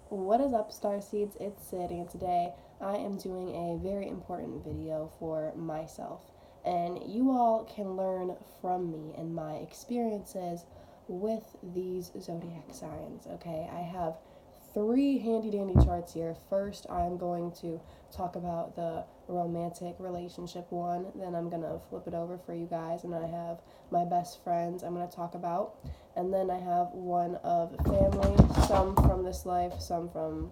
What is up, Starseeds? It's Sid, and today I am doing a very important video for myself. And you all can learn from me and my experiences with these zodiac signs, okay? I have three handy dandy charts here. First, I'm going to talk about the romantic relationship one, then I'm going to flip it over for you guys, and I have my best friends I'm going to talk about. And then I have one of family, some from this life, some from,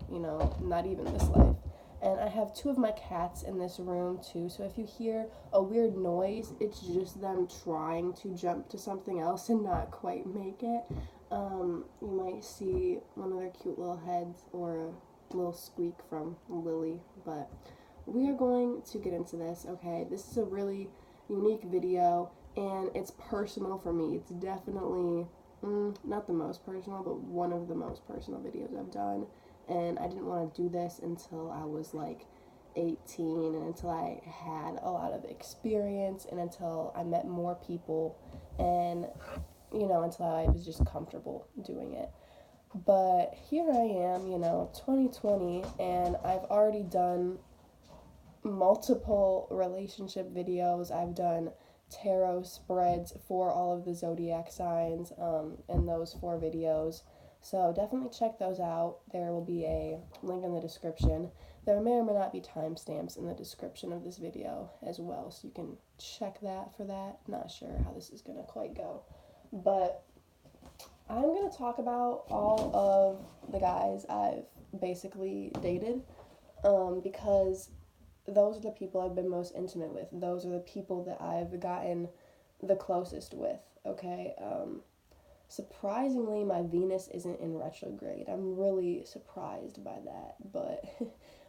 not even this life. And I have two of my cats in this room too, so if you hear a weird noise, it's just them trying to jump to something else and not quite make it. You might see one of their cute little heads or a little squeak from Lily, but we are going to get into this, okay? This is a really unique video, and it's personal for me. It's definitely not the most personal, but one of the most personal videos I've done. And I didn't want to do this until I was like 18 and until I had a lot of experience and until I met more people and, until I was just comfortable doing it. But here I am, 2020, and I've already done multiple relationship videos. I've done tarot spreads for all of the zodiac signs in those four videos. So definitely check those out. There will be a link in the description. There may or may not be timestamps in the description of this video as well, so you can check that for that. Not sure how this is going to quite go. But I'm going to talk about all of the guys I've basically dated because those are the people I've been most intimate with. Those are the people that I've gotten the closest with, okay? Surprisingly, my Venus isn't in retrograde. I'm really surprised by that, but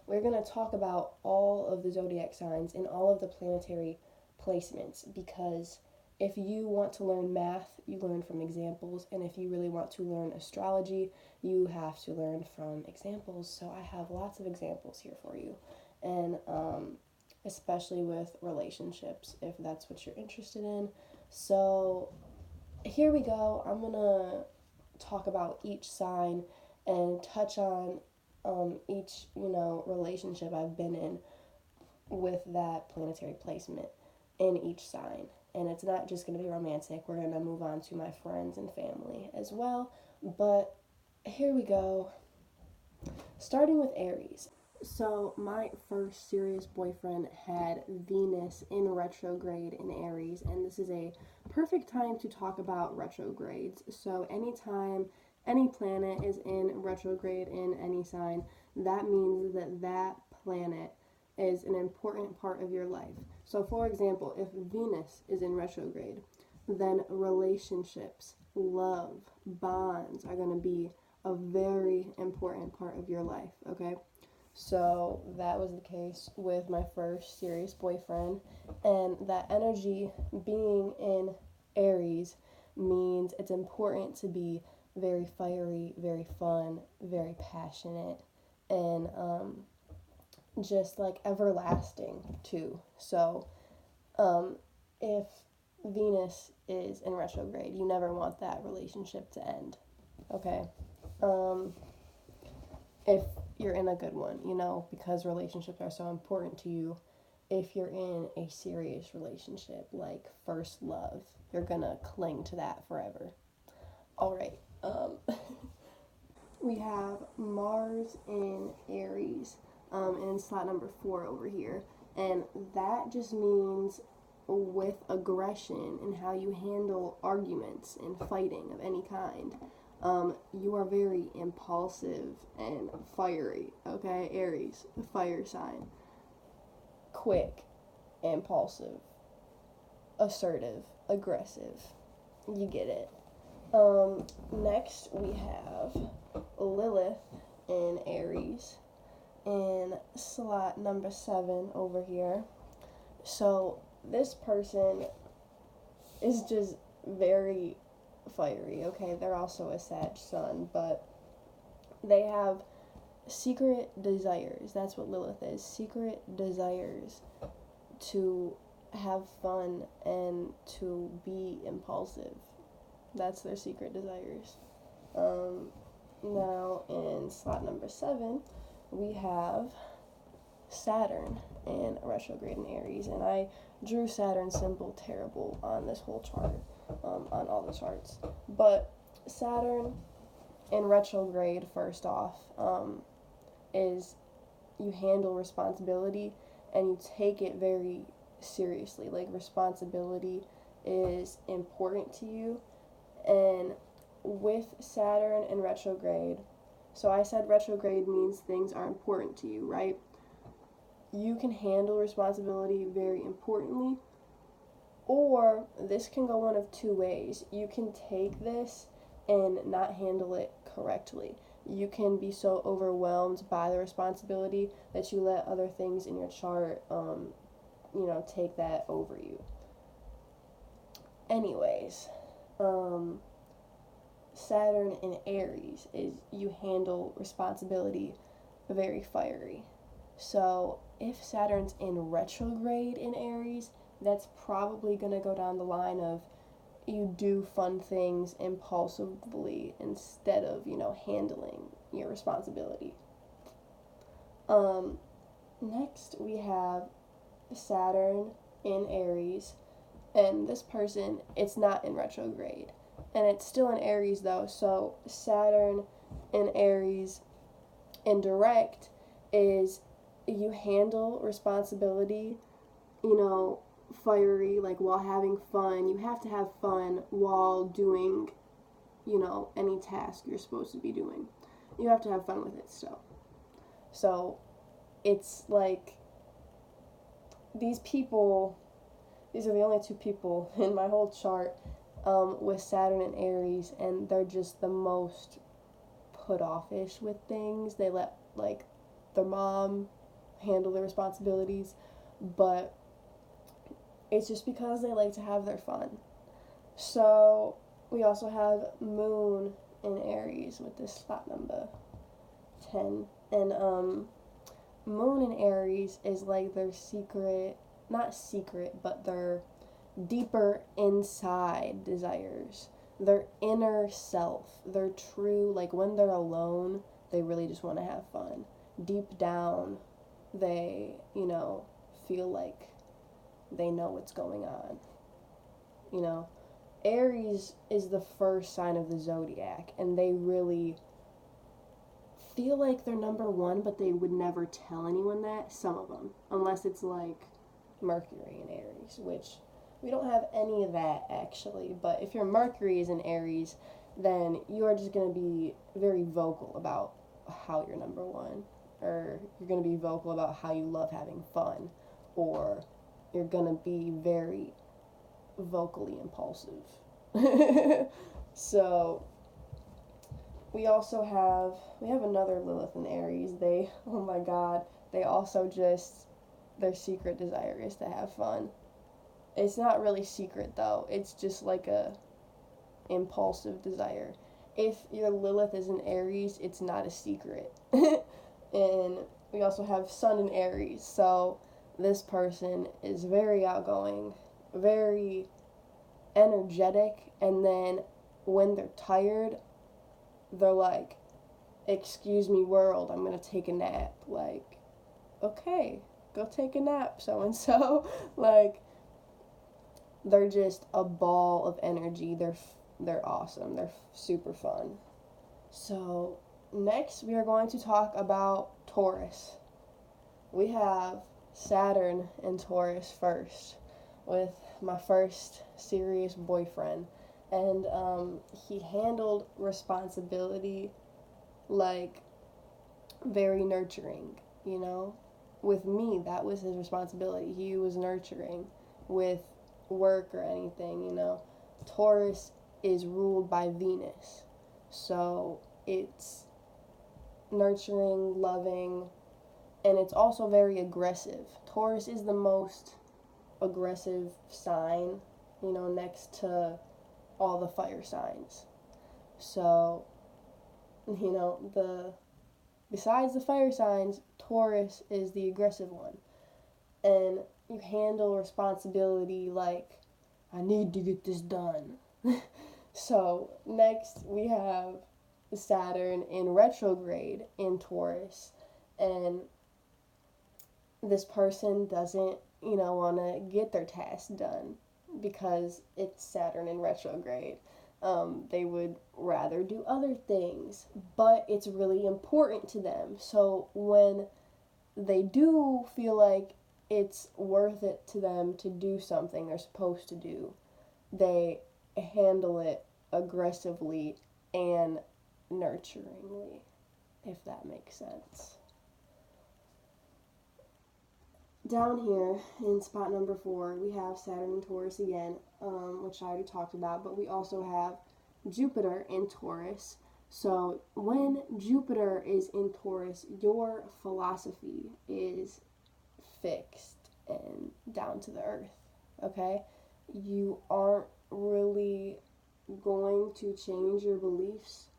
we're going to talk about all of the zodiac signs and all of the planetary placements, because if you want to learn math, you learn from examples, and if you really want to learn astrology, you have to learn from examples. So I have lots of examples here for you, and especially with relationships, if that's what you're interested in. So here we go. I'm gonna talk about each sign and touch on each relationship I've been in with that planetary placement in each sign. And it's not just going to be romantic. We're going to move on to my friends and family as well. But here we go. Starting with Aries. So my first serious boyfriend had Venus in retrograde in Aries, and this is a perfect time to talk about retrogrades. So anytime any planet is in retrograde in any sign, that means that that planet is an important part of your life. So for example, if Venus is in retrograde, then relationships, love, bonds are going to be a very important part of your life, okay? So that was the case with my first serious boyfriend, and that energy being in Aries means it's important to be very fiery, very fun, very passionate, and just like everlasting too. So if Venus is in retrograde, you never want that relationship to end, okay? If you're in a good one, because relationships are so important to you. If you're in a serious relationship, like first love, you're gonna cling to that forever. All right. We have Mars in Aries, in slot number 4 over here, and that just means with aggression and how you handle arguments and fighting of any kind. You are very impulsive and fiery, okay? Aries, the fire sign. Quick, impulsive, assertive, aggressive. You get it. Next we have Lilith in Aries in slot number 7 over here. So this person is just very fiery, okay? They're also a Sag sun, but they have secret desires. That's what Lilith is. Secret desires to have fun and to be impulsive. That's their secret desires. Now in slot number 7, we have Saturn in retrograde in Aries, and I drew Saturn symbol terrible on this whole chart, on all the charts. But Saturn in retrograde, first off, is you handle responsibility and you take it very seriously. Like, responsibility is important to you. And with Saturn in retrograde, so I said retrograde means things are important to you, right? You can handle responsibility very importantly, or this can go one of two ways. You can take this and not handle it correctly. You can be so overwhelmed by the responsibility that you let other things in your chart, take that over you. Anyways, Saturn in Aries is you handle responsibility very fiery. So if Saturn's in retrograde in Aries, that's probably going to go down the line of you do fun things impulsively instead of, handling your responsibility. Next we have Saturn in Aries, and this person, it's not in retrograde, and it's still in Aries though. So Saturn in Aries in direct is you handle responsibility, fiery, like while having fun. You have to have fun while doing, any task you're supposed to be doing. You have to have fun with it still. So it's like these are the only two people in my whole chart with Saturn and Aries, and they're just the most put offish with things. They let, their mom handle their responsibilities, but it's just because they like to have their fun. So we also have Moon in Aries with this slot number 10, and Moon in Aries is like their not secret, but their deeper inside desires, their inner self, their true, when they're alone, they really just want to have fun. Deep down, they, feel like they know what's going on. Aries is the first sign of the zodiac, and they really feel like they're number one, but they would never tell anyone that, some of them, unless it's like Mercury in Aries, which we don't have any of that actually. But if your Mercury is in Aries, then you are just going to be very vocal about how you're number one, or you're going to be vocal about how you love having fun, or you're going to be very vocally impulsive. So we have another Lilith in Aries. Oh my god, they also just, their secret desire is to have fun. It's not really secret though, it's just like a impulsive desire. If your Lilith is in Aries, it's not a secret. And we also have Sun in Aries, so this person is very outgoing, very energetic, and then when they're tired, they're like, excuse me world, I'm gonna take a nap. Like, okay, go take a nap, so-and-so. They're just a ball of energy. They're awesome. They're super fun. So next we are going to talk about Taurus. We have Saturn in Taurus first, with my first serious boyfriend, and he handled responsibility very nurturing. With me, that was his responsibility. He was nurturing. With work or anything, Taurus is ruled by Venus, so it's nurturing, loving, and it's also very aggressive. Taurus is the most aggressive sign, next to all the fire signs. So, besides the fire signs, Taurus is the aggressive one. And you handle responsibility like, I need to get this done. So, next we have Saturn in retrograde in Taurus, and this person doesn't, want to get their task done because it's Saturn in retrograde. They would rather do other things, but it's really important to them. So when they do feel like it's worth it to them to do something they're supposed to do, they handle it aggressively and nurturingly, if that makes sense. Down here in spot number 4, we have Saturn in Taurus again, which I already talked about, but we also have Jupiter in Taurus. So when Jupiter is in Taurus, your philosophy is fixed and down to the earth, okay? You aren't really going to change your beliefs.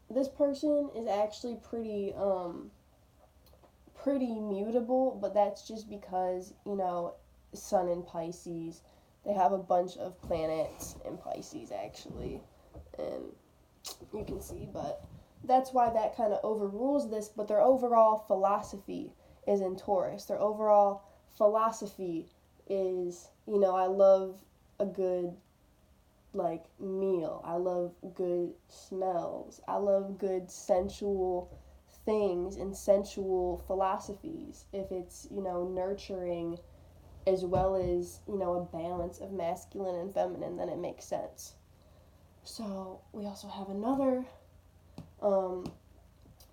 This person is actually pretty mutable, but that's just because, Sun in Pisces, they have a bunch of planets in Pisces actually, and you can see, but that's why that kind of overrules this. But their overall philosophy is in Taurus. Their overall philosophy is, I love a good meal. I love good smells. I love good sensual things and sensual philosophies. If it's, nurturing as well as, a balance of masculine and feminine, then it makes sense. So we also have another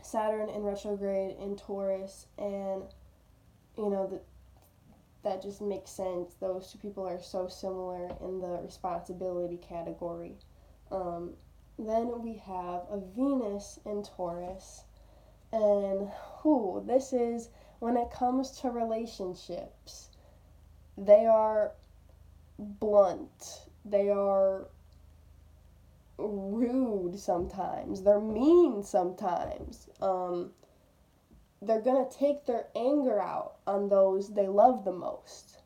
Saturn in retrograde in Taurus, and that just makes sense. Those two people are so similar in the responsibility category. Then we have a Venus in Taurus, and this is when it comes to relationships. They are blunt. They are rude sometimes. They're mean sometimes. They're going to take their anger out on those they love the most.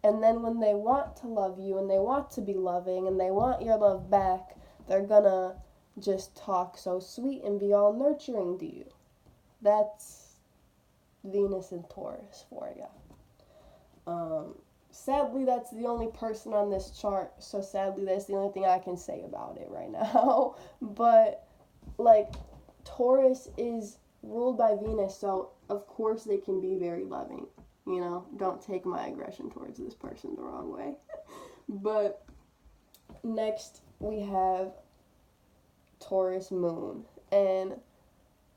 And then when they want to love you and they want to be loving and they want your love back, they're going to just talk so sweet and be all nurturing to you. That's Venus and Taurus for you. Sadly, that's the only person on this chart, so sadly that's the only thing I can say about it right now. But, Taurus is ruled by Venus, so of course they can be very loving. Don't take my aggression towards this person the wrong way. But next we have Taurus moon, and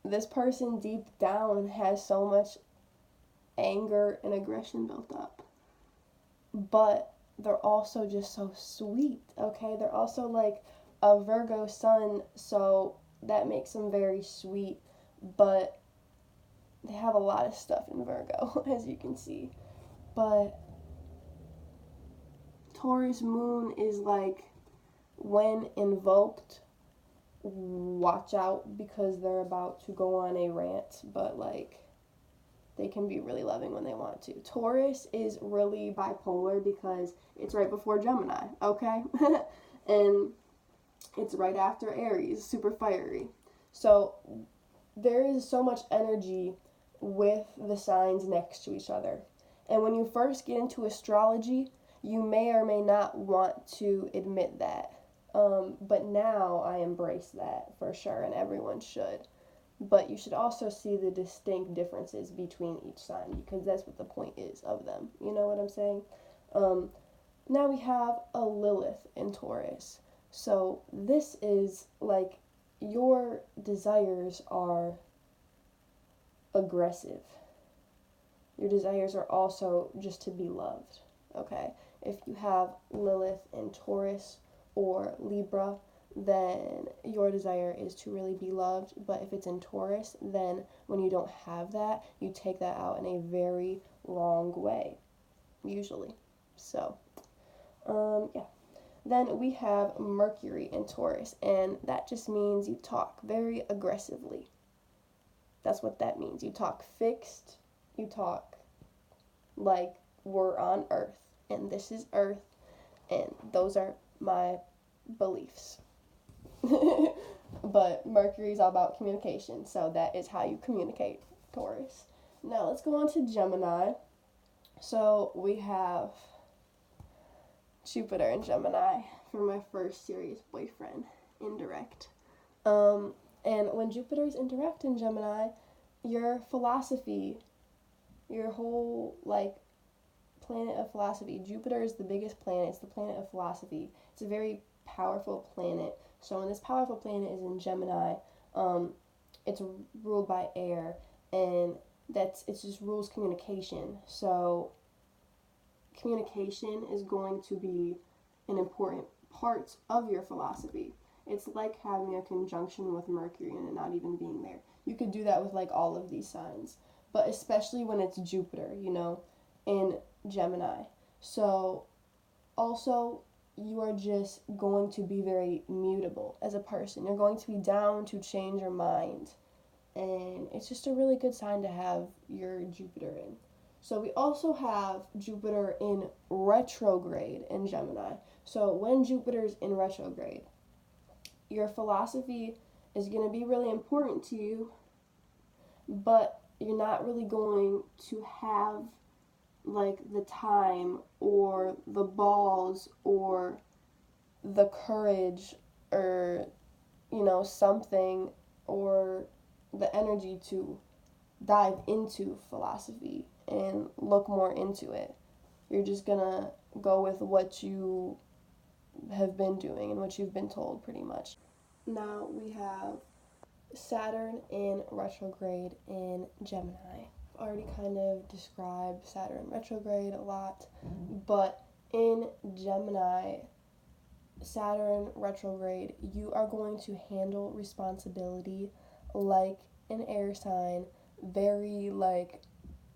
this person deep down has so much anger and aggression built up. But they're also just so sweet, okay? They're also like a Virgo sun, so that makes them very sweet, but they have a lot of stuff in Virgo, as you can see. But Taurus moon is when invoked, watch out because they're about to go on a rant, but they can be really loving when they want to. Taurus is really bipolar because it's right before Gemini, okay? And it's right after Aries, super fiery. So there is so much energy with the signs next to each other. And when you first get into astrology, you may or may not want to admit that. But now I embrace that for sure, and everyone should. But you should also see the distinct differences between each sign, because that's what the point is of them. You know what I'm saying? Now we have a Lilith in Taurus. So this is your desires are aggressive. Your desires are also just to be loved, okay? If you have Lilith in Taurus or Libra, then your desire is to really be loved. But if it's in Taurus, then when you don't have that, you take that out in a very wrong way, usually. So, yeah. Then we have Mercury in Taurus, and that just means you talk very aggressively. That's what that means. You talk fixed, you talk like we're on Earth, and this is Earth, and those are my beliefs. but Mercury is all about communication, so that is how you communicate, Taurus. Now let's go on to Gemini. So we have Jupiter in Gemini for my first serious boyfriend, indirect. And when Jupiter's indirect in Gemini, your philosophy, your whole, like, planet of philosophy, Jupiter is the biggest planet, it's the planet of philosophy. It's a very powerful planet. So when this powerful planet is in Gemini, it's ruled by air, and it just rules communication. So communication is going to be an important part of your philosophy. It's like having a conjunction with Mercury and it not even being there. You could do that with like all of these signs, but especially when it's Jupiter, in Gemini. So also, you are just going to be very mutable as a person. You're going to be down to change your mind. And it's just a really good sign to have your Jupiter in. So we also have Jupiter in retrograde in Gemini. So when Jupiter's in retrograde, your philosophy is going to be really important to you, but you're not really going to have like the time or the balls or the courage or something or the energy to dive into philosophy and look more into it. You're just gonna go with what you have been doing and what you've been told, pretty much. Now we have Saturn in retrograde in Gemini. I've already kind of described Saturn retrograde a lot, but in Gemini, Saturn retrograde, you are going to handle responsibility like an air sign, very like,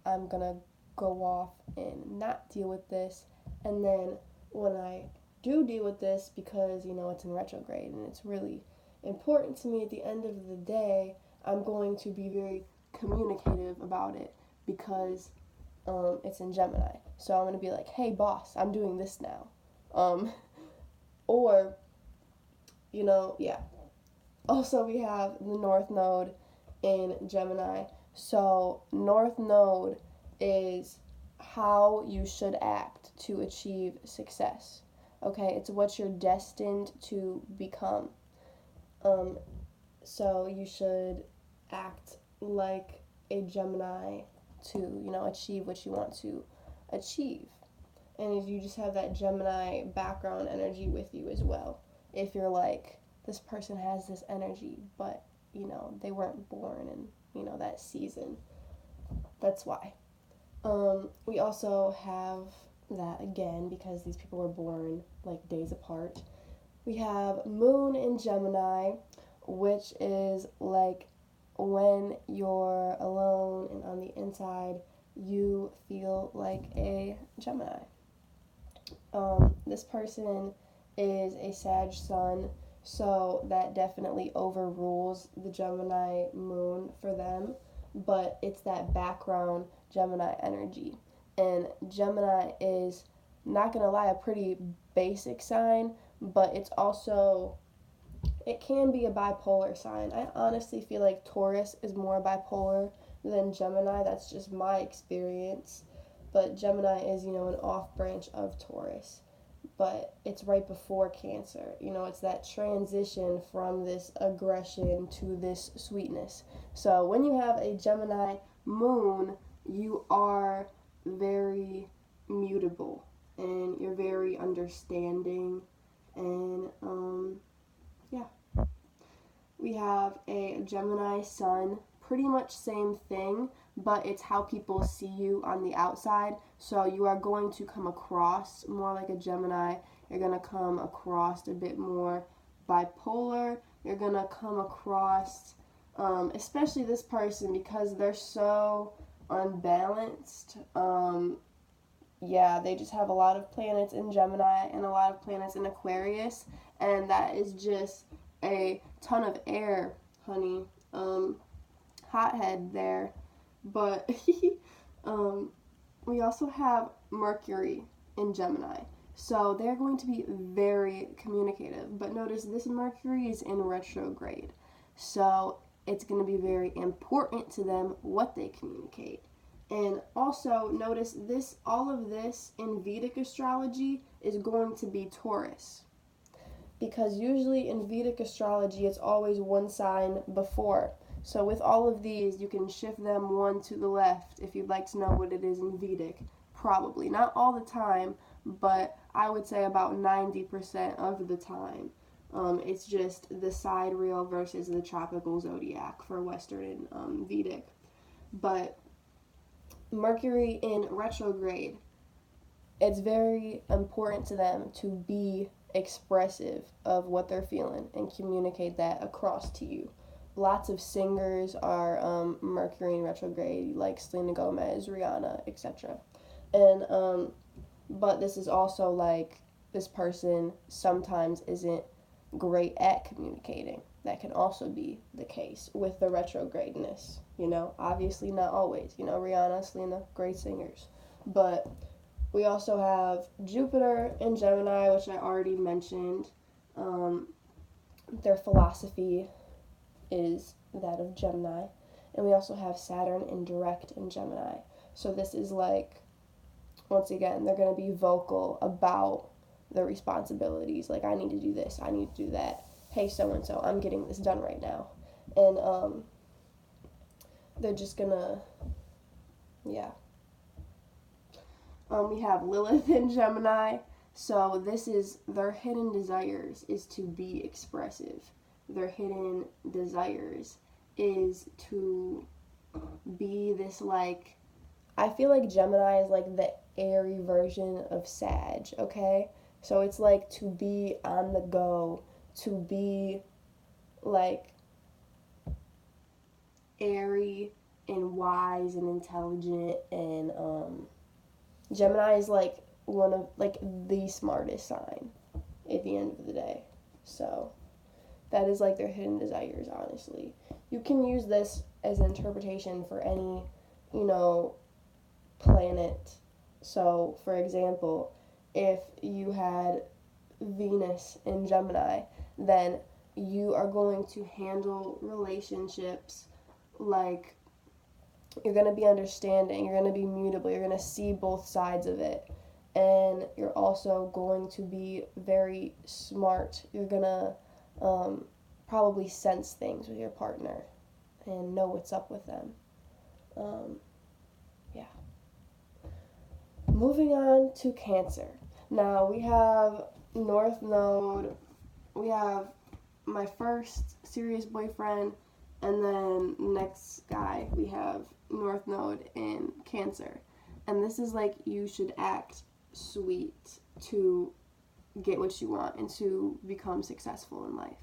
I'm gonna go off and not deal with this, and then when I do deal with this, because it's in retrograde and it's really important to me at the end of the day, I'm going to be very communicative about it because it's in Gemini. So I'm going to be like, hey boss, I'm doing this now. Or, yeah. Also, we have the North Node in Gemini. So North Node is how you should act to achieve success. Okay, it's what you're destined to become. So you should act like a Gemini to, achieve what you want to achieve. And if you just have that Gemini background energy with you as well. If you're like, this person has this energy, but, they weren't born in, that season. That's why. We also have that again, because these people were born like days apart. We have Moon in Gemini, which is like when you're alone and on the inside, you feel like a Gemini. This person is a Sag Sun, so that definitely overrules the Gemini Moon for them, but it's that background Gemini energy. And Gemini is, not gonna lie, a pretty basic sign, but it can be a bipolar sign. I honestly feel like Taurus is more bipolar than Gemini. That's just my experience. But Gemini is, an off branch of Taurus. But it's right before Cancer. It's that transition from this aggression to this sweetness. So when you have a Gemini moon, you are very mutable and you're very understanding, and yeah. We have a Gemini sun, pretty much same thing, but it's how people see you on the outside. So you are going to come across more like a Gemini. You're going to come across a bit more bipolar. You're going to come across, especially this person, because they're so unbalanced. They just have a lot of planets in Gemini and a lot of planets in Aquarius, and that is just a ton of air, honey. Hothead there. But we also have Mercury in Gemini. So they're going to be very communicative. But notice this Mercury is in retrograde. So it's going to be very important to them what they communicate. And also notice this, all of this in Vedic astrology is going to be Taurus. Because usually in Vedic astrology it's always one sign before. So with all of these, you can shift them one to the left if you'd like to know what it is in Vedic. Probably. Not all the time, but I would say about 90% of the time. It's just the sidereal versus the tropical zodiac for Western and Vedic. But Mercury in retrograde, it's very important to them to be expressive of what they're feeling and communicate that across to you. Lots of singers are Mercury in retrograde, like Selena Gomez, Rihanna, etc. And but this is also like this person sometimes isn't great at communicating. That can also be the case with the retrogradeness. Obviously not always. Rihanna, Selena, great singers, but we also have Jupiter in Gemini, which I already mentioned. Their philosophy is that of Gemini. And we also have Saturn in direct in Gemini. So this is like, once again, they're going to be vocal about their responsibilities. Like, I need to do this, I need to do that. Hey, so-and-so, I'm getting this done right now. And they're just going to, yeah. We have Lilith in Gemini. So this is their hidden desires is to be expressive. Their hidden desires is to be this, like, I feel like Gemini is like the airy version of Sag, okay? So it's like to be on the go, to be like airy and wise and intelligent, and Gemini is like one of like the smartest sign at the end of the day. So that is like their hidden desires, honestly. You can use this as an interpretation for any, planet. So, for example, if you had Venus in Gemini, then you are going to handle relationships like you're going to be understanding, you're going to be mutable, you're going to see both sides of it, and you're also going to be very smart. You're going to probably sense things with your partner and know what's up with them. Yeah. Moving on to Cancer. Now we have North Node, we have my first serious boyfriend, and then next guy we have North Node in Cancer. And this is like you should act sweet to get what you want and to become successful in life.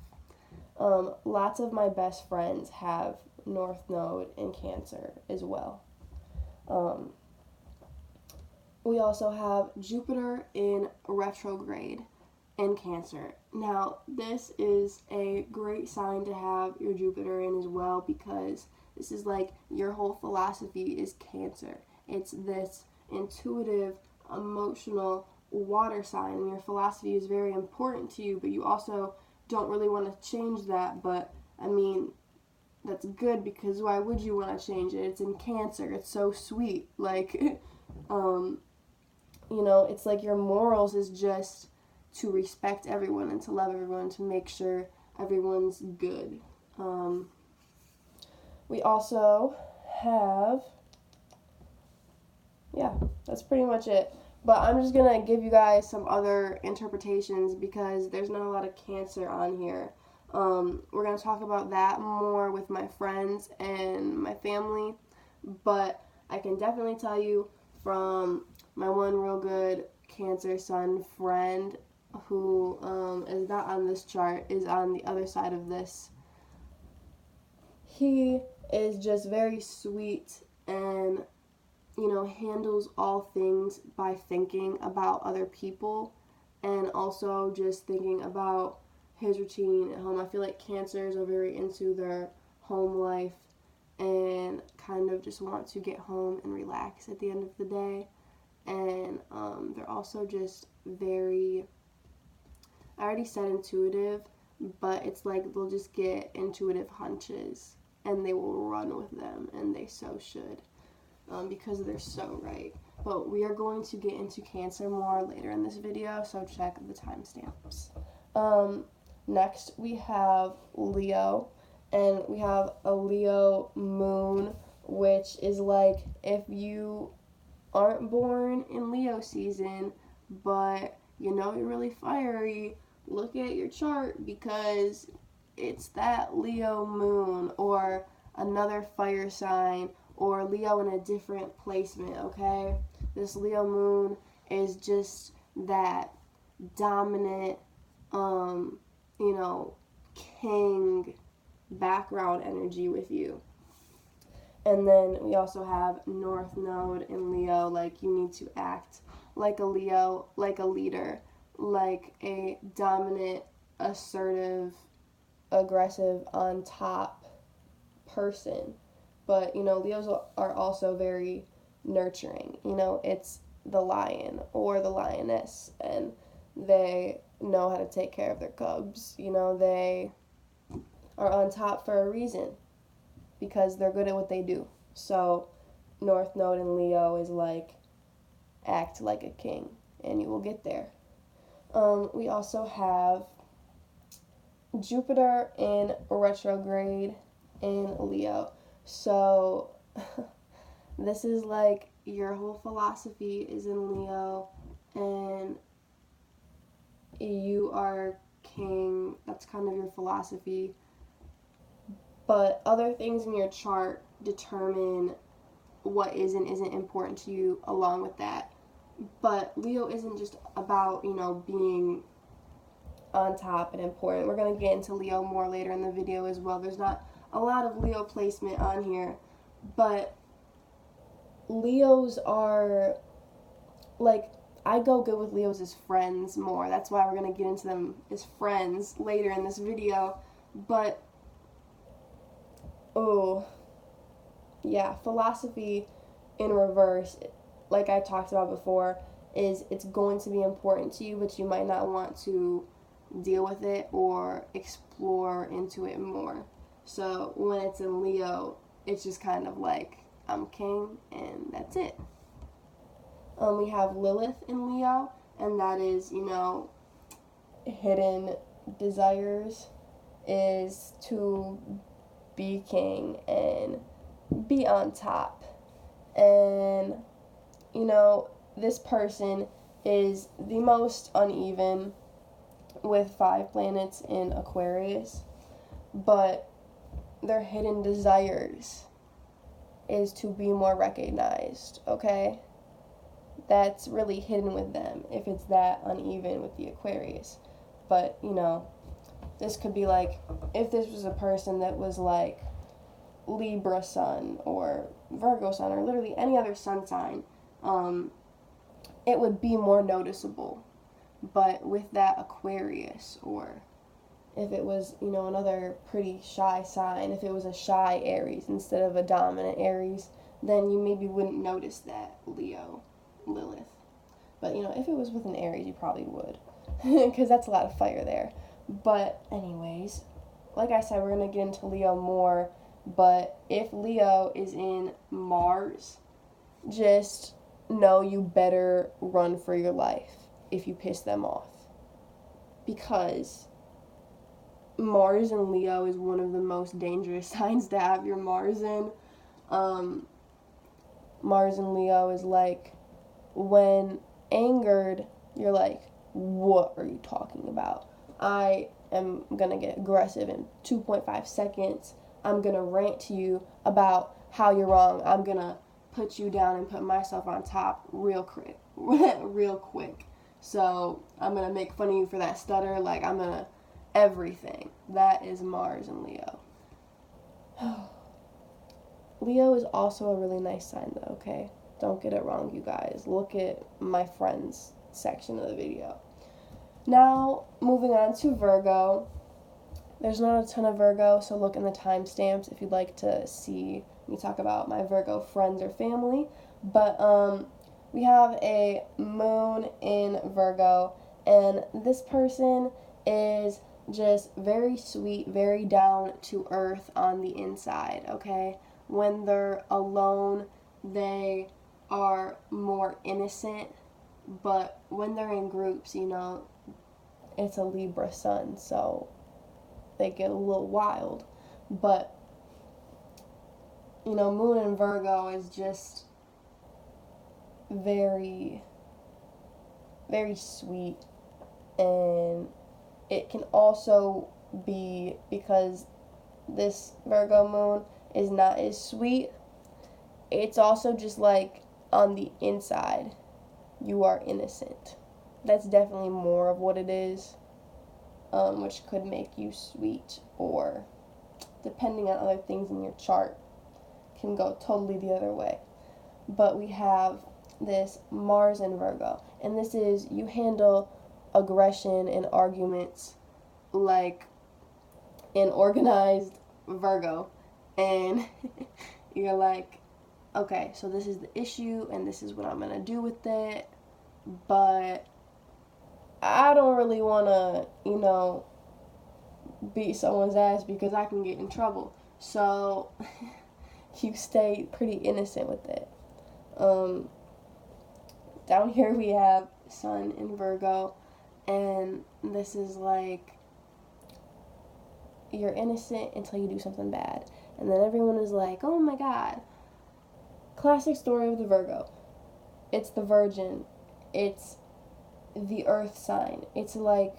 Lots of my best friends have North Node in Cancer as well. We also have Jupiter in retrograde in Cancer. Now, this is a great sign to have your Jupiter in as well, because this is like your whole philosophy is Cancer. It's this intuitive, emotional water sign, and your philosophy is very important to you, but you also don't really want to change that. But I mean, that's good, because why would you want to change it? It's in Cancer. It's so sweet. Like, it's like your morals is just to respect everyone and to love everyone, to make sure everyone's good. We also have, that's pretty much it. But I'm just going to give you guys some other interpretations because there's not a lot of Cancer on here. We're going to talk about that more with my friends and my family. But I can definitely tell you from my one real good Cancer sun friend who is not on this chart, is on the other side of this. He is just very sweet and, handles all things by thinking about other people and also just thinking about his routine at home. I feel like Cancers are very into their home life and kind of just want to get home and relax at the end of the day. And they're also just very, I already said intuitive, but it's like they'll just get intuitive hunches and they will run with them, and they so should, because they're so right. But we are going to get into Cancer more later in this video, so check the timestamps. Next we have Leo, and we have a Leo moon, which is like if you aren't born in Leo season, but you know you're really fiery, look at your chart, because it's that Leo moon or another fire sign or Leo in a different placement, okay? This Leo moon is just that dominant, king background energy with you. And then we also have North Node in Leo, like you need to act like a Leo, like a leader, like a dominant, assertive, aggressive, on top person. But, Leos are also very nurturing. It's the lion or the lioness, and they know how to take care of their cubs. They are on top for a reason, because they're good at what they do. So North Node in Leo is like, act like a king, and you will get there. We also have Jupiter in retrograde in Leo. So this is like your whole philosophy is in Leo, and you are king. That's kind of your philosophy. But other things in your chart determine what is and isn't important to you along with that. But Leo isn't just about, being on top and important. We're going to get into Leo more later in the video as well. There's not a lot of Leo placement on here, but Leos are, like, I go good with Leos as friends more. That's why we're going to get into them as friends later in this video. But philosophy in reverse, like I talked about before, is it's going to be important to you, but you might not want to deal with it or explore into it more. So when it's in Leo, it's just kind of like, I'm king, and that's it. We have Lilith in Leo, and that is, hidden desires, is to be king and be on top. And, this person is the most uneven with 5 planets in Aquarius, but their hidden desires is to be more recognized, okay? That's really hidden with them if it's that uneven with the Aquarius. But, this could be like, if this was a person that was like Libra sun or Virgo sun or literally any other sun sign, it would be more noticeable. But with that Aquarius, or if it was, another pretty shy sign, if it was a shy Aries instead of a dominant Aries, then you maybe wouldn't notice that Leo, Lilith. But, if it was with an Aries, you probably would, because that's a lot of fire there. But anyways, like I said, we're going to get into Leo more, but if Leo is in Mars, just know you better run for your life if you piss them off, because Mars in Leo is one of the most dangerous signs to have your Mars in. Mars in Leo is like, when angered, you're like, what are you talking about? I am going to get aggressive in 2.5 seconds. I'm going to rant to you about how you're wrong. I'm going to put you down and put myself on top real quick. So I'm going to make fun of you for that stutter. Like, I'm going to everything. That is Mars in Leo. Leo is also a really nice sign though, okay? Don't get it wrong, you guys. Look at my friends section of the video. Now, moving on to Virgo. There's not a ton of Virgo, so look in the timestamps if you'd like to see me talk about my Virgo friends or family. But we have a moon in Virgo, and this person is just very sweet, very down to earth on the inside, okay? When they're alone, they are more innocent, but when they're in groups, it's a Libra sun, so they get a little wild. But, Moon in Virgo is just very, very sweet, and it can also be because this Virgo moon is not as sweet. It's also just like on the inside, you are innocent. That's definitely more of what it is, which could make you sweet, or depending on other things in your chart, can go totally the other way. But we have this Mars in Virgo, and this is you handle aggression and arguments like an organized Virgo, and you're like, okay, so this is the issue and this is what I'm gonna do with it, but I don't really want to beat someone's ass because I can get in trouble, so you stay pretty innocent with it. Down here we have Sun in Virgo, and this is like you're innocent until you do something bad, and then everyone is like, oh my god. Classic story of the Virgo. It's the Virgin. It's the earth sign. It's like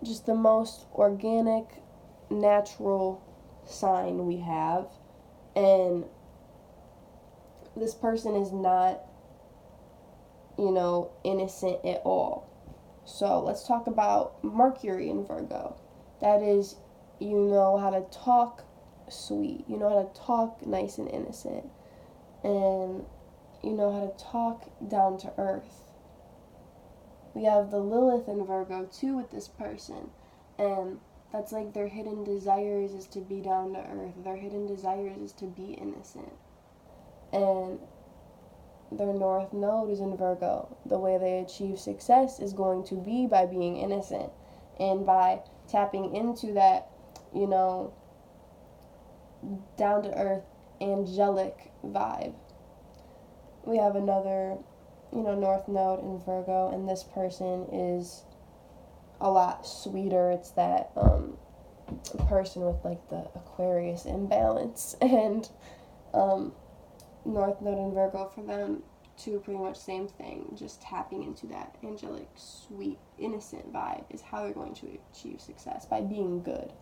just the most organic, natural sign we have, and this person is not innocent at all. So let's talk about Mercury in Virgo. That is, you know how to talk sweet, you know how to talk nice and innocent, and you know how to talk down to earth. We have the Lilith in Virgo too with this person, and that's like their hidden desires is to be down to earth, their hidden desires is to be innocent, and their North Node is in Virgo. The way they achieve success is going to be by being innocent and by tapping into that, down to earth, angelic vibe. We have another, North Node in Virgo, and this person is a lot sweeter. It's that person with like the Aquarius imbalance, and North Node in Virgo for them too, pretty much same thing, just tapping into that angelic, sweet, innocent vibe is how they're going to achieve success, by being good.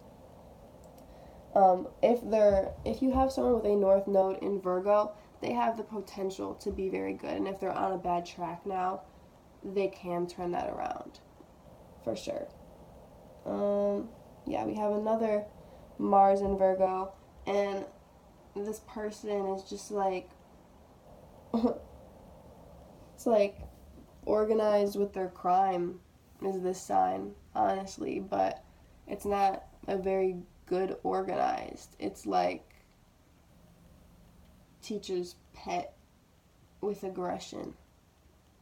If you have someone with a North Node in Virgo, they have the potential to be very good, and if they're on a bad track now, they can turn that around, for sure. We have another Mars in Virgo, and this person is just like, it's like organized with their crime is this sign, honestly, but it's not a very good organized. It's like teacher's pet with aggression.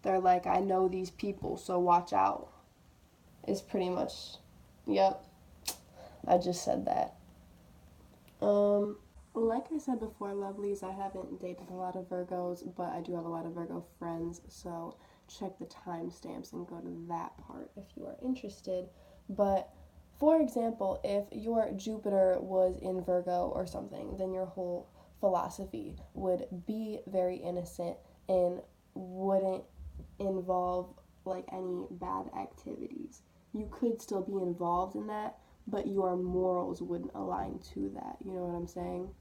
They're like, I know these people, so watch out. Is pretty much, yep, I just said that. Like I said before, lovelies, I haven't dated a lot of Virgos, but I do have a lot of Virgo friends, so check the timestamps and go to that part if you are interested. But for example, if your Jupiter was in Virgo or something, then your whole philosophy would be very innocent and wouldn't involve like any bad activities. You could still be involved in that, but your morals wouldn't align to that. You know what I'm saying?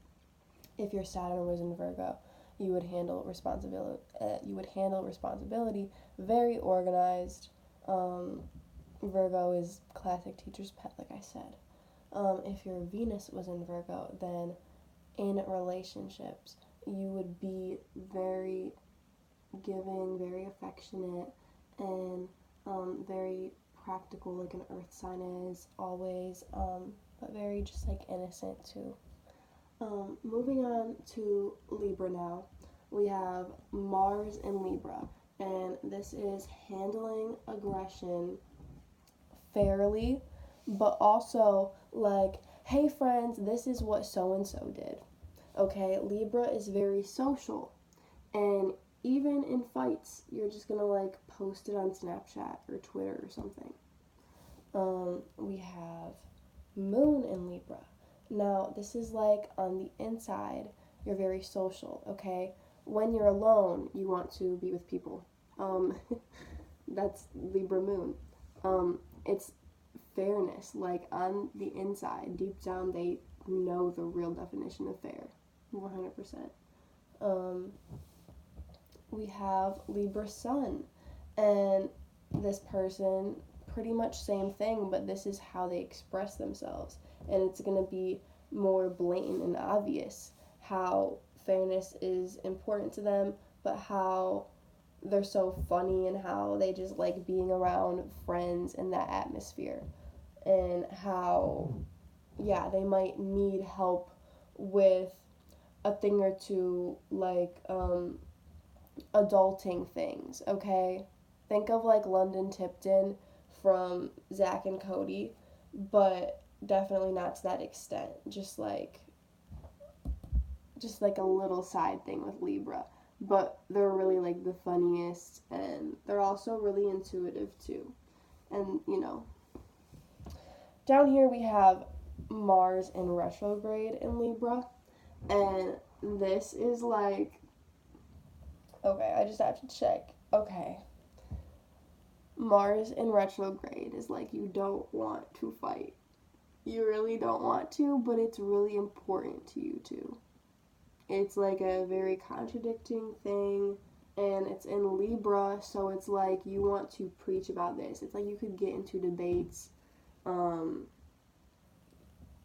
If your Saturn was in Virgo, you would handle responsibility. Very organized. Virgo is classic teacher's pet, like I said. If your Venus was in Virgo, then in relationships, you would be very giving, very affectionate, and very practical, like an earth sign is always, but very just like innocent too. Moving on to Libra now, we have Mars in Libra, and this is handling aggression fairly, but also like, hey friends, this is what so and so did. Okay, Libra is very social, and even in fights, you're just gonna like post it on Snapchat or Twitter or something. We have Moon in Libra. Now, this is like on the inside, you're very social, okay? When you're alone, you want to be with people. That's Libra Moon. It's fairness. Like on the inside, deep down, they know the real definition of fair. 100%. We have Libra Sun, and this person, pretty much same thing, but this is how they express themselves, and it's going to be more blatant and obvious how fairness is important to them, but how they're so funny and how they just like being around friends in that atmosphere, and how, yeah, they might need help with a thing or two, like adulting things, okay? Think of like London Tipton from Zach and Cody, but definitely not to that extent. Just like a little side thing with Libra. But they're really like the funniest, and they're also really intuitive too. And down here we have Mars in retrograde in Libra, and this is like, okay, I just have to check. Okay. Mars in retrograde is like you don't want to fight. You really don't want to, but it's really important to you to. It's like a very contradicting thing, and it's in Libra, so it's like you want to preach about this. It's like you could get into debates.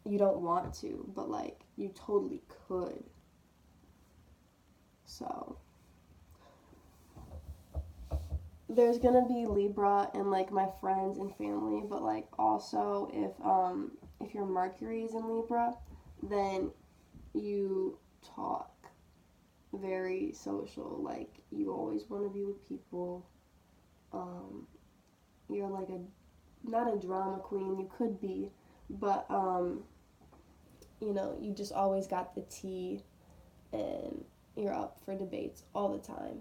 You don't want to, but like you totally could. So there's gonna be Libra in like my friends and family, but like also if your Mercury is in Libra, then you talk very social. Like you always want to be with people. You're like not a drama queen. You could be, but you just always got the tea, and you're up for debates all the time,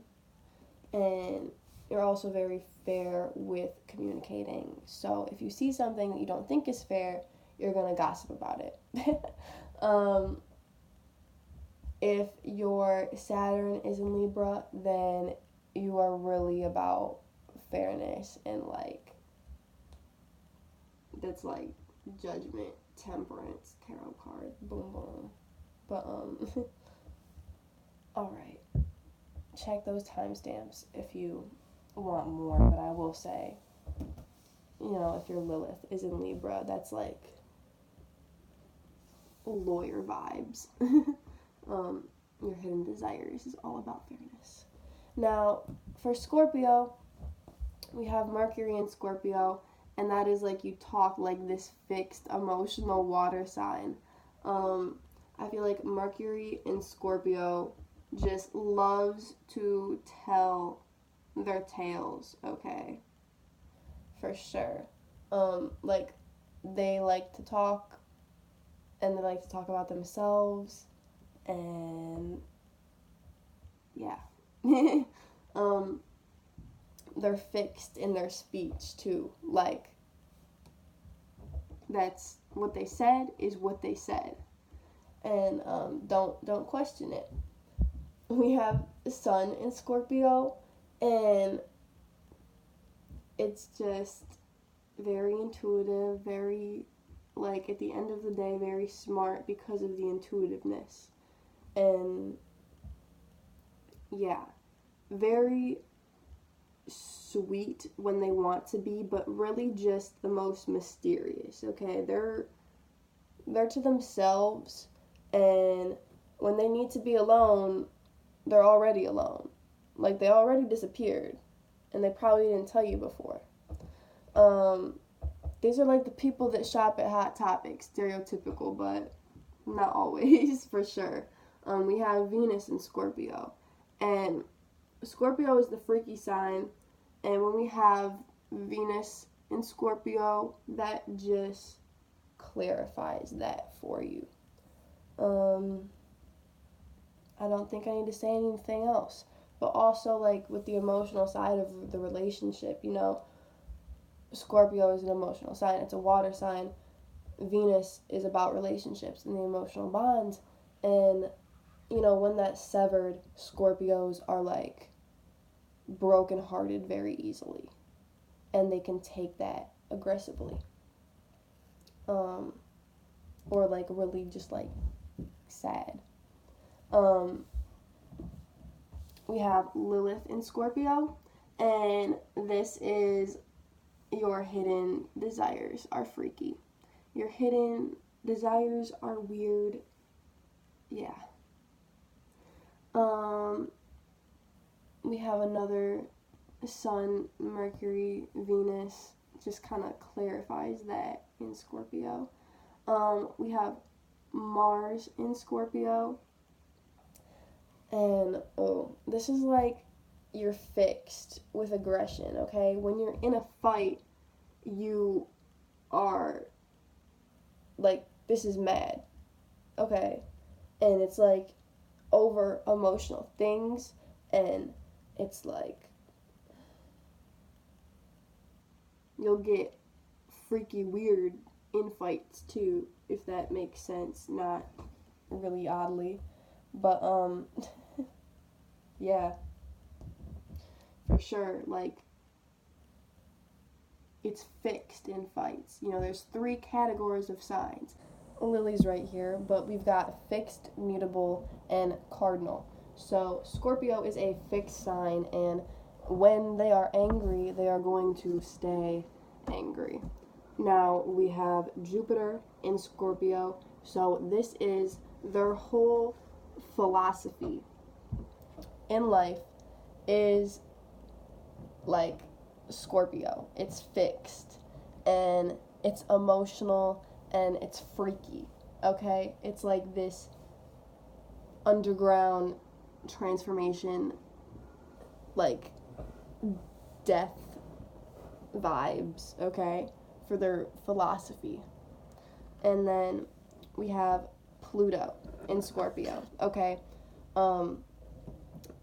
and you're also very fair with communicating. So if you see something that you don't think is fair, you're going to gossip about it. If your Saturn is in Libra, then you are really about fairness, and like that's like judgment, temperance, tarot card, boom boom. But all right, check those timestamps if you want more. But I will say, if your Lilith is in Libra, that's like lawyer vibes. Your hidden desires is all about fairness. Now, for Scorpio, we have Mercury in Scorpio, and that is like you talk like this fixed emotional water sign. I feel like Mercury in Scorpio just loves to tell their tales, okay? For sure. Like they like to talk, and they like to talk about themselves, and yeah. They're fixed in their speech too. Like that's what they said is what they said, and don't question it. We have Sun in Scorpio, and it's just very intuitive, very, like, at the end of the day, very smart because of the intuitiveness. And yeah, very sweet when they want to be, but really just the most mysterious, okay? They're to themselves, and when they need to be alone, they're already alone. Like, they already disappeared, and they probably didn't tell you before. These are like the people that shop at Hot Topic, stereotypical, but not always, for sure. We have Venus in Scorpio, and Scorpio is the freaky sign, and when we have Venus in Scorpio, that just clarifies that for you. I don't think I need to say anything else. But also, like, with the emotional side of the relationship, you know, Scorpio is an emotional sign. It's a water sign. Venus is about relationships and the emotional bonds. And, you know, when that's severed, Scorpios are, like, brokenhearted very easily. And they can take that aggressively. Or, like, really just, like, sad. We have Lilith in Scorpio, and this is your hidden desires are freaky. Your hidden desires are weird. Yeah. We have another Sun, Mercury, Venus, just kind of clarifies that in Scorpio. We have Mars in Scorpio. And, this is like you're fixed with aggression, okay? When you're in a fight, you are, like, this is mad, okay? And it's, like, over emotional things, and it's, like, you'll get freaky weird in fights, too, if that makes sense, not really oddly. But, yeah, for sure, like, it's fixed in fights. You know, there's 3 categories of signs. Lily's right here, but we've got fixed, mutable, and cardinal. So Scorpio is a fixed sign, and when they are angry, they are going to stay angry. Now, we have Jupiter in Scorpio, so this is their whole philosophy in life is like Scorpio. It's fixed and it's emotional and it's freaky, okay? It's like this underground transformation, like death vibes, okay, for their philosophy. And then we have Pluto in Scorpio, okay?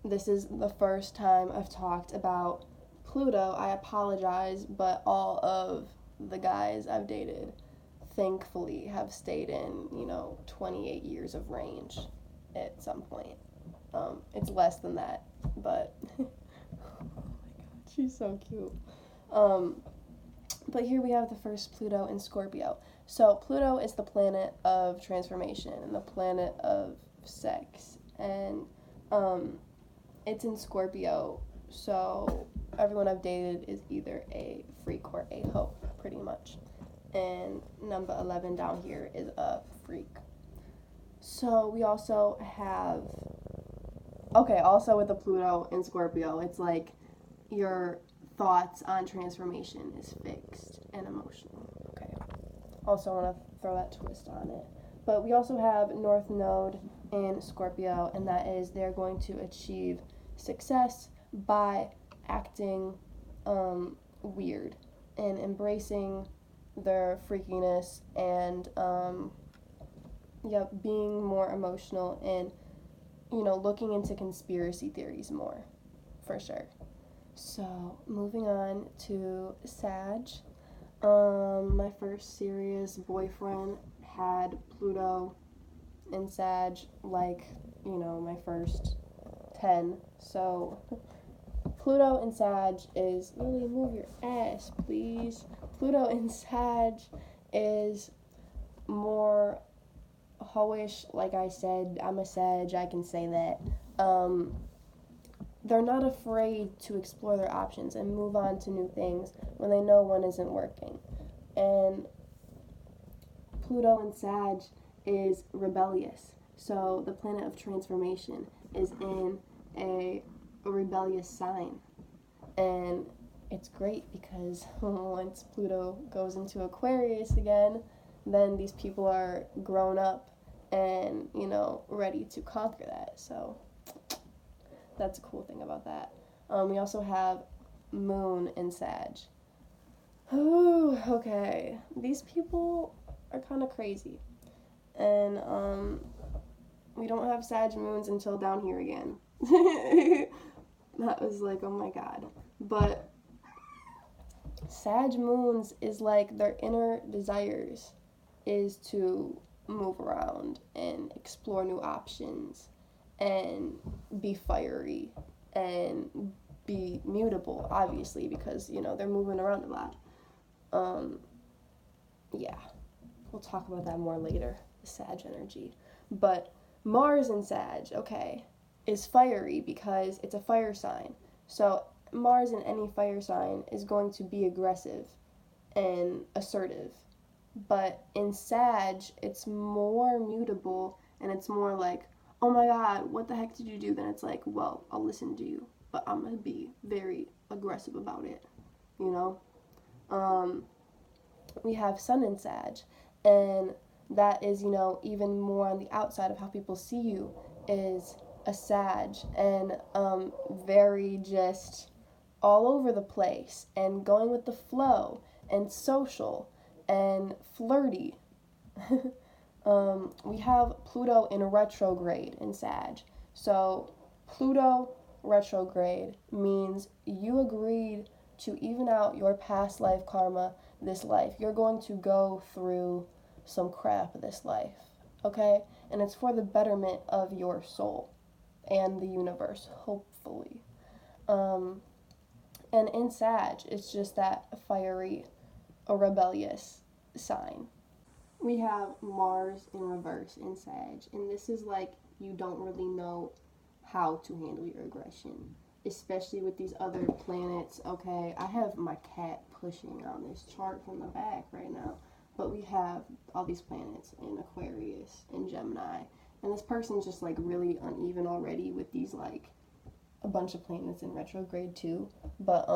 This is the first time I've talked about Pluto. I apologize, but all of the guys I've dated, thankfully, have stayed in, 28 years of range at some point. It's less than that, but oh my god, she's so cute. But here we have the first Pluto in Scorpio. So Pluto is the planet of transformation and the planet of sex, and it's in Scorpio, so everyone I've dated is either a freak or a hoe, pretty much. And number 11 down here is a freak. So we also have, also with the Pluto in Scorpio, it's like your thoughts on transformation is fixed and emotional. Okay. Also want to throw that twist on it. But we also have North Node in Scorpio, and that is they're going to achieve success by acting weird and embracing their freakiness and being more emotional and looking into conspiracy theories more, for sure. So moving on to Sag. My first serious boyfriend had Pluto in Sag, like, my first 10. So Pluto in Sag is, Lily, move your ass, please. Pluto in Sag is more hoish, like I said. I'm a Sag, I can say that. They're not afraid to explore their options and move on to new things when they know one isn't working. And Pluto in Sag is rebellious. So the planet of transformation is in a rebellious sign. And it's great because once Pluto goes into Aquarius again, then these people are grown up and, ready to conquer that. So that's a cool thing about that. We also have Moon in Sag. Oh, okay. These people are kind of crazy. And we don't have Sag moons until down here again. That was like, oh my god. But Sag moons is like their inner desires is to move around and explore new options and be fiery and be mutable, obviously, because they're moving around a lot. Yeah, we'll talk about that more later, the Sag energy. But Mars in Sag, okay, is fiery because it's a fire sign. So Mars in any fire sign is going to be aggressive and assertive. But in Sag, it's more mutable and it's more like, oh my god, what the heck did you do? Then it's like, well, I'll listen to you, but I'm going to be very aggressive about it, you know? We have Sun in Sag, and that is, even more on the outside of how people see you is a Sag, and very just all over the place and going with the flow and social and flirty. We have Pluto in retrograde in Sag. So Pluto retrograde means you agreed to even out your past life karma this life. You're going to go through some crap this life, okay? And it's for the betterment of your soul and the universe, hopefully. And in Sag, it's just that fiery, a rebellious sign. We have Mars in reverse in Sag, and this is like you don't really know how to handle your aggression, especially with these other planets. Okay, I have my cat pushing on this chart from the back right now, but we have all these planets in Aquarius and Gemini, and this person's just like really uneven already with these like a bunch of planets in retrograde too, but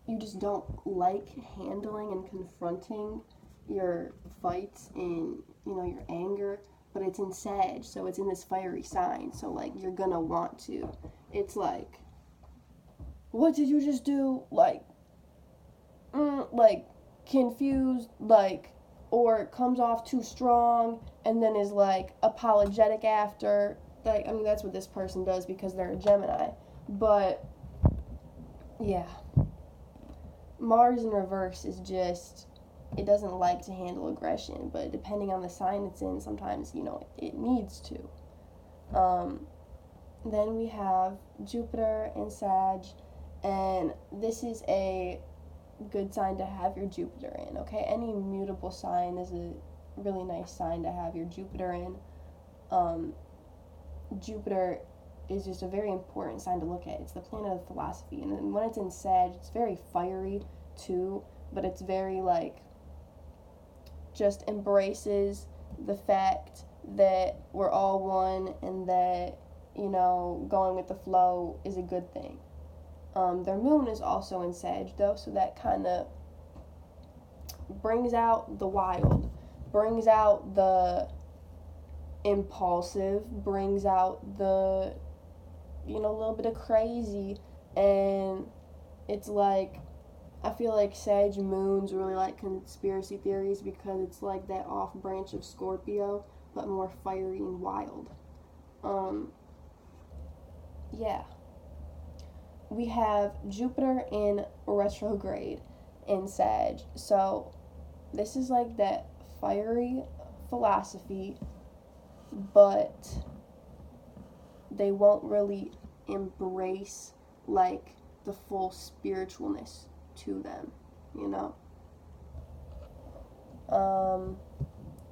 you just don't like handling and confronting your fights and your anger, but it's in Sag, so it's in this fiery sign, so like you're gonna want to. It's like, what did you just do? Like confused, like, or it comes off too strong and then is like apologetic after. Like, I mean, that's what this person does because they're a Gemini. But yeah, Mars in reverse is just, it doesn't like to handle aggression, but depending on the sign it's in, sometimes, it needs to. Then we have Jupiter in Sag, and this is a good sign to have your Jupiter in, okay? Any mutable sign is a really nice sign to have your Jupiter in. Jupiter is just a very important sign to look at. It's the planet of philosophy, and when it's in Sag, it's very fiery too, but it's very like just embraces the fact that we're all one and that going with the flow is a good thing. Their moon is also in Sag though, so that kind of brings out the wild, brings out the impulsive, brings out the a little bit of crazy, and it's like I feel like Sag moons really like conspiracy theories because it's like that off branch of Scorpio, but more fiery and wild. Yeah. We have Jupiter in retrograde in Sag. So this is like that fiery philosophy, but they won't really embrace like the full spiritualness to them,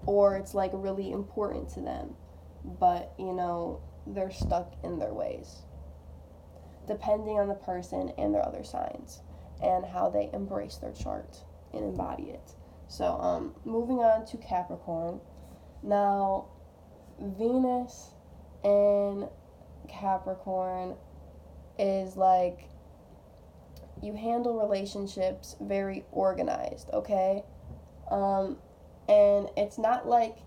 or it's like really important to them, but they're stuck in their ways, depending on the person and their other signs and how they embrace their chart and embody it. So moving on to Capricorn. Now Venus in Capricorn is like you handle relationships very organized, okay? And it's not like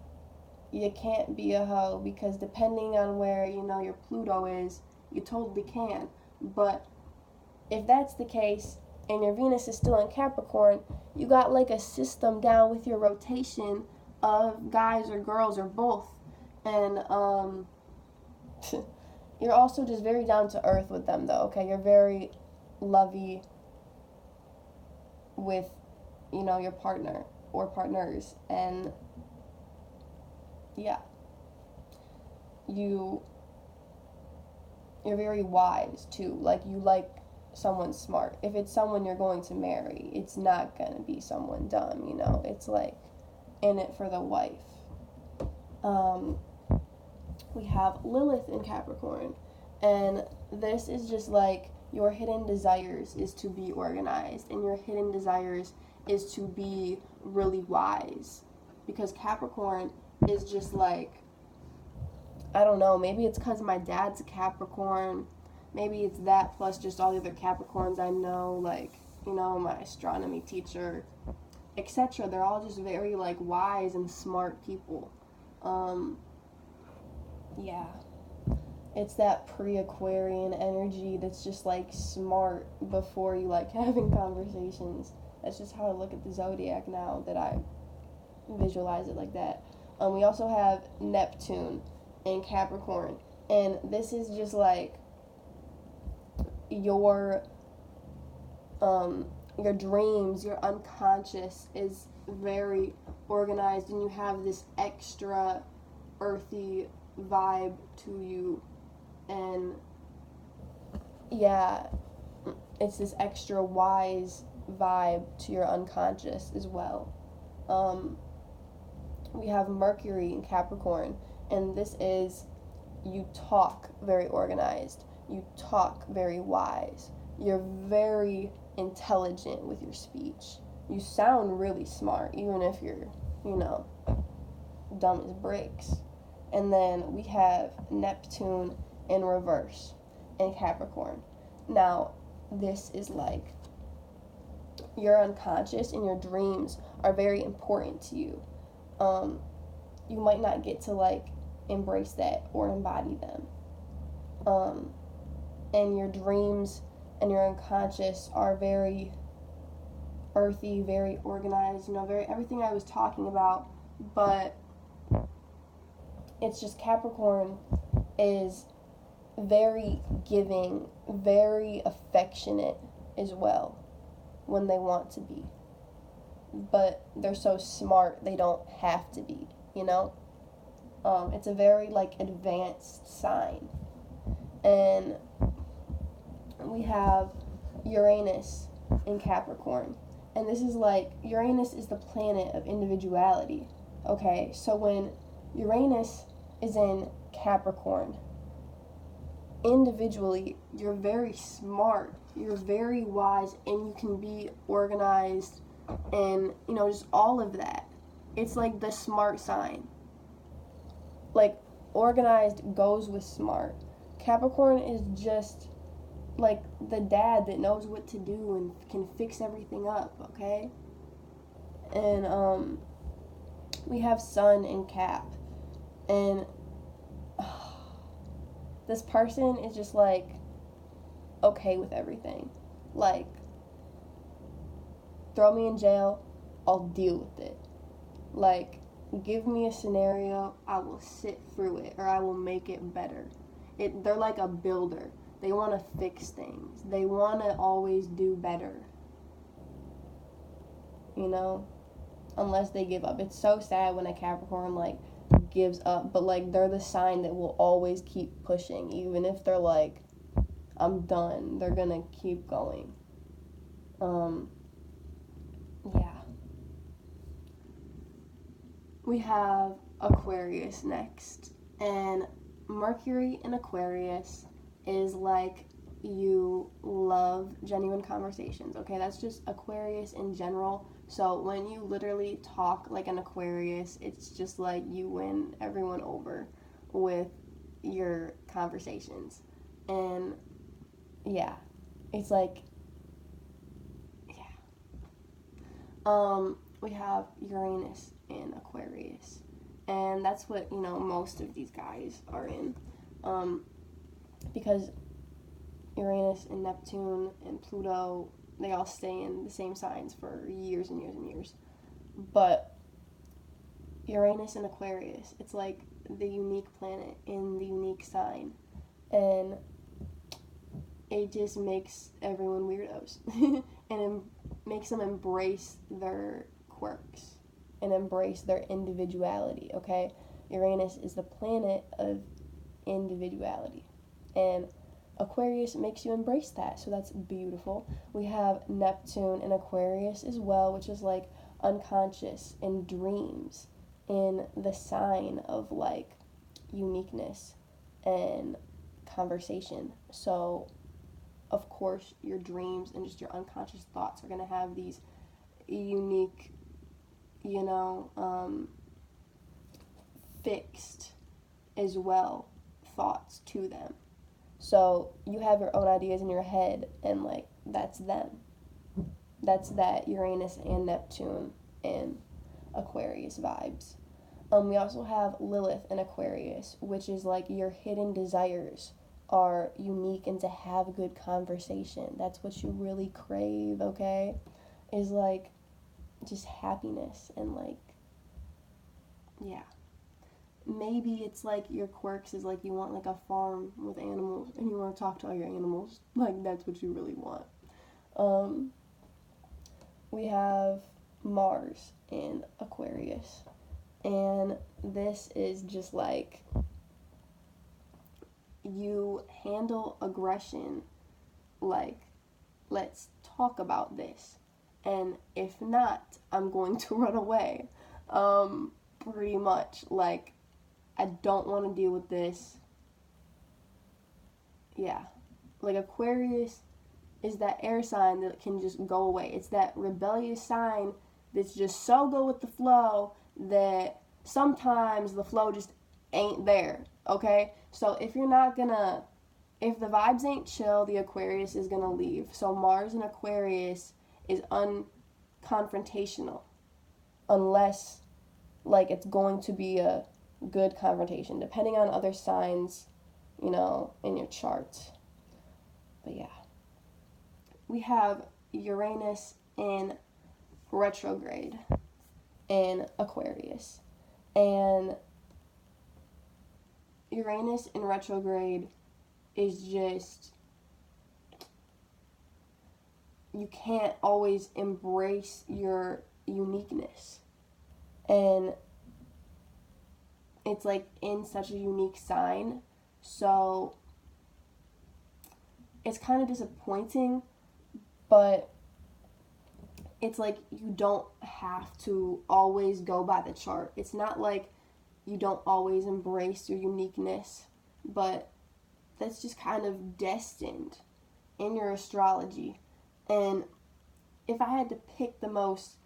you can't be a hoe, because depending on where your Pluto is, you totally can. But if that's the case, and your Venus is still in Capricorn, you got like a system down with your rotation of guys or girls or both. And you're also just very down to earth with them, though, okay? You're very lovey with, you know, your partner or partners. And yeah, you're very wise too. Like, you like someone smart. If it's someone you're going to marry, it's not gonna be someone dumb, you know? It's like in it for the wife. We have Lilith in Capricorn, and this is just like your hidden desires is to be organized, and your hidden desires is to be really wise, because Capricorn is just like, I don't know, maybe it's because my dad's a Capricorn, maybe it's that plus just all the other Capricorns I know, like, you know, my astronomy teacher, etc. They're all just very like wise and smart people. Yeah, it's that pre-Aquarian energy that's just like smart before you like having conversations. That's just how I look at the zodiac now that I visualize it like that. We also have Neptune in Capricorn, and this is just like your dreams, your unconscious is very organized, and you have this extra earthy vibe to you. And yeah, it's this extra wise vibe to your unconscious as well. We have Mercury in Capricorn, and this is, you talk very organized, you talk very wise, you're very intelligent with your speech, you sound really smart even if you're, you know, dumb as bricks. And then we have Neptune in reverse in Capricorn. Now, this is like your unconscious and your dreams are very important to you. You might not get to like embrace that or embody them. And your dreams and your unconscious are very earthy, very organized, you know, very everything I was talking about, but it's just Capricorn is very giving, very affectionate as well when they want to be. But they're so smart, they don't have to be, you know? It's a very, like, advanced sign. And we have Uranus in Capricorn. And this is like, Uranus is the planet of individuality. Okay, so when Uranus is in Capricorn, individually, you're very smart, you're very wise, and you can be organized and, you know, just all of that. It's like the smart sign. Like, organized goes with smart. Capricorn is just like the dad that knows what to do and can fix everything up, okay? And we have Sun in Cap, and this person is just like okay with everything. Like, throw me in jail, I'll deal with it. Like, give me a scenario, I will sit through it, or I will make it better. They're like a builder. They want to fix things. They want to always do better. You know? Unless they give up. It's so sad when a Capricorn, like, gives up. But, like, they're the sign that will always keep pushing. Even if they're like, I'm done. They're gonna keep going. Yeah. We have Aquarius next. And Mercury in Aquarius is like, you love genuine conversations, okay? That's just Aquarius in general. So when you literally talk like an Aquarius, it's just like you win everyone over with your conversations. And yeah, it's like, yeah. We have Uranus in Aquarius, and that's what, you know, most of these guys are in, because Uranus and Neptune and Pluto they all stay in the same signs for years and years and years. But Uranus and Aquarius, it's like the unique planet in the unique sign. And it just makes everyone weirdos. And makes them embrace their quirks and embrace their individuality, okay? Uranus is the planet of individuality. And Aquarius makes you embrace that, so that's beautiful. We have Neptune in Aquarius as well, which is like unconscious and dreams in the sign of like uniqueness and conversation. So of course your dreams and just your unconscious thoughts are going to have these unique, fixed as well thoughts to them. So you have your own ideas in your head, and like that's them. That's that Uranus and Neptune and Aquarius vibes. We also have Lilith in Aquarius, which is like your hidden desires are unique and to have good conversation. That's what you really crave, okay? Is like just happiness and like, yeah. Maybe it's like your quirks is like you want like a farm with animals and you want to talk to all your animals. Like that's what you really want. We have Mars in Aquarius. And this is just like you handle aggression like, let's talk about this. And if not, I'm going to run away. Pretty much. Like, I don't want to deal with this. Yeah. Like, Aquarius is that air sign that can just go away. It's that rebellious sign that's just so go with the flow that sometimes the flow just ain't there, okay? So if you're not gonna, if the vibes ain't chill, the Aquarius is gonna leave. So Mars in Aquarius is unconfrontational unless, like, it's going to be a good confrontation, depending on other signs, in your chart. But yeah. We have Uranus in retrograde in Aquarius. And Uranus in retrograde is just, you can't always embrace your uniqueness. And it's like in such a unique sign, so it's kind of disappointing, but it's like you don't have to always go by the chart. It's not like you don't always embrace your uniqueness, but that's just kind of destined in your astrology. And if I had to pick the most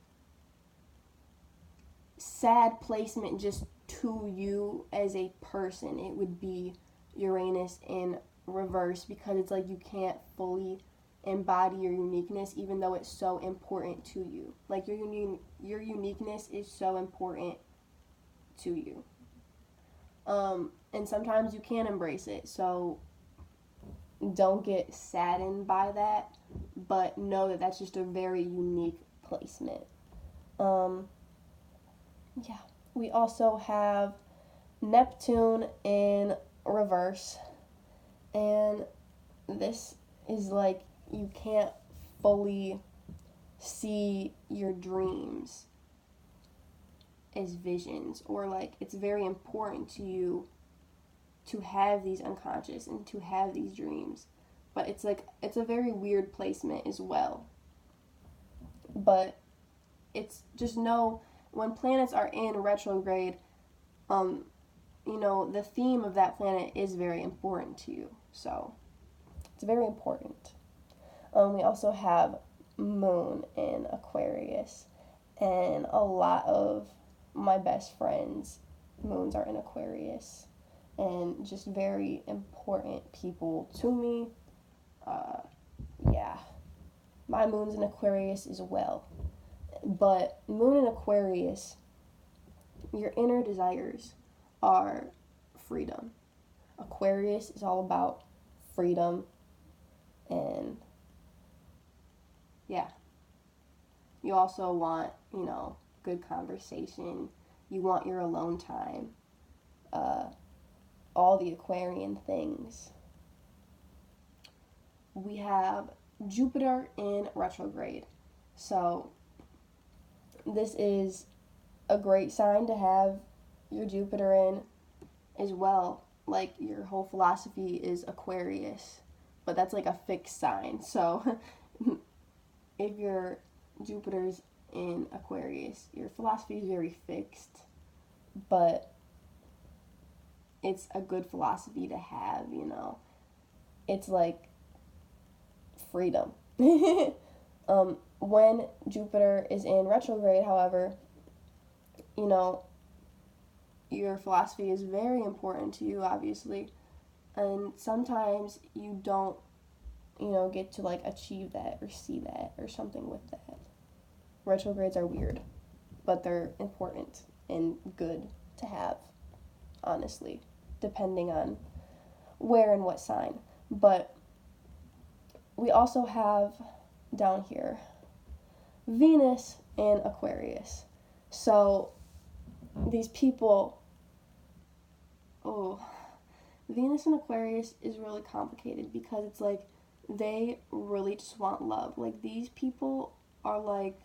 sad placement just to you as a person, it would be Uranus in reverse, because it's like you can't fully embody your uniqueness even though it's so important to you. Like your uniqueness is so important to you. And sometimes you can't embrace it, so don't get saddened by that, but know that that's just a very unique placement. Yeah. We also have Neptune in reverse, and this is like you can't fully see your dreams as visions, or like it's very important to you to have these unconscious and to have these dreams, but it's like it's a very weird placement as well. But it's just know when planets are in retrograde, the theme of that planet is very important to you, so it's very important. We also have Moon in Aquarius, and a lot of my best friends' moons are in Aquarius, and just very important people to me. Yeah, my moon's in Aquarius as well. But Moon in Aquarius, your inner desires are freedom. Aquarius is all about freedom and Yeah. You also want, good conversation. You want your alone time. All the Aquarian things. We have Jupiter in retrograde. So, this is a great sign to have your Jupiter in as well. Like, your whole philosophy is Aquarius, but that's like a fixed sign. So, if your Jupiter's in Aquarius, your philosophy is very fixed, but it's a good philosophy to have, It's like freedom. When Jupiter is in retrograde, however, your philosophy is very important to you, obviously, and sometimes you don't, get to like achieve that or see that or something with that. Retrogrades are weird, but they're important and good to have, honestly, depending on where and what sign. But we also have down here Venus in Aquarius. So these people, Venus in Aquarius is really complicated because it's like they really just want love. Like, these people are like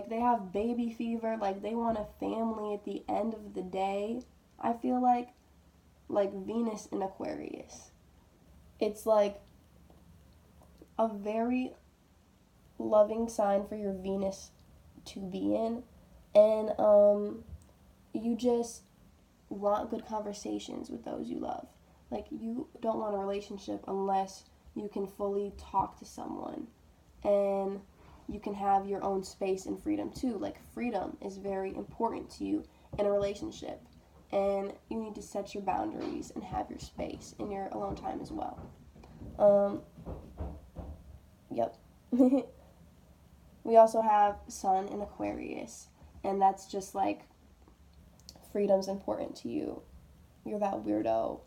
they have baby fever, like they want a family at the end of the day. I feel like Venus in Aquarius. It's like a very loving sign for your Venus to be in, and you just want good conversations with those you love. Like, you don't want a relationship unless you can fully talk to someone, and you can have your own space and freedom too. Like, freedom is very important to you in a relationship, and you need to set your boundaries and have your space in your alone time as well. Yep. We also have Sun in Aquarius, and that's just like freedom's important to you. You're that weirdo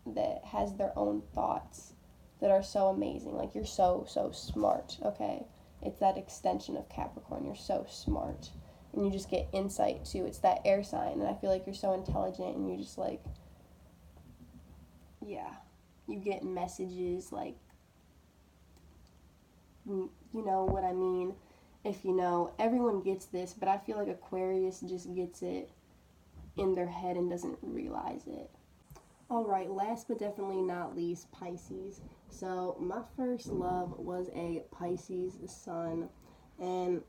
that has their own thoughts that are so amazing. Like, you're so smart, okay? It's that extension of Capricorn. You're so smart, and you just get insight too. It's that air sign, and I feel like you're so intelligent, and you just like, you get messages, like, you know what I mean. If everyone gets this, but I feel like Aquarius just gets it in their head and doesn't realize it. Alright, last but definitely not least, Pisces. So my first love was a Pisces sun, and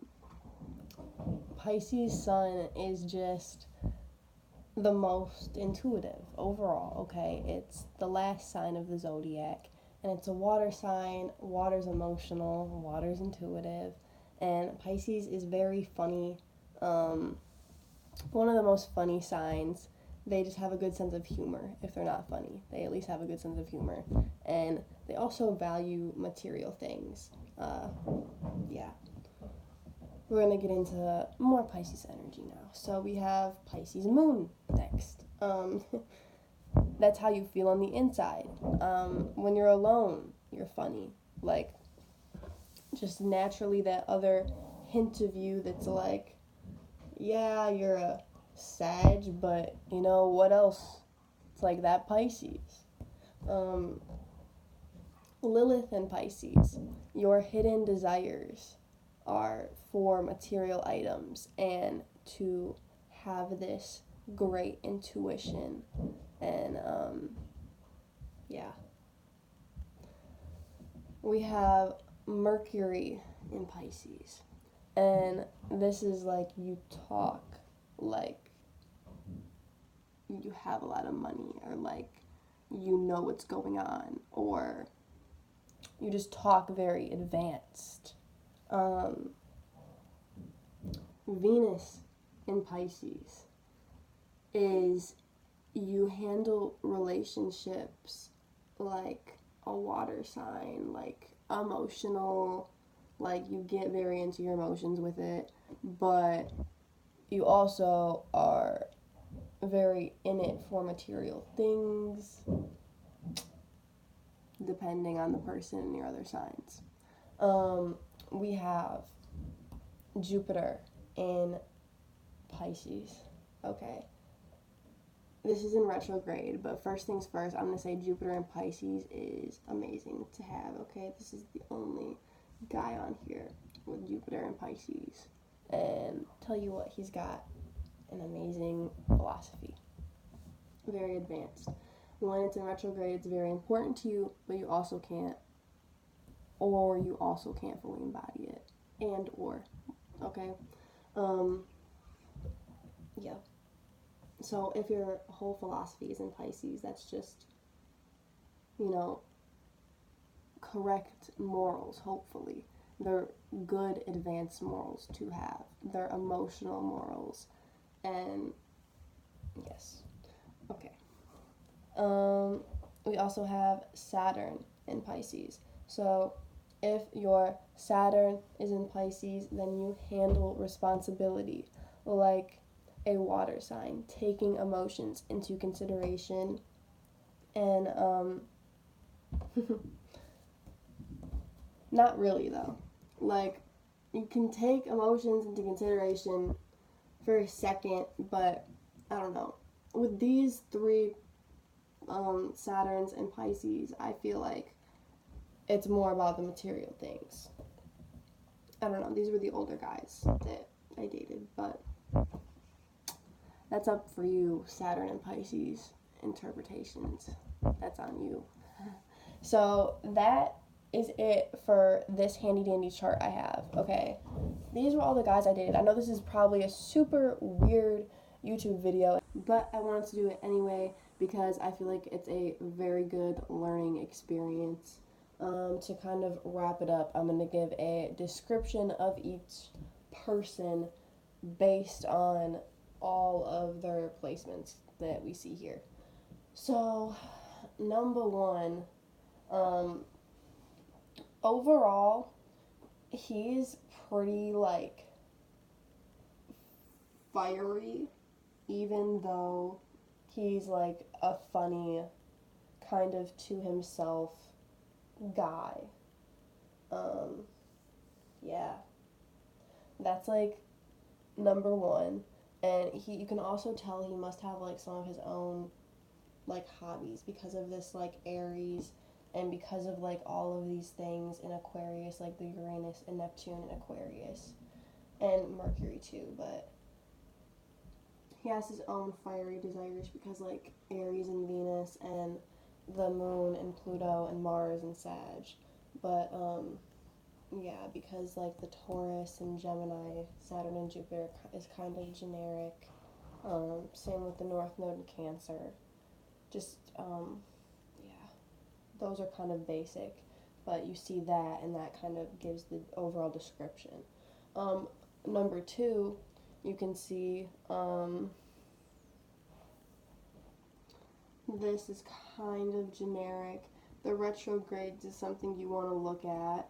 Pisces sun is just the most intuitive overall, okay? It's the last sign of the zodiac, and it's a water sign. Water's emotional, water's intuitive, and Pisces is very funny. One of the most funny signs. They just have a good sense of humor. If they're not funny, they at least have a good sense of humor, and they also value material things. We're gonna get into more Pisces energy now. So we have Pisces moon next. That's how you feel on the inside. When you're alone, you're funny. Like, just naturally that other hint of you that's like, yeah, you're a Sag, but what else? It's like that Pisces. Lilith and Pisces. Your hidden desires are for material items and to have this great intuition, and we have Mercury in Pisces, and this is like you talk like you have a lot of money, or like you know what's going on, or you just talk very advanced. Venus in Pisces is you handle relationships like a water sign, like emotional, like you get very into your emotions with it, but you also are very in it for material things. depending on the person and your other signs. We have Jupiter in Pisces. Okay. This is in retrograde, but first things first, I'm going to say Jupiter in Pisces is amazing to have, okay? This is the only guy on here with Jupiter in Pisces. And tell you what, he's got an amazing philosophy. Very advanced. When it's in retrograde, it's very important to you, but you also can't fully embody it. And or, okay? Yeah. So if your whole philosophy is in Pisces, that's just, correct morals, hopefully. They're good advanced morals to have. They're emotional morals. And, yes. Okay. We also have Saturn in Pisces. So if your Saturn is in Pisces, then you handle responsibility like a water sign, taking emotions into consideration and not really though. Like, you can take emotions into consideration for a second, but I don't know. With these three Saturns and Pisces, I feel like it's more about the material things. I don't know. These were the older guys that I dated, but that's up for you, Saturn and Pisces interpretations. That's on you. So that is it for this handy dandy chart I have, okay? These were all the guys I dated. I know this is probably a super weird YouTube video, but I wanted to do it anyway because I feel like it's a very good learning experience. To kind of wrap it up, I'm going to give a description of each person based on all of their placements that we see here. So, number one, overall, he's pretty, fiery, even though he's, a funny, kind of to himself guy. Yeah. That's, number one. And you can also tell he must have, some of his own, hobbies because of this, Aries, and because of, all of these things in Aquarius, the Uranus and Neptune in Aquarius, and Mercury, too, but he has his own fiery desires because, Aries and Venus, and the Moon, and Pluto, and Mars, and Sag, but, yeah, because, the Taurus and Gemini, Saturn and Jupiter is kind of generic. Same with the North Node and Cancer. Just, yeah, those are kind of basic, but you see that, and that kind of gives the overall description. Number two, you can see, this is kind of generic. The retrogrades is something you want to look at.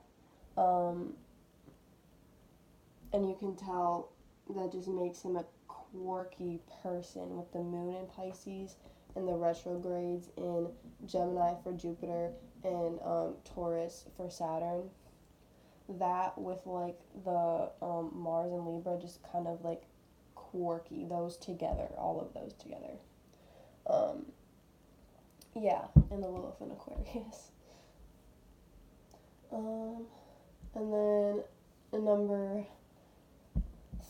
And you can tell that just makes him a quirky person with the Moon in Pisces and the retrogrades in Gemini for Jupiter and Taurus for Saturn. That with the Mars and Libra, just kind of quirky, those together, all of those together. Yeah, and the Lilith in Aquarius. And then number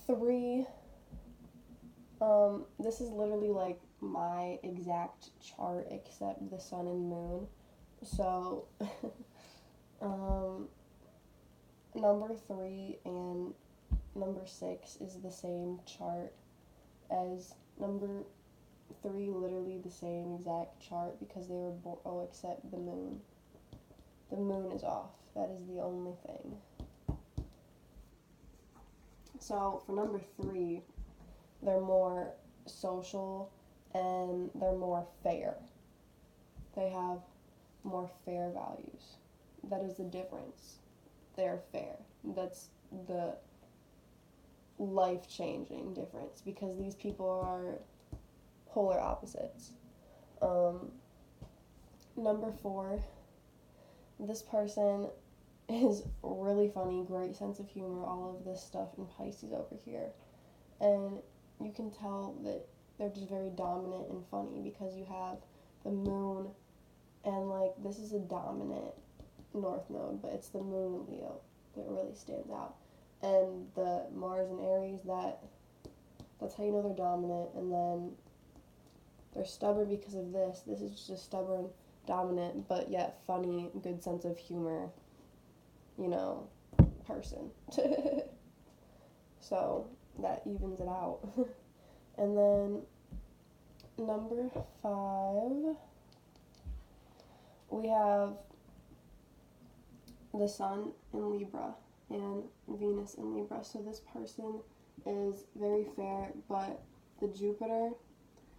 three, this is literally my exact chart except the sun and moon. So, number 3 and number 6 is the same chart as number 3, literally the same exact chart because they were except the moon. The moon is off. That is the only thing. So for number 3, they're more social and they're more fair. They have more fair values. That is the difference. They're fair. That's the life-changing difference because these people are polar opposites. Number 4, This person is really funny, great sense of humor, all of this stuff in Pisces over here. And you can tell that they're just very dominant and funny because you have the moon, and like this is a dominant north node, but it's the moon in Leo that really stands out. And the Mars and Aries, that's how you know they're dominant. And then they're stubborn because of this. This is just a stubborn, dominant, but yet funny, good sense of humor, person. So that evens it out. And then number 5, we have the Sun in Libra and Venus in Libra. So this person is very fair, but the Jupiter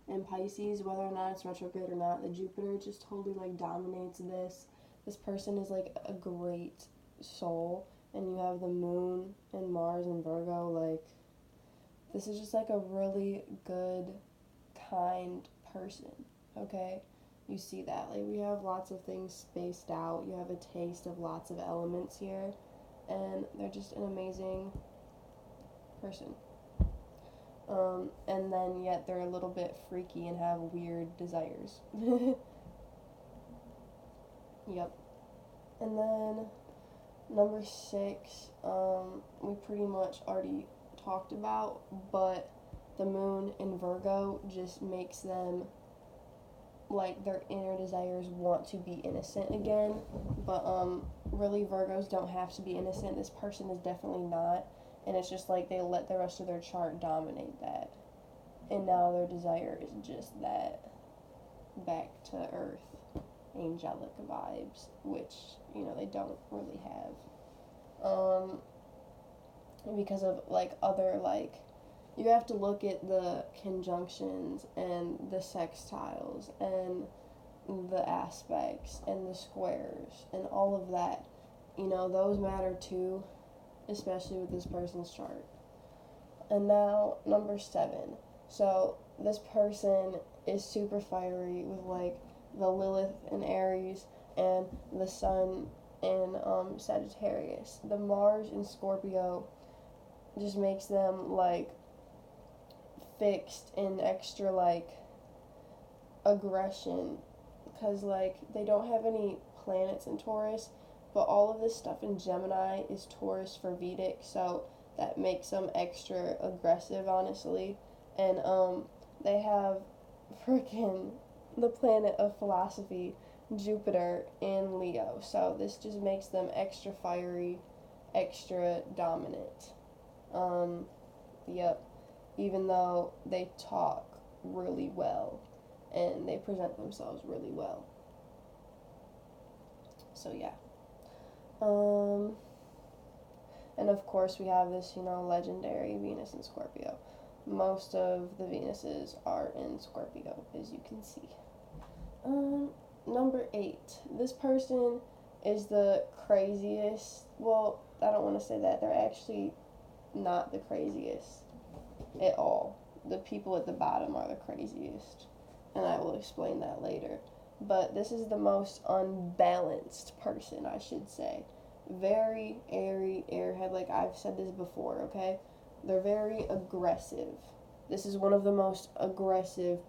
in Pisces, whether or not it's retrograde or not, the Jupiter just totally like dominates this. This person is like a great soul, and you have the moon and Mars and Virgo. Like, this is just like a really good, kind person, okay? You see that. Like, we have lots of things spaced out. You have a taste of lots of elements here, and they're just an amazing person. And then yet they're a little bit freaky and have weird desires. Yep. And then number 6, we pretty much already talked about, but the moon in Virgo just makes them, like, their inner desires want to be innocent again. But really, Virgos don't have to be innocent. This person is definitely not. And it's just like they let the rest of their chart dominate that. And now their desire is just that back to earth, angelic vibes, which, they don't really have. Because of, like, other, like, you have to look at the conjunctions and the sextiles and the aspects and the squares and all of that. Those matter too, especially with this person's chart. And now, number 7. So, this person is super fiery with, like, the Lilith in Aries and the Sun in Sagittarius. The Mars in Scorpio just makes them, like, fixed and extra, like, aggression, because, like, they don't have any planets in Taurus, but all of this stuff in Gemini is Taurus for Vedic, so that makes them extra aggressive, honestly. And they have freaking the planet of philosophy, Jupiter, in Leo, so this just makes them extra fiery, extra dominant. Yep. Even though they talk really well and they present themselves really well. So yeah. And of course we have this, legendary Venus in Scorpio. Most of the Venuses are in Scorpio, as you can see. Number 8. This person is the craziest. Well, I don't want to say that. They're actually not the craziest at all. The people at the bottom are the craziest, and I will explain that later. But this is the most unbalanced person, I should say. Very airy, airhead, like I've said this before, okay? They're very aggressive. This is one of the most aggressive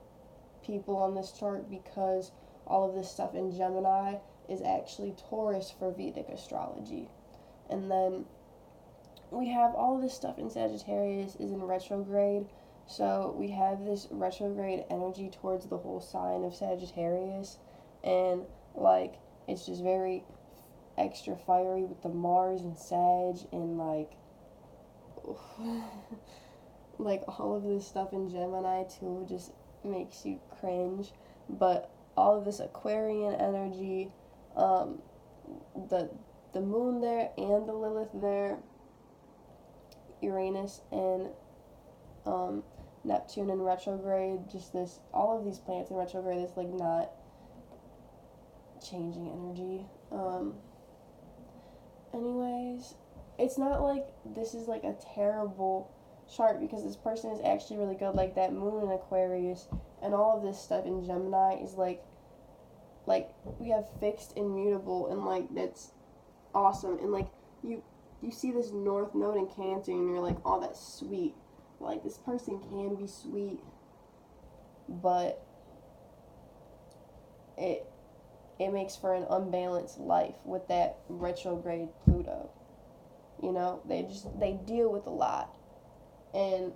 people on this chart because all of this stuff in Gemini is actually Taurus for Vedic astrology. And then we have all of this stuff in Sagittarius is in retrograde, so we have this retrograde energy towards the whole sign of Sagittarius, and, like, it's just very extra fiery with the Mars and Sag, and, like, like, all of this stuff in Gemini, too, just makes you cringe, but all of this Aquarian energy, the moon there and the Lilith there, Uranus and Neptune in retrograde, just this, all of these planets in retrograde, this, like, not changing energy. Anyways, it's not like this is, like, a terrible chart because this person is actually really good. Like, that moon in Aquarius and all of this stuff in Gemini is, like, like, we have fixed and mutable, and, like, that's awesome. And, like, you see this North Node in Cancer, and you're like, oh, that's sweet. Like, this person can be sweet, but it makes for an unbalanced life with that retrograde Pluto. You know, they deal with a lot, and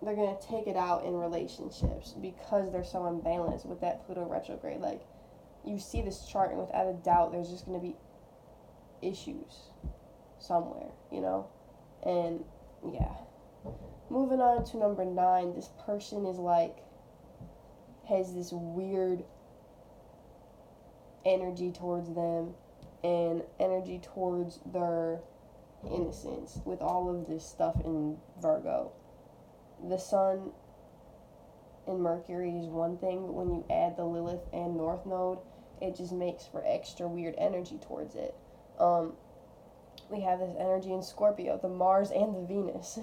they're going to take it out in relationships because they're so unbalanced with that Pluto retrograde. Like, you see this chart, and without a doubt, there's just going to be issues somewhere, you know? And, yeah. Moving on to number 9, this person is, like, has this weird energy towards them and energy towards their innocence with all of this stuff in Virgo. The Sun and Mercury is one thing, but when you add the Lilith and North Node, it just makes for extra weird energy towards it. We have this energy in Scorpio, the Mars and the Venus.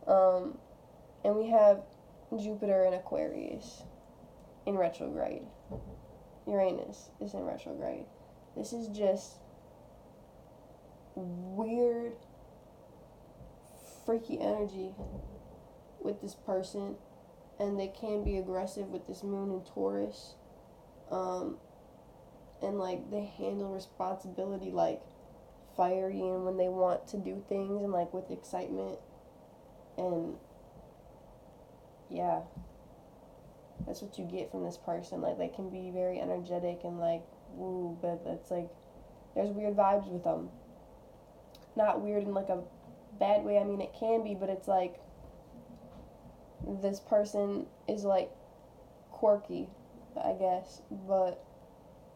And we have Jupiter in Aquarius in retrograde. Uranus is in retrograde. This is just weird, freaky energy with this person, and they can be aggressive with this moon in Taurus, and like they handle responsibility like fiery, and when they want to do things and like with excitement, and yeah, that's what you get from this person. Like, they can be very energetic and like woo, but it's like there's weird vibes with them. Not weird in like a bad way, I mean it can be, but it's like this person is like quirky, I guess, but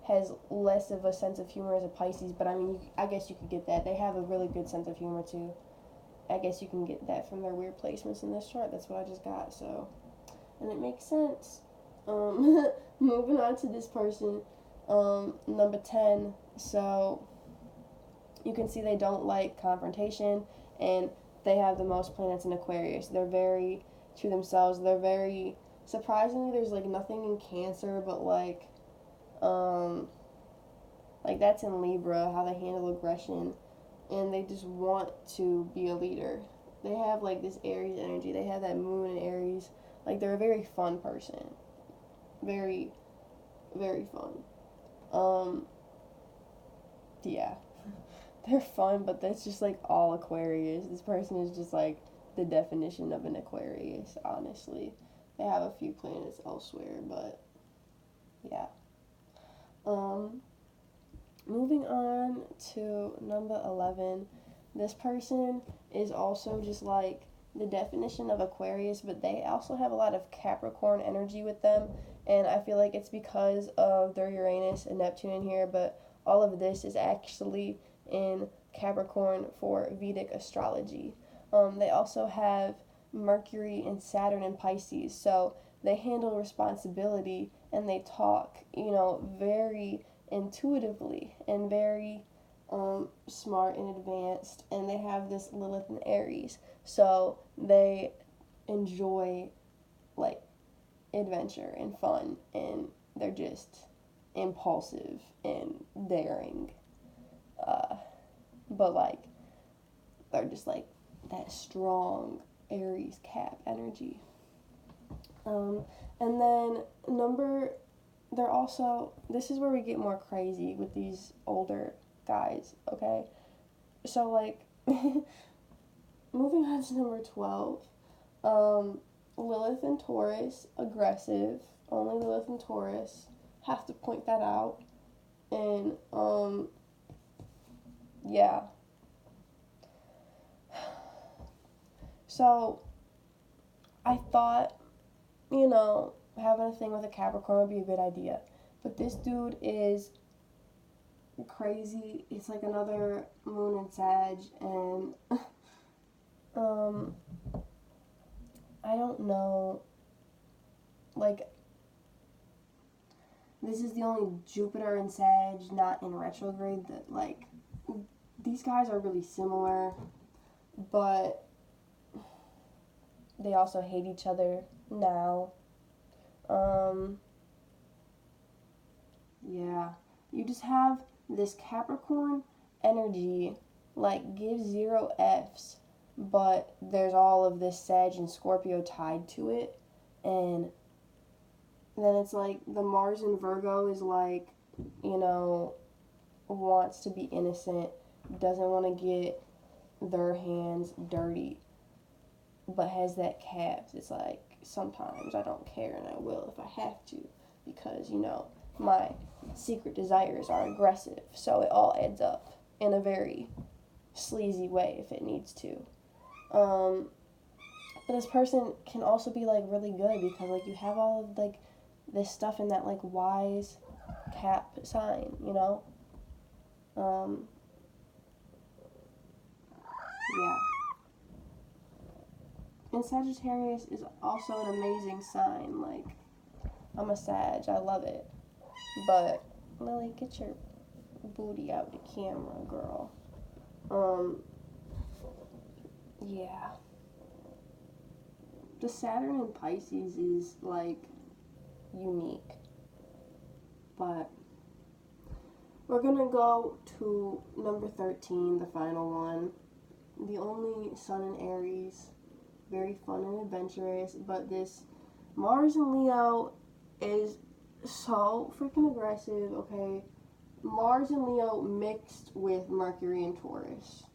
has less of a sense of humor as a Pisces. But I mean, I guess you could get that. They have a really good sense of humor too. I guess you can get that from their weird placements in this chart. That's what I just got, so, and it makes sense. Moving on to this person, number 10. So you can see they don't like confrontation, and they have the most planets in Aquarius. They're very to themselves. They're very, surprisingly, there's like nothing in Cancer, but like that's in Libra, how they handle aggression, and they just want to be a leader. They have like this Aries energy. They have that moon in Aries. Like, they're a very fun person. Very, very fun. Yeah. They're fun, but that's just like all Aquarius. This person is just like the definition of an Aquarius, honestly. They have a few planets elsewhere, but yeah. Moving on to number 11. This person is also just like the definition of Aquarius, but they also have a lot of Capricorn energy with them, and I feel like it's because of their Uranus and Neptune in here, but all of this is actually in Capricorn for Vedic astrology. They also have Mercury and Saturn in Pisces, so they handle responsibility and they talk, very intuitively and very smart and advanced, and they have this Lilith in Aries, so they enjoy like adventure and fun, and they're just impulsive and daring, but like they're just like that strong Aries Cap energy. And then they're also, this is where we get more crazy with these older guys, okay? So, like, moving on to number 12, Lilith and Taurus, aggressive, only Lilith and Taurus, have to point that out, and, yeah. So, I thought, having a thing with a Capricorn would be a good idea. But this dude is crazy. It's like another moon in Sag, and I don't know. Like, this is the only Jupiter in Sag not in retrograde that, like, these guys are really similar, but they also hate each other now. Yeah. You just have this Capricorn energy, like, gives 0 Fs, but there's all of this Sag and Scorpio tied to it, and then it's like the Mars in Virgo is like, you know, wants to be innocent, doesn't want to get their hands dirty, but has that cap. It's like, sometimes I don't care and I will if I have to, because, you know, my secret desires are aggressive, so it all adds up in a very sleazy way if it needs to. But this person can also be like really good because like you have all of like this stuff in that like wise cap sign, you know? Yeah. And Sagittarius is also an amazing sign. Like, I'm a Sag, I love it. But Lily, get your booty out the camera, girl. Yeah. The Saturn in Pisces is like unique. But we're gonna go to number 13, the final one. The only Sun in Aries. Very fun and adventurous, but this Mars in Leo is so freaking aggressive, okay? Mars in Leo mixed with Mercury in Taurus.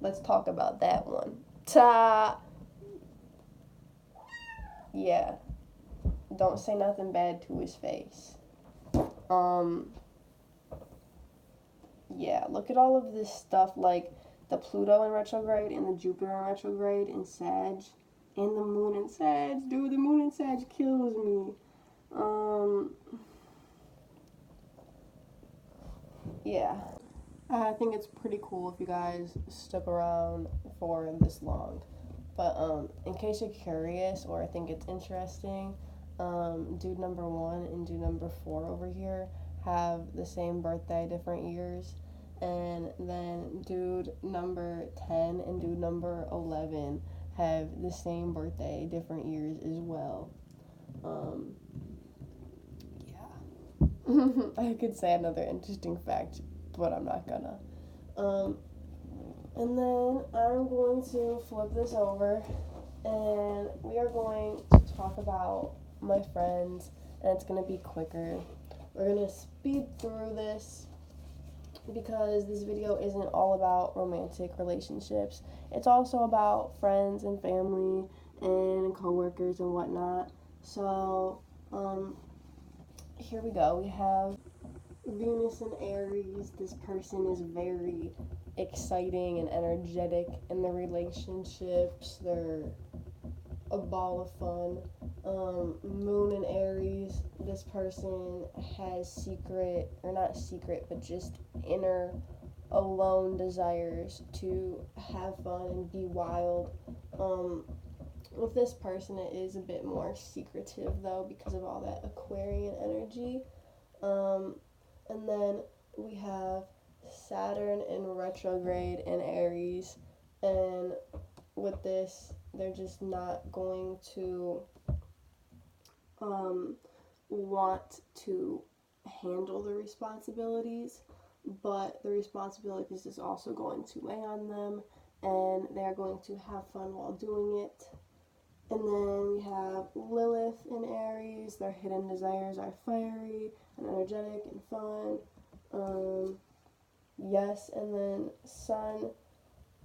Let's talk about that one. Yeah. Don't say nothing bad to his face. Yeah, look at all of this stuff, like the Pluto in retrograde and the Jupiter in retrograde and Sag and the Moon in Sag. Dude, the Moon in Sag kills me. Yeah. I think it's pretty cool if you guys stuck around for this long. But in case you're curious or I think it's interesting, dude number 1 and dude number 4 over here have the same birthday, different years. And then dude number 10 and dude number 11 have the same birthday, different years as well. Yeah. I could say another interesting fact, but I'm not gonna. And then I'm going to flip this over, and we are going to talk about my friends, and it's going to be quicker. We're going to speed through this because this video isn't all about romantic relationships. It's also about friends and family and coworkers and whatnot. So, here we go. We have Venus and Aries. This person is very exciting and energetic in their relationships. They're a ball of fun. Moon and Aries. This person has secret, or not secret, but just inner alone desires to have fun and be wild. With this person, it is a bit more secretive though because of all that Aquarian energy. And then we have Saturn in retrograde in Aries, and with this, they're just not going to want to handle the responsibilities, but the responsibilities is also going to weigh on them, and they're going to have fun while doing it. And then we have Lilith in Aries. Their hidden desires are fiery and energetic and fun. Yes, and then Sun,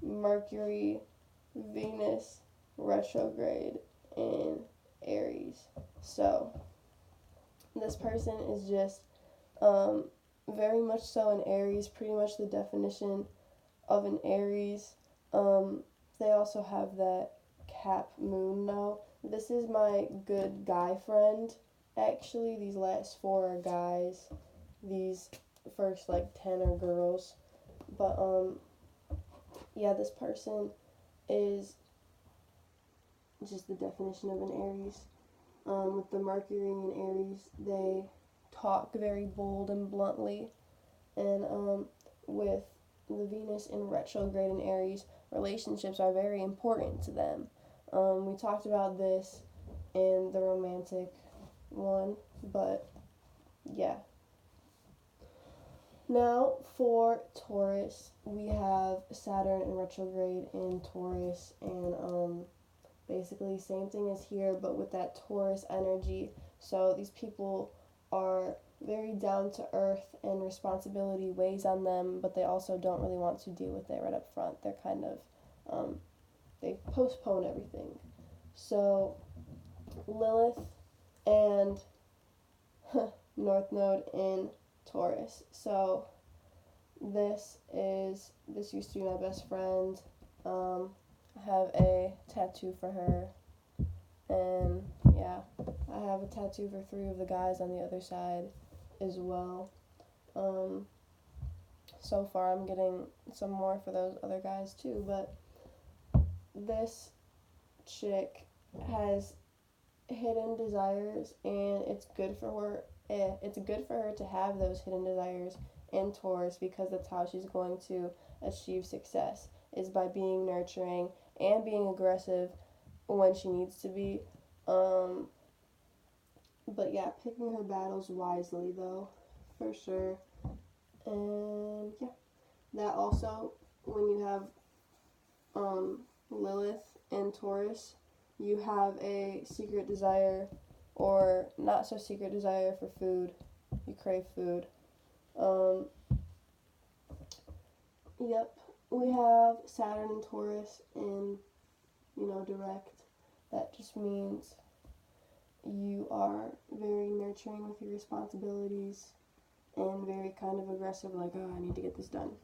Mercury, Venus, retrograde in Aries. So, this person is just very much so an Aries, pretty much the definition of an Aries. They also have that Cap Moon now. This is my good guy friend. Actually, these last 4 are guys. These first like 10 are girls. But yeah, this person is just the definition of an Aries. With the Mercury in Aries, they talk very bold and bluntly. And with the Venus in retrograde in Aries, relationships are very important to them. We talked about this in the romantic one, but yeah. Now for Taurus, we have Saturn in retrograde in Taurus, and basically same thing as here, but with that Taurus energy. So these people are very down to earth, and responsibility weighs on them, but they also don't really want to deal with it right up front. They're kind of they postpone everything. So Lilith and North Node in Taurus. So this used to be my best friend. I have a tattoo for her, and yeah, I have a tattoo for 3 of the guys on the other side as well. So far I'm getting some more for those other guys too, but this chick has hidden desires, and it's good for her. It's good for her to have those hidden desires in Taurus, because that's how she's going to achieve success, is by being nurturing and being aggressive when she needs to be. But yeah, picking her battles wisely though, for sure. And yeah, that also, when you have Lilith and Taurus, you have a secret desire, or not so secret desire, for food. You crave food. Yep, we have Saturn and Taurus in, direct. That just means you are very nurturing with your responsibilities and very kind of aggressive, like, oh, I need to get this done.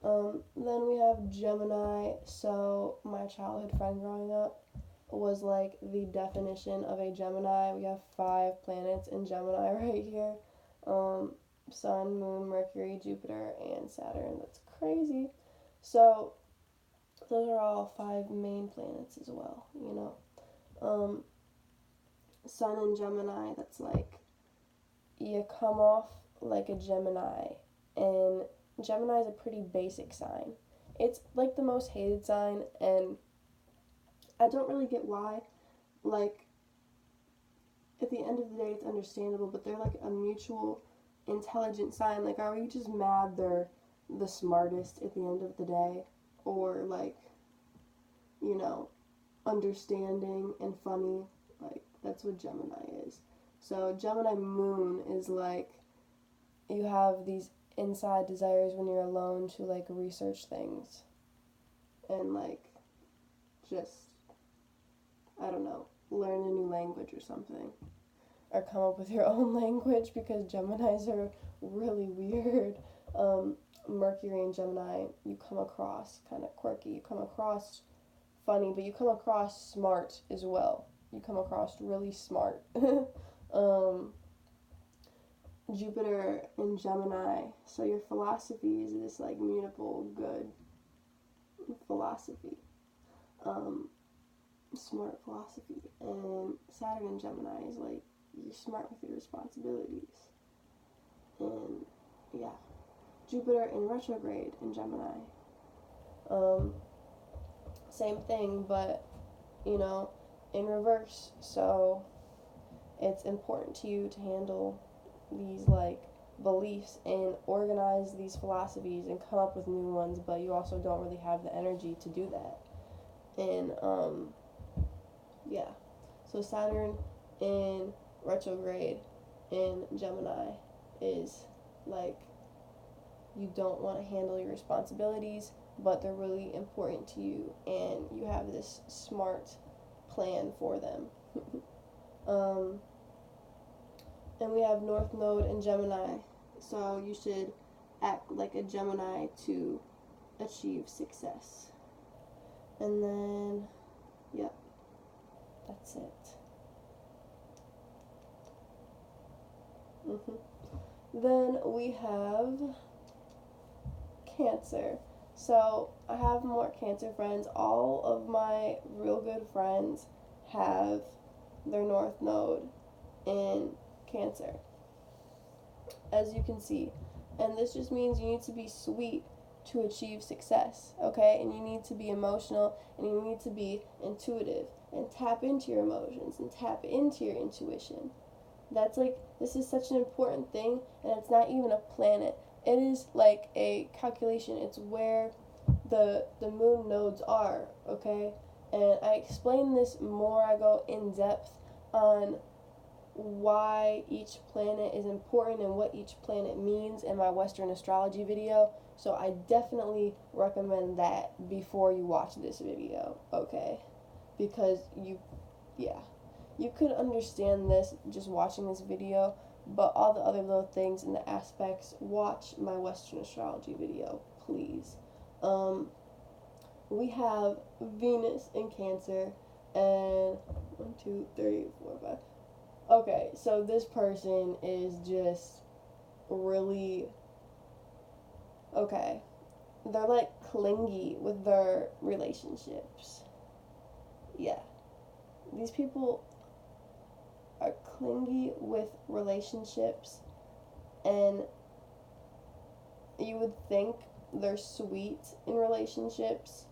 Then we have Gemini. So my childhood friend growing up was like the definition of a Gemini. We have 5 planets in Gemini right here. Sun, Moon, Mercury, Jupiter, and Saturn. That's crazy. So those are all 5 main planets as well, Sun in Gemini, that's like, you come off like a Gemini, and Gemini is a pretty basic sign. It's like the most hated sign, and I don't really get why. Like, at the end of the day, it's understandable, but they're like a mutual intelligent sign. Like, are we just mad they're the smartest at the end of the day? Or, like, understanding and funny? Like, that's what Gemini is. So Gemini moon is like, you have these inside desires when you're alone to, like, research things and, like, just, I don't know, learn a new language or something, or come up with your own language, because Geminis are really weird. Mercury and Gemini, you come across kind of quirky, you come across funny, but you come across smart as well. You come across really smart. Jupiter in Gemini, so your philosophy is this, like, mutable, good philosophy, smart philosophy. And Saturn in Gemini is like, you're smart with your responsibilities. And yeah, Jupiter in retrograde in Gemini, same thing, but in reverse. So it's important to you to handle these, like, beliefs and organize these philosophies and come up with new ones, but you also don't really have the energy to do that. And yeah, so Saturn in retrograde in Gemini is like, you don't want to handle your responsibilities, but they're really important to you, and you have this smart plan for them. And we have North Node in Gemini, so you should act like a Gemini to achieve success. And then, yep, that's it. Then we have Cancer. So I have more Cancer friends. All of my real good friends have their North Node in Cancer, as you can see. And this just means you need to be sweet to achieve success, okay? And you need to be emotional, and you need to be intuitive, and tap into your emotions, and tap into your intuition. That's like, this is such an important thing, and it's not even a planet. It is like a calculation. It's where the moon nodes are, okay? And I explain this more. I go in depth on why each planet is important and what each planet means in my Western astrology video. So I definitely recommend that before you watch this video, okay? Because you could understand this just watching this video, but all the other little things and the aspects, watch my Western astrology video, please. We have Venus in Cancer, and 1, 2, 3, 4, 5. Okay, so this person is just really, okay, they're like clingy with their relationships. Yeah, these people are clingy with relationships, and you would think they're sweet in relationships.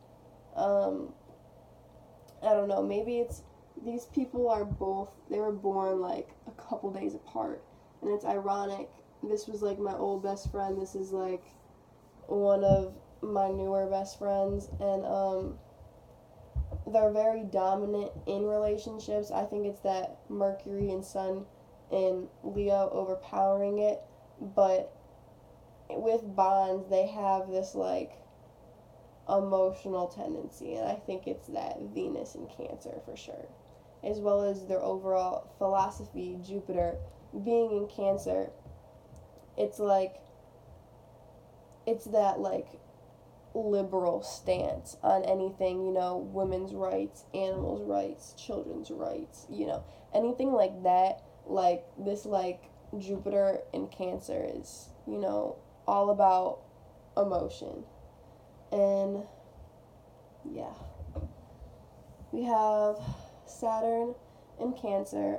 I don't know, maybe it's these people are both, they were born like a couple days apart, and it's ironic. This was like my old best friend, this is like one of my newer best friends, and they're very dominant in relationships. I think it's that Mercury and Sun in Leo overpowering it, but with bonds they have this like emotional tendency, and I think it's that Venus in Cancer for sure, as well as their overall philosophy. Jupiter being in Cancer, it's like, it's that like liberal stance on anything, you know, women's rights, animals' rights, children's rights, you know, anything like that. Like this, like Jupiter in Cancer is, you know, all about emotion. And yeah, we have Saturn in Cancer,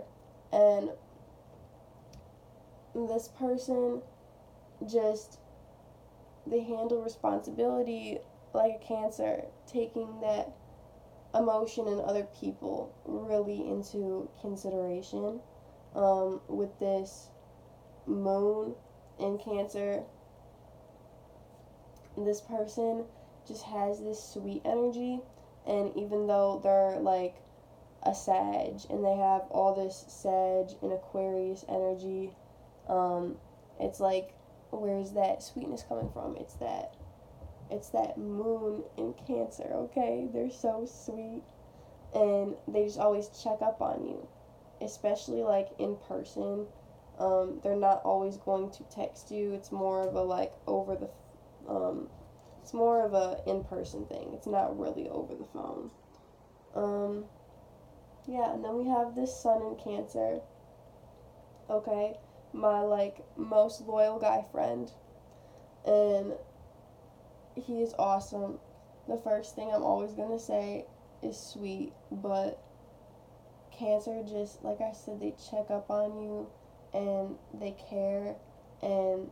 and this person just, they handle responsibility like a Cancer, taking that emotion and other people really into consideration. With this moon in Cancer, this person just has this sweet energy, and even though they're like a Sag and they have all this Sag and Aquarius energy, it's like, where's that sweetness coming from? It's that moon in Cancer, okay? They're so sweet, and they just always check up on you, especially like in person. They're not always going to text you. It's more of a like it's more of a in-person thing. It's not really over the phone. Yeah, and then we have this Sun in Cancer. Okay, my like most loyal guy friend, and he is awesome. The first thing I'm always gonna say is sweet, but Cancer, just like I said, they check up on you and they care, and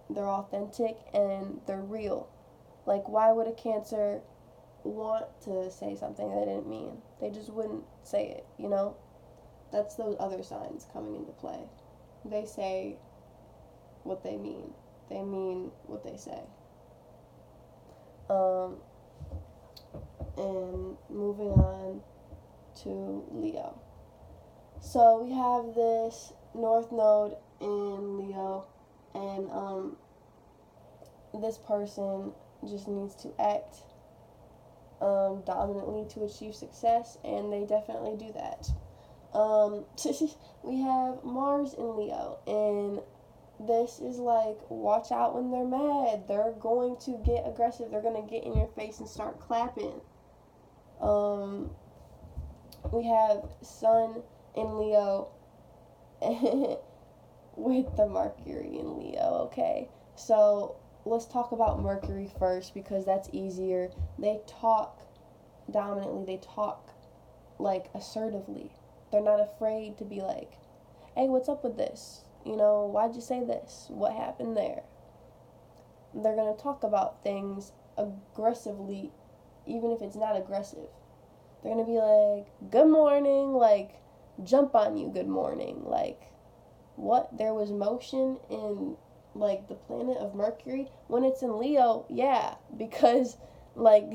they're authentic and they're real. Like, why would a Cancer want to say something they didn't mean? They just wouldn't say it, you know? That's those other signs coming into play. They say what they mean. They mean what they say. And moving on to Leo. So we have this North Node in Leo, and this person just needs to act dominantly to achieve success, and they definitely do that. We have Mars in Leo, and this is like, watch out when they're mad. They're going to get aggressive. They're going to get in your face and start clapping. We have Sun in Leo with the Mercury in Leo, okay? So let's talk about Mercury first, because that's easier. They talk dominantly. They talk like assertively. They're not afraid to be like, hey, what's up with this? You know, why'd you say this? What happened there? They're going to talk about things aggressively, even if it's not aggressive. They're going to be like, good morning, like, jump on you, good morning. Like, what? There was motion in like the planet of Mercury, when it's in Leo, yeah, because like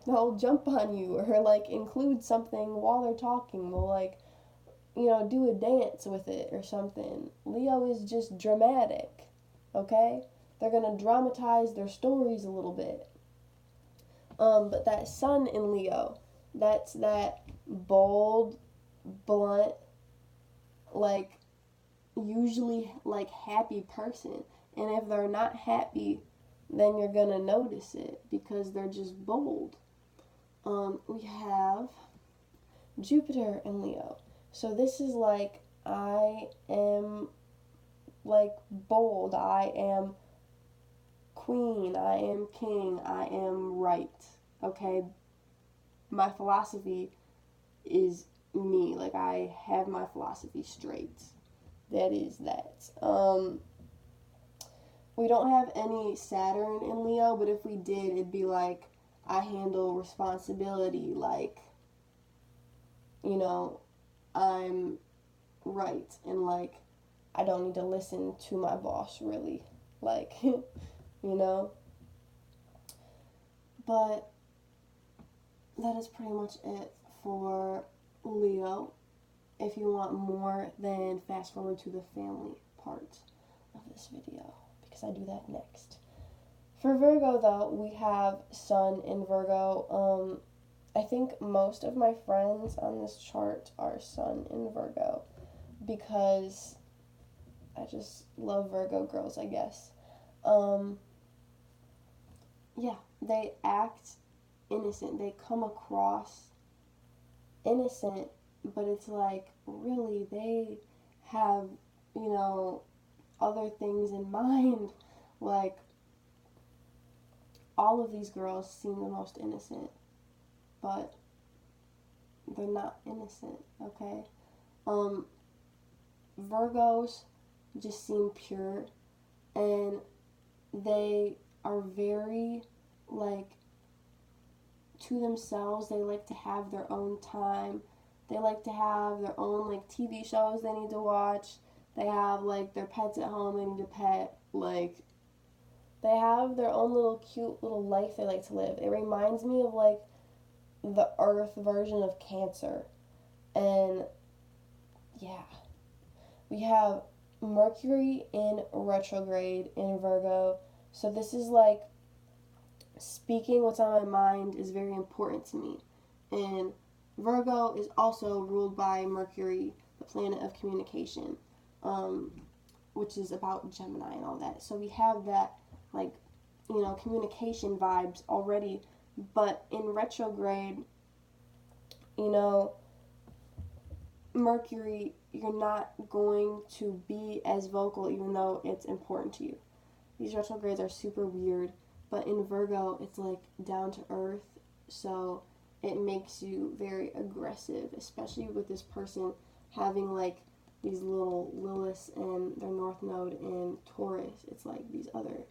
they'll jump on you or like include something while they're talking. They'll like, do a dance with it or something. Leo is just dramatic, okay? They're gonna dramatize their stories a little bit. But that sun in Leo, that's that bold, blunt, like usually like happy person. And if they're not happy, then you're gonna notice it because they're just bold. We have Jupiter in Leo. So this is like, I am like bold, I am queen, I am king, I am right. Okay? My philosophy is me. Like, I have my philosophy straight. That is that. We don't have any Saturn in Leo, but if we did, it'd be like, I handle responsibility, like, I'm right, and like, I don't need to listen to my boss, really, like, but that is pretty much it for Leo. If you want more, then fast forward to the family part of this video, because I do that next. For Virgo, though, we have Sun in Virgo. I think most of my friends on this chart are Sun in Virgo, because I just love Virgo girls, I guess. Yeah, they act innocent. They come across innocent, but it's like, really, they have, other things in mind. Like, all of these girls seem the most innocent, but they're not innocent, okay? Virgos just seem pure, and they are very, like, to themselves. They like to have their own time. They like to have their own, like, TV shows they need to watch. They have, like, their pets at home they need to pet. Like, they have their own little cute little life they like to live. It reminds me of, like, the Earth version of Cancer. And, yeah. We have Mercury in retrograde in Virgo. So this is, like, speaking what's on my mind is very important to me. And Virgo is also ruled by Mercury, the planet of communication, which is about Gemini and all that. So we have that, like, communication vibes already. But in retrograde, Mercury, you're not going to be as vocal, even though it's important to you. These retrogrades are super weird, but in Virgo, it's like down to earth, so it makes you very aggressive, especially with this person having like these little Liliths and their North Node in Taurus. It's like these other,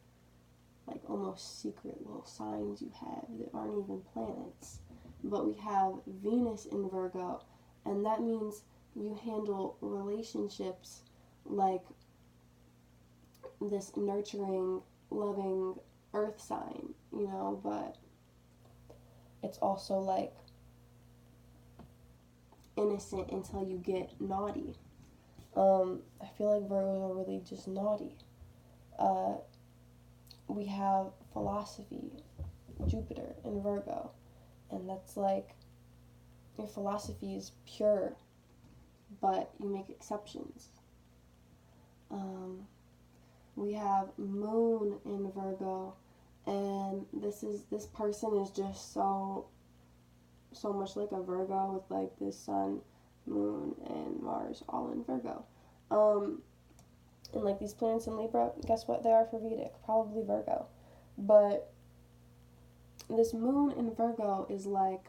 like, almost secret little signs you have that aren't even planets. But we have Venus in Virgo, and that means you handle relationships like this nurturing, loving earth sign, but it's also like innocent until you get naughty. I feel like Virgos are really just naughty. We have philosophy, Jupiter in Virgo, and that's like, your philosophy is pure, but you make exceptions. We have Moon in Virgo, and this person is just so much like a Virgo, with like this Sun, Moon, and Mars all in Virgo. And like these planets in Libra, guess what they are for Vedic? Probably Virgo. But this Moon in Virgo is like,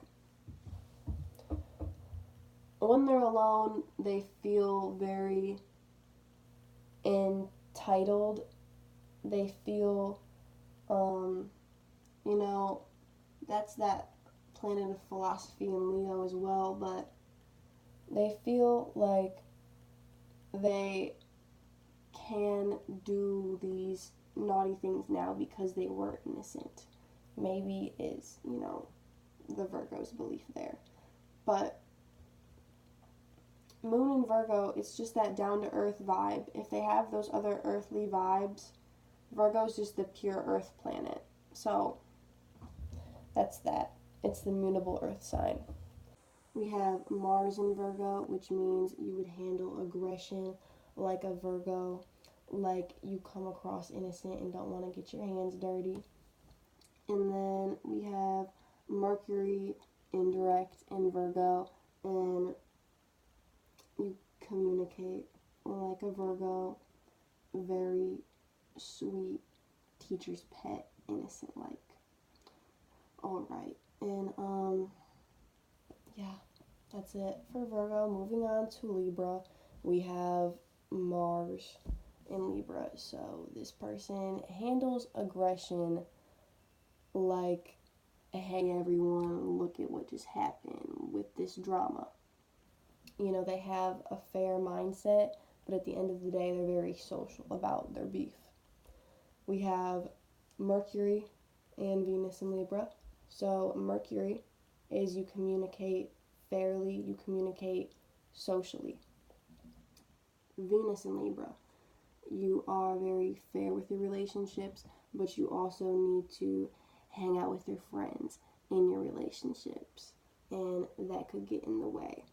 when they're alone, they feel very entitled. They feel, that's that planet of philosophy in Leo as well, but they feel like they can do these naughty things now because they were innocent. Maybe is, the Virgo's belief there. But Moon in Virgo, it's just that down-to-earth vibe. If they have those other earthly vibes, Virgo's just the pure earth planet. So that's that. It's the mutable earth sign. We have Mars in Virgo, which means you would handle aggression like a Virgo, like you come across innocent and don't want to get your hands dirty. And then we have Mercury indirect in Virgo, and you communicate like a Virgo, very sweet, teacher's pet, innocent like. Alright, and yeah, that's it for Virgo. Moving on to Libra, we have Mars in Libra. So this person handles aggression like, hey everyone, look at what just happened with this drama. They have a fair mindset, but at the end of the day, they're very social about their beef. We have Mercury and Venus in Libra. So Mercury is you communicate fairly, you communicate socially. Venus in Libra, you are very fair with your relationships, but you also need to hang out with your friends in your relationships, and that could get in the way.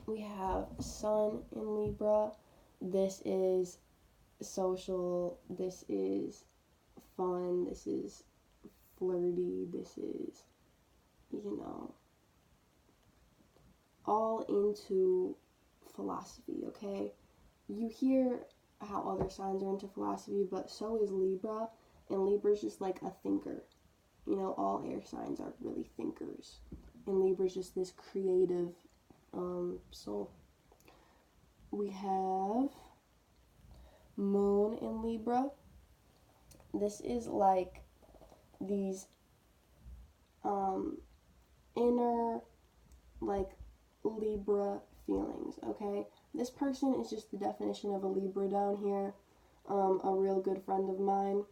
We have Sun in Libra. This is social, this is fun, this is flirty, this is, all into philosophy, okay? You hear how other signs are into philosophy, but so is Libra, and Libra's just like a thinker. All air signs are really thinkers, and Libra's just this creative soul. We have Moon in Libra. This is like these inner, like, Libra feelings, okay? This person is just the definition of a Libra down here, a real good friend of mine,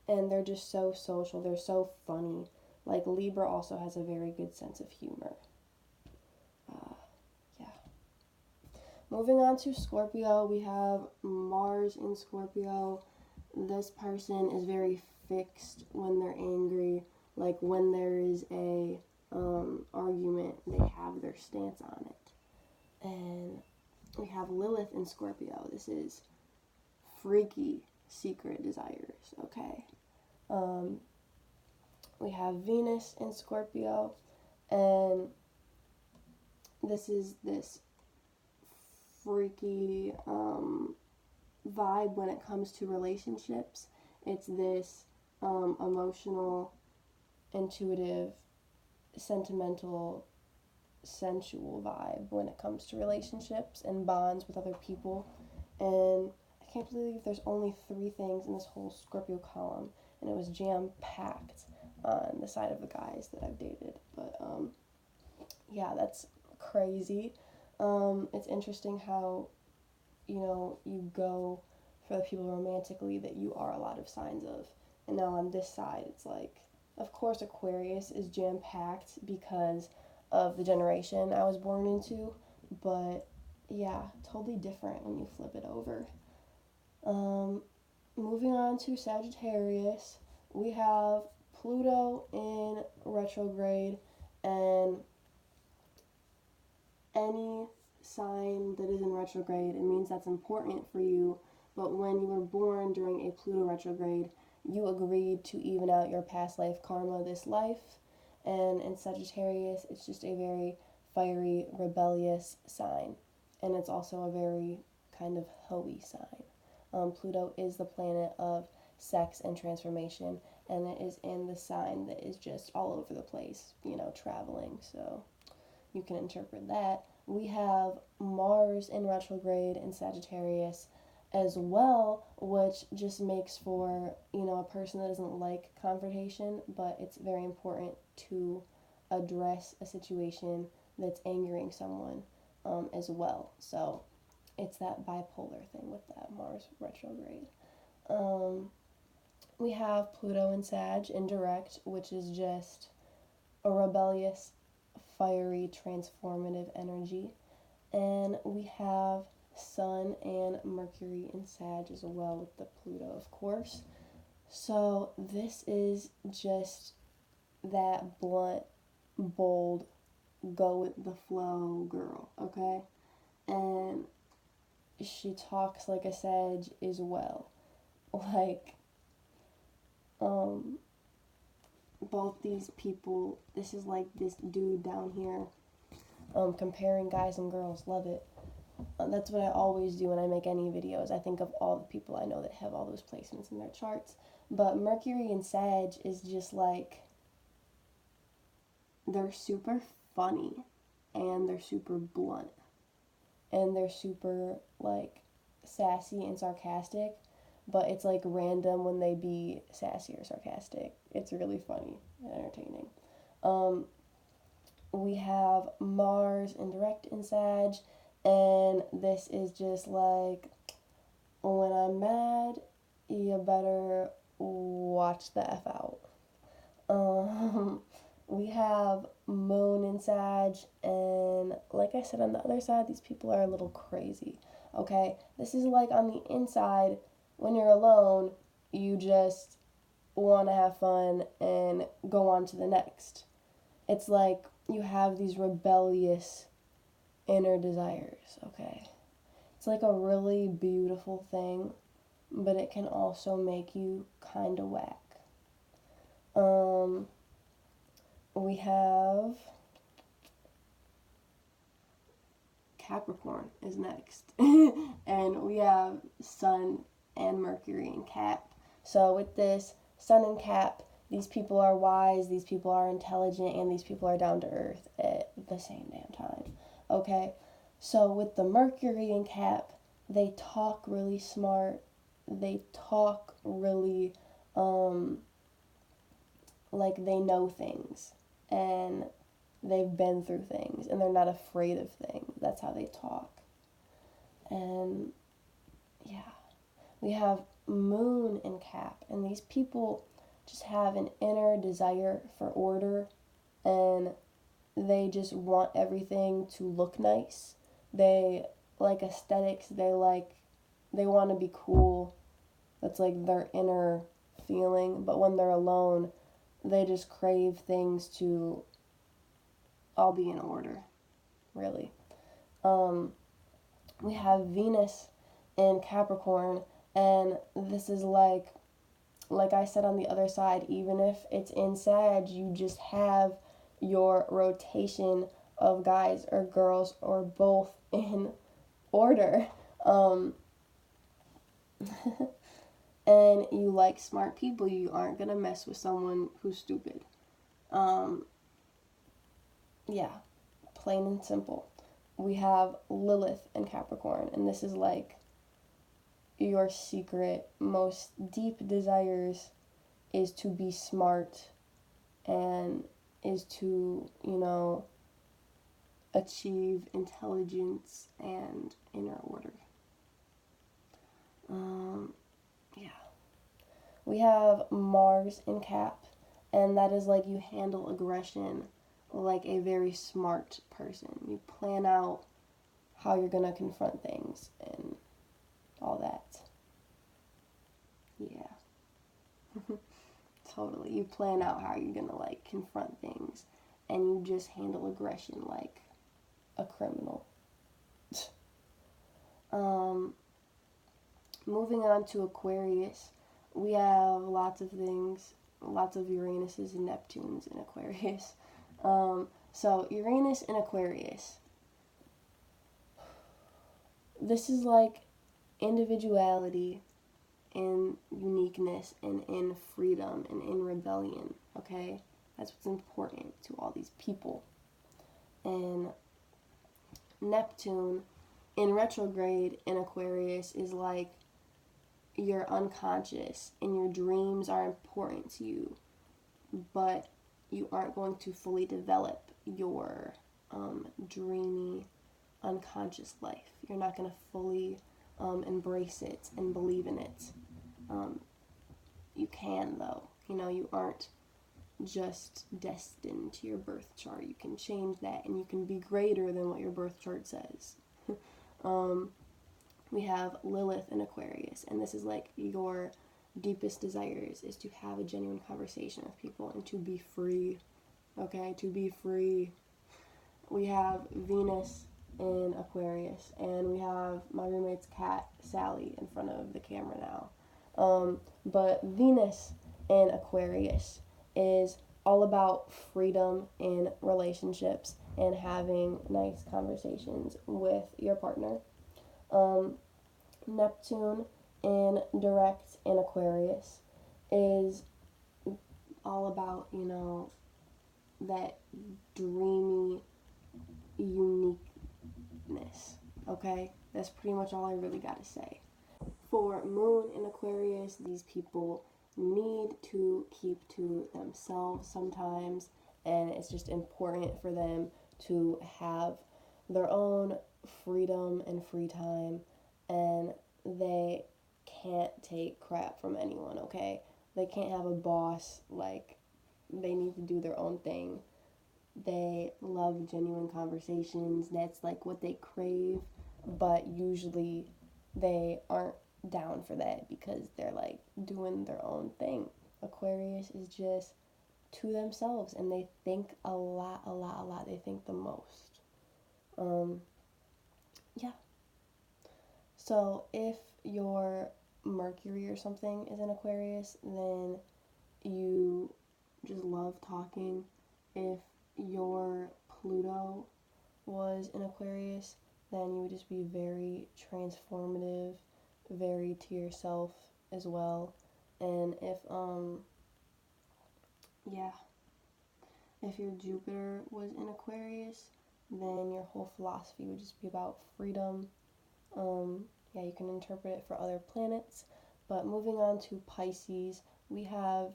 and they're just so social, they're so funny. Like, Libra also has a very good sense of humor. Moving on to Scorpio, we have Mars in Scorpio. This person is very fixed when they're angry. Like, when there is a argument, they have their stance on it. And we have Lilith in Scorpio. This is freaky secret desires, okay? We have Venus in Scorpio, and this is this freaky vibe when it comes to relationships. It's this emotional, intuitive, sentimental, sensual vibe when it comes to relationships and bonds with other people. And I can't believe there's only 3 things in this whole Scorpio column, and it was jam-packed on the side of the guys that I've dated. But yeah, that's crazy. It's interesting how, you go for the people romantically that you are a lot of signs of. And now on this side, it's like, of course Aquarius is jam-packed because of the generation I was born into, but yeah, totally different when you flip it over. Moving on to Sagittarius, we have Pluto in retrograde, and any sign that is in retrograde, it means that's important for you, but when you were born during a Pluto retrograde, you agreed to even out your past life karma this life, and in Sagittarius, it's just a very fiery, rebellious sign, and it's also a very kind of hoey sign. Pluto is the planet of sex and transformation, and it is in the sign that is just all over the place, traveling, so you can interpret that. We have Mars in retrograde in Sagittarius as well, which just makes for, a person that doesn't like confrontation, but it's very important to address a situation that's angering someone as well. So it's that bipolar thing with that Mars retrograde. We have Pluto in Sag in direct, which is just a rebellious, fiery, transformative energy. And we have Sun and Mercury in Sag as well with the Pluto, of course. So this is just that blunt, bold, go with the flow girl, okay? And she talks like a Sag as well. Like, both these people, this is like this dude down here, comparing guys and girls, love it. That's what I always do when I make any videos. I think of all the people I know that have all those placements in their charts. But Mercury and Sag is just like, they're super funny, and they're super blunt, and they're super, like, sassy and sarcastic, but it's, like, random when they be sassy or sarcastic. It's really funny and entertaining. We have Mars in direct in Sag, and this is just like, when I'm mad, you better watch the F out. We have Moon in Sag, and like I said, on the other side, these people are a little crazy, okay? This is like on the inside, when you're alone, you just want to have fun and go on to the next. It's like you have these rebellious inner desires, okay? It's like a really beautiful thing, but it can also make you kind of whack. We have Capricorn is next. And we have Sun and Mercury in Cap. So with this, Sun and Cap, these people are wise, these people are intelligent, and these people are down to earth at the same damn time. Okay? So with the Mercury in Cap, they talk really smart. They talk really, like they know things. And they've been through things, and they're not afraid of things. That's how they talk. And yeah, we have Moon in Cap, and these people just have an inner desire for order, and they just want everything to look nice. They like aesthetics. They want to be cool. That's like their inner feeling. But when they're alone, they just crave things to all be in order, really. We have Venus in Capricorn, and this is like I said on the other side, even if it's in Sag, you just have your rotation of guys or girls or both in order. And you like smart people. You aren't going to mess with someone who's stupid. Yeah, plain and simple. We have Lilith in Capricorn, and this is like your secret, most deep desires is to be smart and is to, achieve intelligence and inner order. Yeah. We have Mars in Cap, and that is like you handle aggression like a very smart person. You plan out how you're going to confront things and all that. Yeah. Totally. You plan out how you're going to confront things, and you just handle aggression like a criminal. Moving on to Aquarius, we have lots of things, lots of Uranuses and Neptunes in Aquarius. So Uranus in Aquarius, this is like individuality and uniqueness and in freedom and in rebellion, okay? That's what's important to all these people. And Neptune in retrograde in Aquarius is like you're unconscious and your dreams are important to you, but you aren't going to fully develop your dreamy, unconscious life. You're not going to fully embrace it and believe in it. You can, though. You aren't just destined to your birth chart. You can change that, and you can be greater than what your birth chart says. We have Lilith in Aquarius, and this is like your deepest desires is to have a genuine conversation with people and to be free. Okay, to be free. We have Venus in Aquarius, and we have my roommate's cat, Sally, in front of the camera now. But Venus in Aquarius is all about freedom in relationships and having nice conversations with your partner. Neptune in direct in Aquarius is all about, that dreamy uniqueness, okay? That's pretty much all I really got to say. For Moon in Aquarius, these people need to keep to themselves sometimes, and it's just important for them to have their own freedom and free time, and they can't take crap from anyone, okay? They can't have a boss. Like, they need to do their own thing. They love genuine conversations. That's like what they crave, but usually they aren't down for that because they're like doing their own thing. Aquarius is just to themselves, and they think a lot. They think the most. Yeah. So if your Mercury or something is in Aquarius, then you just love talking. If your Pluto was in Aquarius, then you would just be very transformative, very to yourself as well. And if your Jupiter was in Aquarius, then your whole philosophy would just be about freedom. You can interpret it for other planets. But moving on to Pisces, we have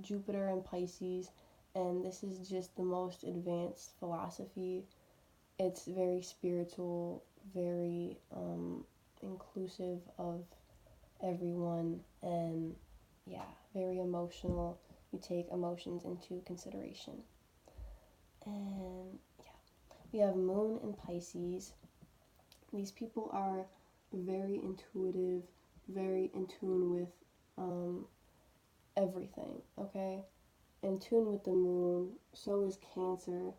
Jupiter in Pisces, and this is just the most advanced philosophy. It's very spiritual, very inclusive of everyone, and very emotional. You take emotions into consideration. And we have Moon in Pisces. These people are very intuitive, very in tune with everything, okay? In tune with the moon, so is Cancer,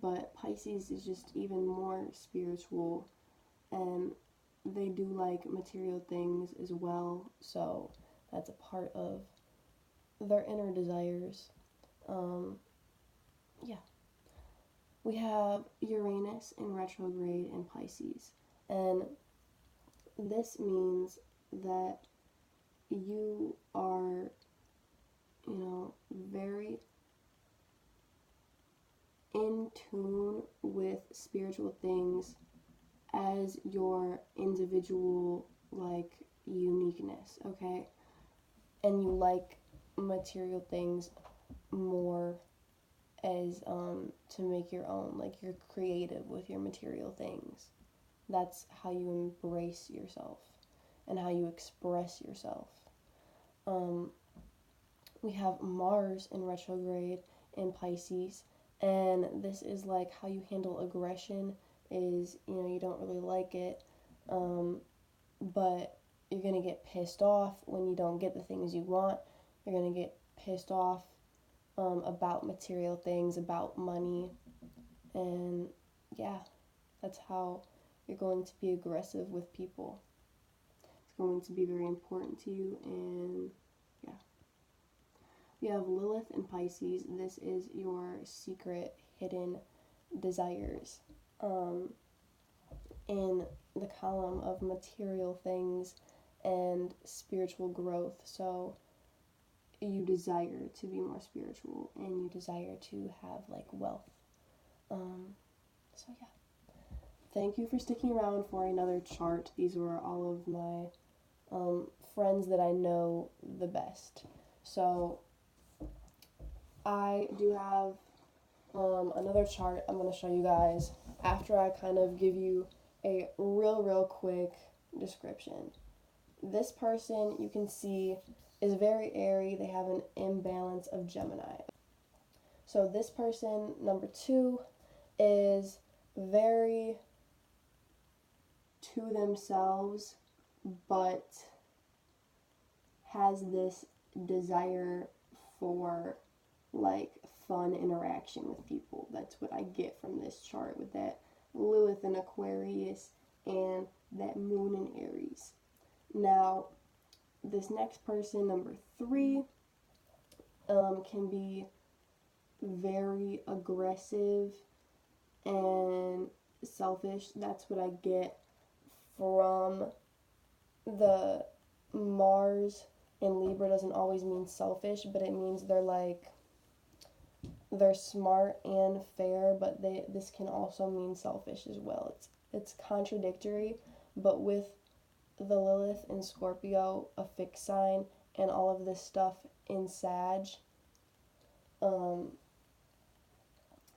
but Pisces is just even more spiritual, and they do like material things as well, so that's a part of their inner desires. We have Uranus in retrograde in Pisces, and this means that you are, very in tune with spiritual things as your individual, uniqueness, okay? And you like material things more as, to make your own. Like, you're creative with your material things. That's how you embrace yourself and how you express yourself. We have Mars in retrograde in Pisces, and this is like how you handle aggression is, you don't really like it, but you're going to get pissed off when you don't get the things you want. You're going to get pissed off about material things, about money, and that's how you're going to be aggressive with people. It's going to be very important to you, and we have Lilith in Pisces. This is your secret, hidden desires. In the column of material things and spiritual growth. So you desire to be more spiritual, and you desire to have wealth. Thank you for sticking around for another chart. These were all of my friends that I know the best. So I do have Another chart I'm going to show you guys after I kind of give you a real quick description. This person, you can see, is very airy. They have an imbalance of Gemini. So this person, number 2, is very to themselves, but has this desire for like fun interaction with people. That's what I get from this chart with that Lilith in Aquarius and that moon in Aries. Now, this next person, number 3, can be very aggressive and selfish. That's what I get from the Mars in Libra. Doesn't always mean selfish, but it means they're smart and fair, but this can also mean selfish as well. It's contradictory, but with the Lilith in Scorpio, a fixed sign, and all of this stuff in Sag,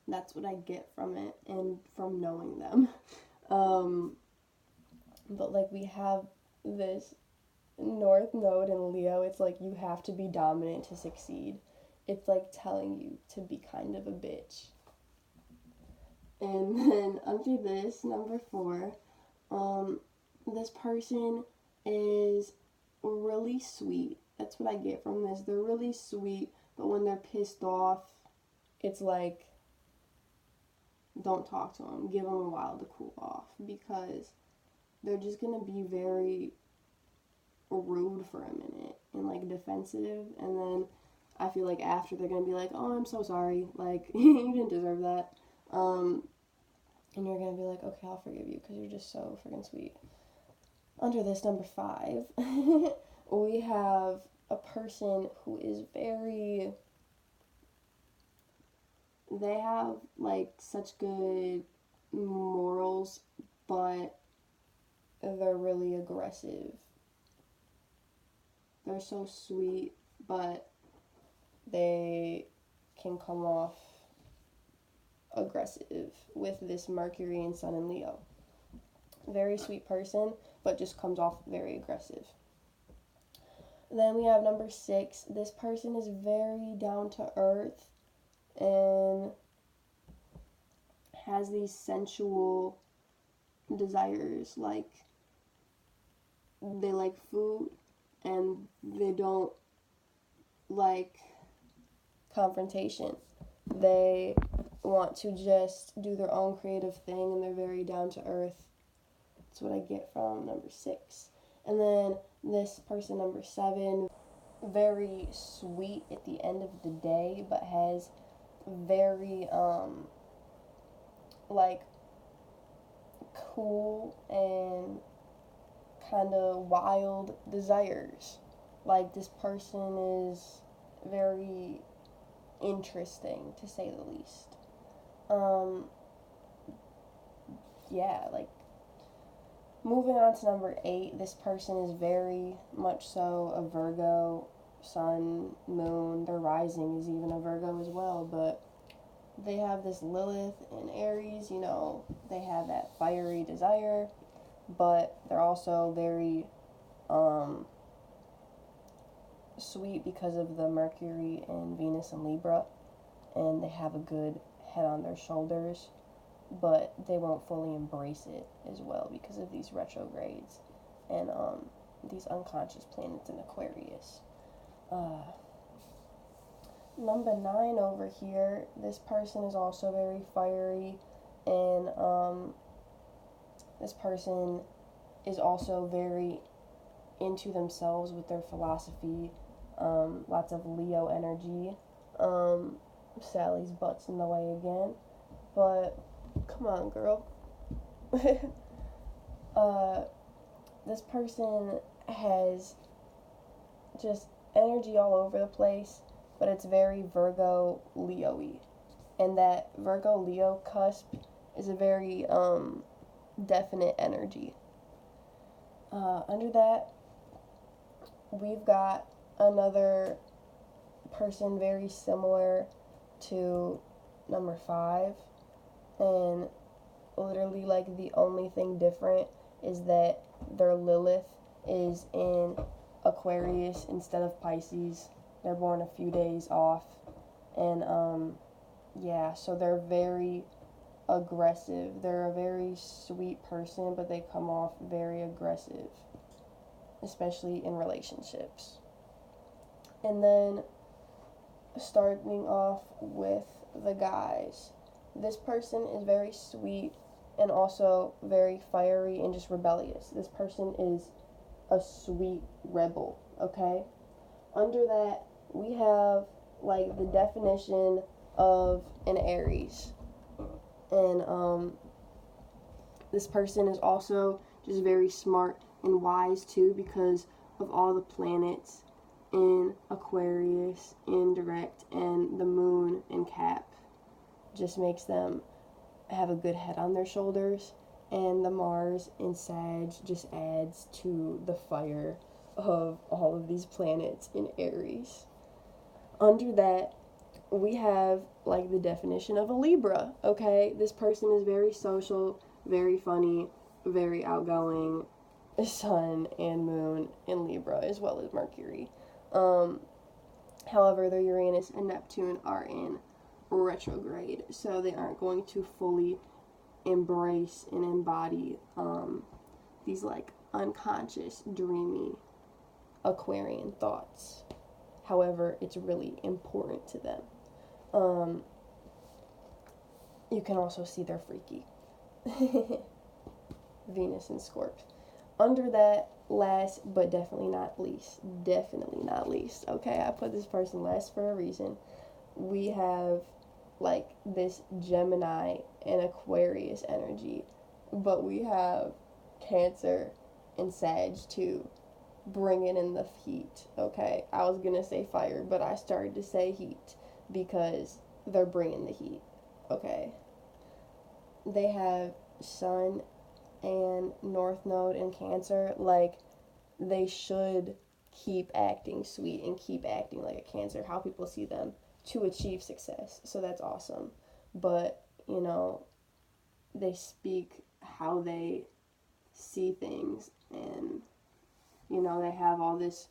that's what I get from it and from knowing them. But like we have this North Node in Leo, it's like you have to be dominant to succeed. It's like telling you to be kind of a bitch. And then under this, number 4, this person is really sweet. That's what I get from this. They're really sweet, but when they're pissed off, it's like, don't talk to them. Give them a while to cool off, because they're just going to be very rude for a minute and like defensive, and then I feel like after they're going to be like, oh, I'm so sorry, like, you didn't deserve that, and you're going to be like, okay, I'll forgive you because you're just so freaking sweet. Under this, number 5, we have a person who is they have like such good morals, but they're really aggressive. They're so sweet, but they can come off aggressive with this Mercury and Sun in Leo. Very sweet person, but just comes off very aggressive. Then we have number 6. This person is very down to earth and has these sensual desires. Like, they like food and they don't like confrontation. They want to just do their own creative thing, and they're very down to earth. That's what I get from number 6. And then this person, number 7, very sweet at the end of the day, but has very like cool and kind of wild desires. Like, this person is very interesting, to say the least. Yeah, like, moving on to number 8, this person is very much so a Virgo, sun, moon. Their rising is even a Virgo as well, but they have this Lilith in Aries. You know, they have that fiery desire, but they're also very sweet because of the Mercury and Venus and Libra, and they have a good head on their shoulders, but they won't fully embrace it as well because of these retrogrades and these unconscious planets in Aquarius. Number 9 over here, this person is also very fiery, and this person is also very into themselves with their philosophy, lots of Leo energy. Sally's butt's in the way again, but come on, girl. This person has just energy all over the place, but it's very Virgo Leo-y, and that Virgo Leo cusp is a very definite energy. Under that, we've got another person very similar to number 5, and literally, like, the only thing different is that their Lilith is in Aquarius instead of Pisces. They're born a few days off, and yeah, so they're very aggressive. They're a very sweet person, but they come off very aggressive, especially in relationships. And then starting off with the guys, this person is very sweet and also very fiery and just rebellious. This person is a sweet rebel, okay? Under that, we have like the definition of an Aries. And this person is also just very smart and wise too, because of all the planets in Aquarius, in direct, and the moon in Cap. Just makes them have a good head on their shoulders, and the Mars in Sag just adds to the fire of all of these planets in Aries. Under that, we have like the definition of a Libra, okay? This person is very social, very funny, very outgoing. Sun and moon in Libra, as well as Mercury. However, their Uranus and Neptune are in retrograde, so they aren't going to fully embrace and embody these like unconscious, dreamy Aquarian thoughts. However, it's really important to them. You can also see they're freaky. Venus and Scorp. Under that, last but definitely not least, okay, I put this person last for a reason. We have like this Gemini and Aquarius energy, but we have Cancer and Sag too, bringing in the heat, okay? I was gonna say fire, but I started to say heat because they're bringing the heat, okay? They have Sun and North Node in Cancer. Like, they should keep acting sweet and keep acting like a Cancer, how people see them, to achieve success. So that's awesome. But, you know, they speak how they see things, and, you know, they have all this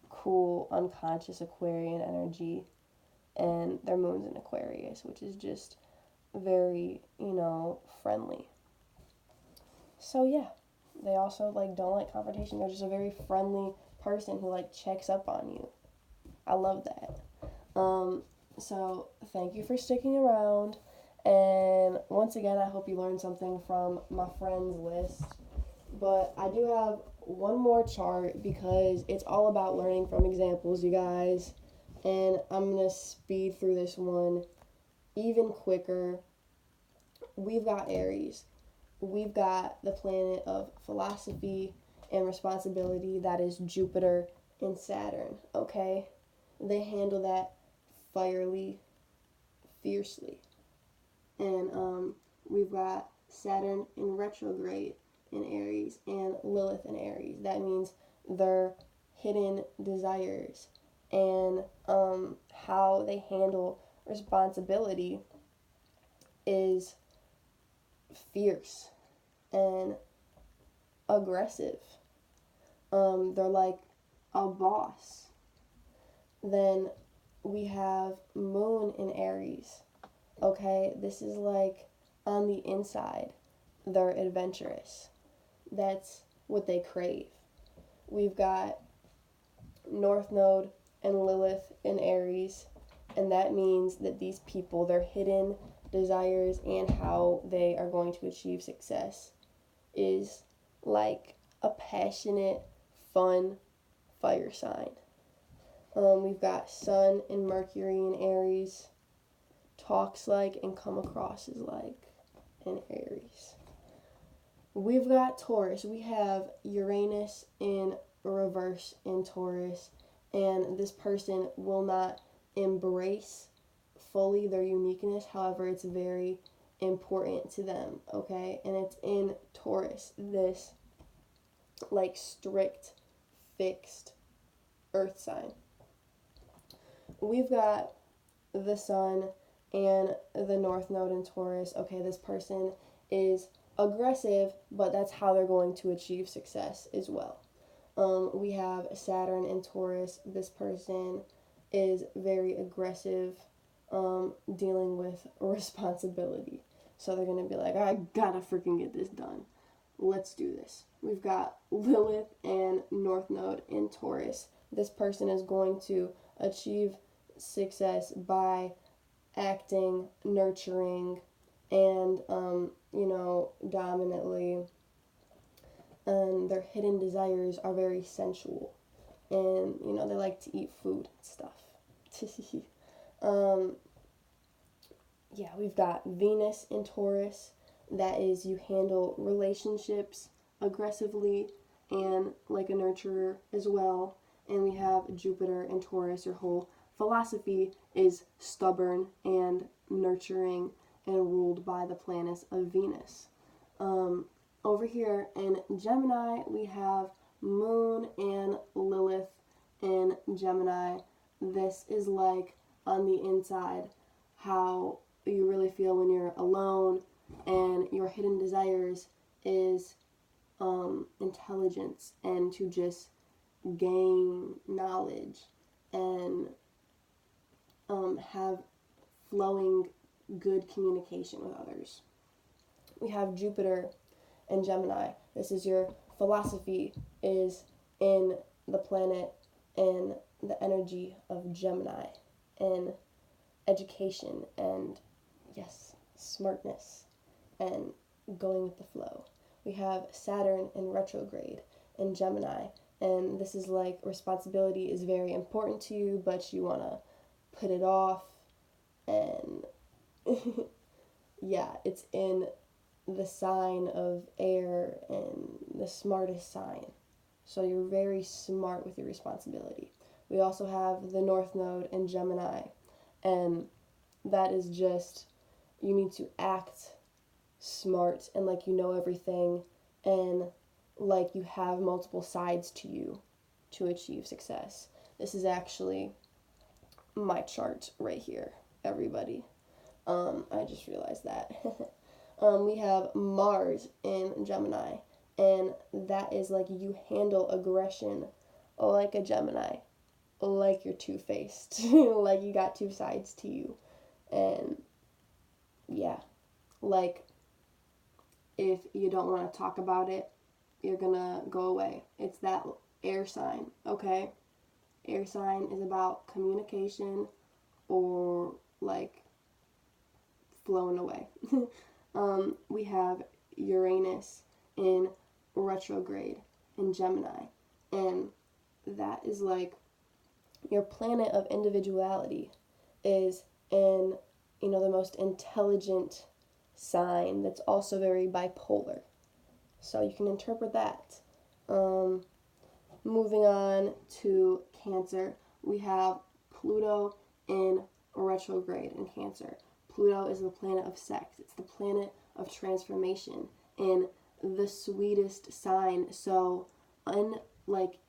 cool unconscious Aquarian energy, and their moon's in Aquarius, which is just very, you know, friendly. So yeah, they also like don't like confrontation. They're just a very friendly person who like checks up on you. I love that. So thank you for sticking around, and once again, I hope you learned something from my friends list. But I do have one more chart because it's all about learning from examples, you guys, and I'm gonna speed through this one even quicker. We've got Aries. We've got the planet of philosophy and responsibility, that is Jupiter and Saturn, okay? They handle that fiercely, fiercely. And we've got Saturn in retrograde in Aries and Lilith in Aries. That means their hidden desires and how they handle responsibility is fierce and aggressive. They're like a boss. Then we have Moon in Aries. Okay, this is like on the inside. They're adventurous. That's what they crave. We've got North Node and Lilith in Aries, and that means that these people, their hidden desires and how they are going to achieve success is like a passionate, fun fire sign. We've got Sun and Mercury in Aries. Talks like and come across as like in Aries. We've got Taurus. We have Uranus in reverse in Taurus, and this person will not embrace fully their uniqueness. However, it's very important to them, okay? And it's in Taurus, this like strict, fixed earth sign. We've got the Sun and the North Node in Taurus. Okay, this person is aggressive, but that's how they're going to achieve success as well. We have Saturn in Taurus. This person is very aggressive, dealing with responsibility. So they're going to be like, I gotta freaking get this done. Let's do this. We've got Lilith and North Node in Taurus. This person is going to achieve success by acting, nurturing, and, dominantly. And their hidden desires are very sensual. And, they like to eat food and stuff. We've got Venus in Taurus. That is, you handle relationships aggressively and like a nurturer as well. And we have Jupiter in Taurus. Your whole philosophy is stubborn and nurturing and ruled by the planet of Venus. Over here in Gemini, we have Moon and Lilith in Gemini. This is like on the inside how you really feel when you're alone, and your hidden desires is intelligence and to just gain knowledge and have flowing good communication with others. We have Jupiter and Gemini. This is your philosophy is in the planet and the energy of Gemini and education and, yes, smartness and going with the flow. We have Saturn in retrograde in Gemini, and this is like responsibility is very important to you, but you want to put it off, and it's in the sign of air and the smartest sign. So you're very smart with your responsibility. We also have the North Node in Gemini, and that is just, you need to act smart and like you know everything and like you have multiple sides to you to achieve success. This is actually my chart right here, everybody. I just realized that. We have Mars in Gemini, and that is like you handle aggression like a Gemini, like you're two-faced, like you got two sides to you. And like if you don't want to talk about it, you're gonna go away. It's that air sign, okay? Air sign is about communication or like flowing away. We have Uranus in retrograde in Gemini, and that is like your planet of individuality is in, the most intelligent sign that's also very bipolar. So you can interpret that. Moving on to Cancer, we have Pluto in retrograde in Cancer. Pluto is the planet of sex. It's the planet of transformation and the sweetest sign. So, in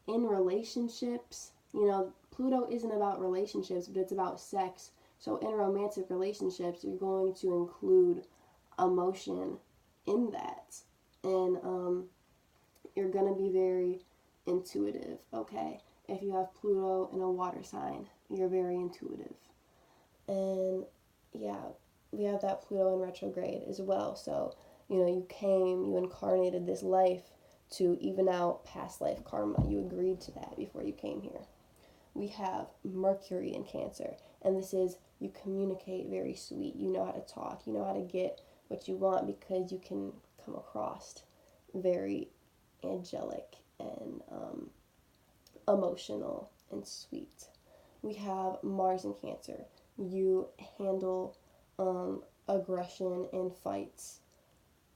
relationships, Pluto isn't about relationships, but it's about sex. So in romantic relationships, you're going to include emotion in that. And you're going to be very intuitive, okay? If you have Pluto in a water sign, you're very intuitive. And we have that Pluto in retrograde as well. So, you incarnated this life to even out past life karma. You agreed to that before you came here. We have Mercury in Cancer, and this is you communicate very sweet. You know how to talk. You know how to get what you want because you can come across very angelic and emotional and sweet. We have Mars in Cancer. You handle aggression and fights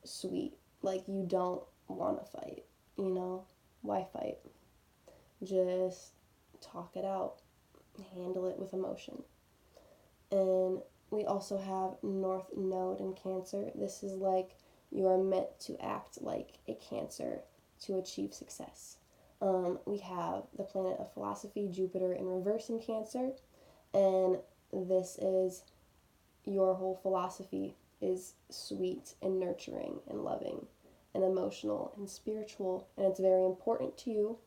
sweet. Like you don't want to fight, Why fight? Just talk it out. Handle it with emotion. And we also have North Node in Cancer. This is like you are meant to act like a Cancer to achieve success. We have the planet of philosophy, Jupiter in reverse in Cancer. And this is your whole philosophy is sweet and nurturing and loving and emotional and spiritual, and it's very important to you,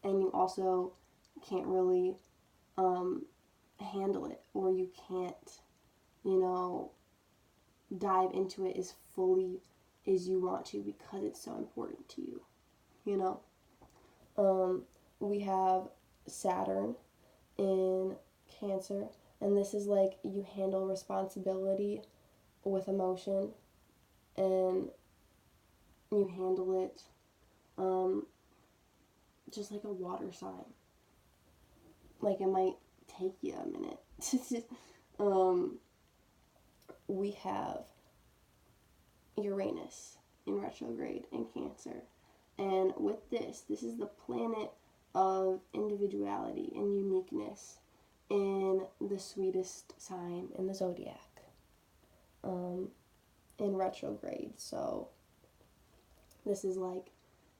and you also can't really handle it, or you can't, dive into it as fully as you want to because it's so important to you, We have Saturn in Cancer, and this is like you handle responsibility with emotion, and you handle it just like a water sign. Like, it might take you a minute. We have Uranus in retrograde in Cancer, and with this is the planet of individuality and uniqueness in the sweetest sign in the zodiac, in retrograde. So this is like,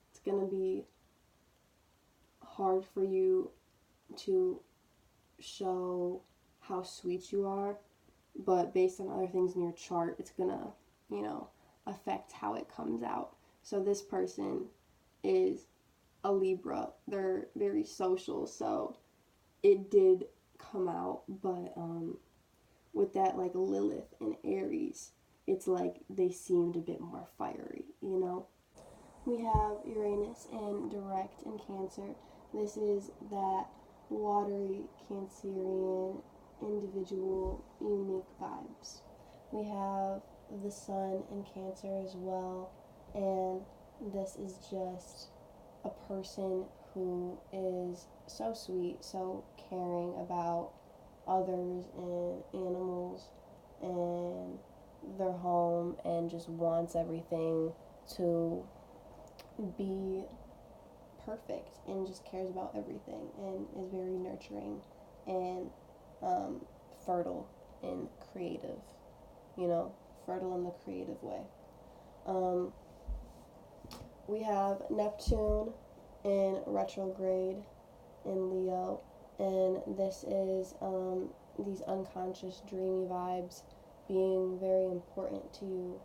it's gonna be hard for you to show how sweet you are, but based on other things in your chart, it's gonna, affect how it comes out. So this person is a Libra. They're very social, so it did come out, but with that, like, Lilith and Aries, it's like they seemed a bit more fiery, We have Uranus in direct in Cancer. This is that watery Cancerian individual unique vibes. We have the Sun in Cancer as well, and this is just a person who is so sweet, so caring about others and animals and their home, and just wants everything to be perfect, and just cares about everything, and is very nurturing and fertile and creative, fertile in the creative way. We have Neptune in retrograde in Leo, and this is these unconscious dreamy vibes being very important to you,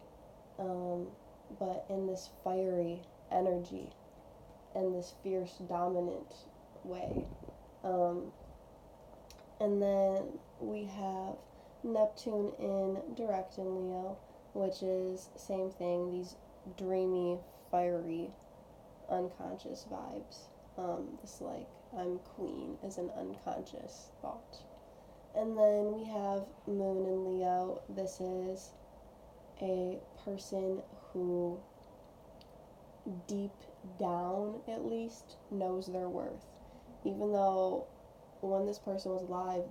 but in this fiery energy and this fierce dominant way. And then we have Neptune in direct in Leo, which is same thing, these dreamy, fiery, unconscious vibes. This, like, I'm queen is an unconscious thought. And then we have Moon in Leo. This is a person who deep down, at least, knows their worth. Even though when this person was alive,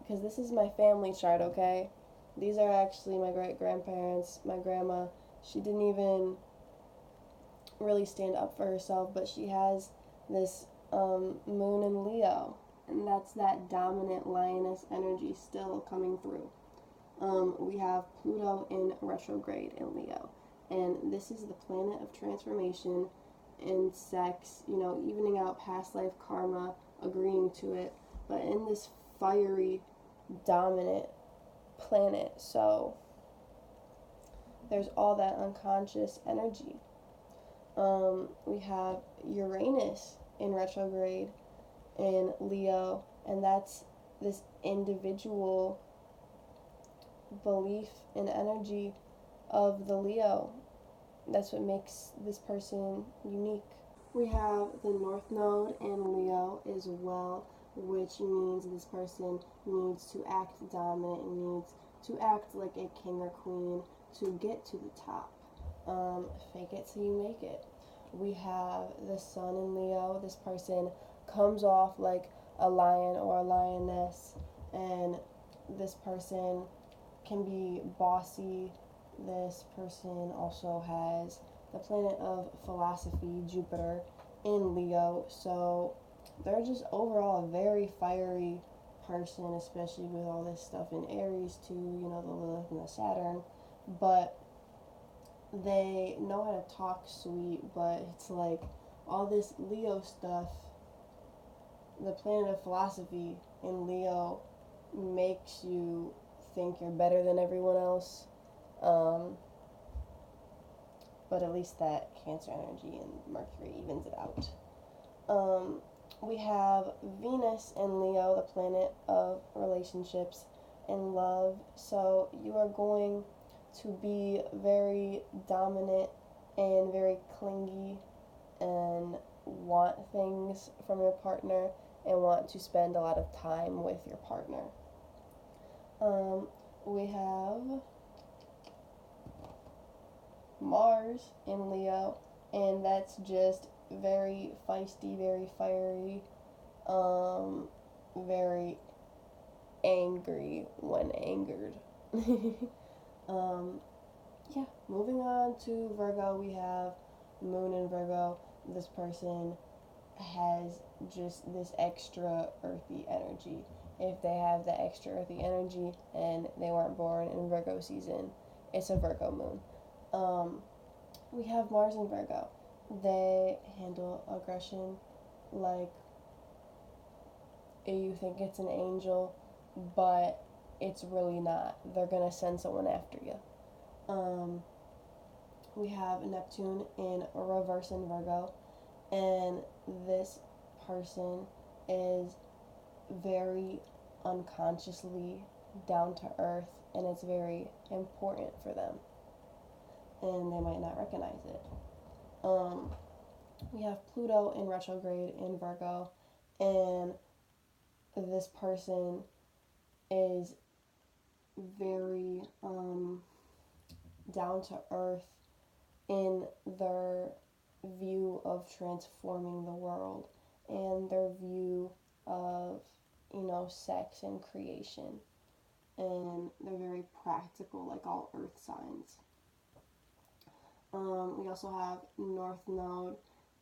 because this is my family chart, okay? These are actually my great-grandparents. My grandma, she didn't even really stand up for herself, but she has this Moon in Leo, and that's that dominant lioness energy still coming through. We have Pluto in retrograde in Leo, and this is the planet of transformation and sex, evening out past life karma, agreeing to it, but in this fiery, dominant planet. So there's all that unconscious energy. We have Uranus in retrograde in Leo, and that's this individual belief and energy of the Leo. That's what makes this person unique. We have the North Node in Leo as well, which means this person needs to act dominant, needs to act like a king or queen to get to the top. Fake it till you make it. We have the Sun in Leo. This person comes off like a lion or a lioness, and this person can be bossy. This person also has the planet of philosophy, Jupiter, in Leo, so they're just overall a very fiery person, especially with all this stuff in Aries too, the Lilith and the Saturn, but they know how to talk sweet, but it's like all this Leo stuff, the planet of philosophy in Leo makes you think you're better than everyone else. Um, but at least that Cancer energy and Mercury evens it out. Um, we have Venus in Leo, the planet of relationships and love. So you are going to be very dominant and very clingy and want things from your partner and want to spend a lot of time with your partner. We have Mars in Leo, and that's just very feisty, very fiery, very angry when angered. um, yeah, moving on to Virgo, we have Moon in Virgo. This person has just this extra earthy energy. If they have the extra earthy energy and they weren't born in Virgo season, it's a Virgo moon. We have Mars in Virgo. They handle aggression like you think it's an angel, but it's really not. They're gonna send someone after you. We have Neptune in reverse in Virgo, and this person is very unconsciously down to earth, and it's very important for them, and they might not recognize it. We have Pluto in retrograde in Virgo, and this person is very down to earth in their view of transforming the world and their view of, sex and creation. And they're very practical, like all earth signs. We also have North Node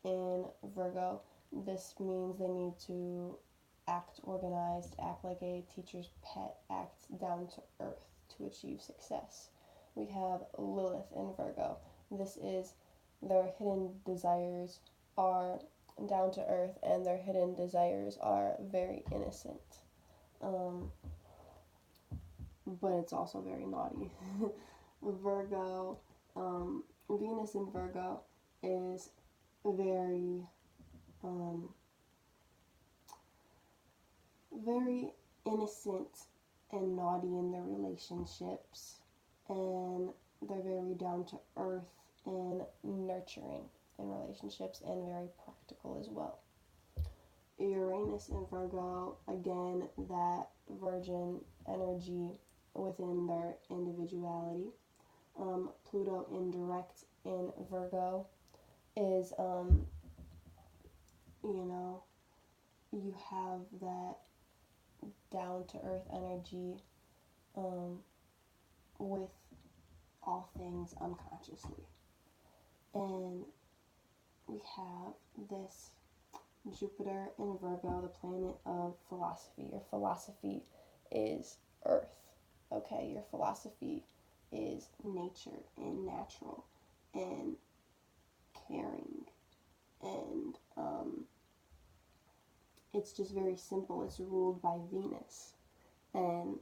in Virgo. This means they need to act organized, act like a teacher's pet, act down to earth to achieve success. We have Lilith in Virgo. This is their hidden desires are down to earth and their hidden desires are very innocent. But it's also very naughty. Virgo, Venus in Virgo is very, very innocent and naughty in their relationships, and they're very down to earth and nurturing in relationships and very practical as well. Uranus in Virgo, again, that virgin energy within their individuality. Pluto in direct in Virgo is, you have that down to earth energy with all things unconsciously. And we have this Jupiter in Virgo, the planet of philosophy. Your philosophy is earth. Okay, your philosophy is nature and natural and caring, and it's just very simple. It's ruled by Venus, and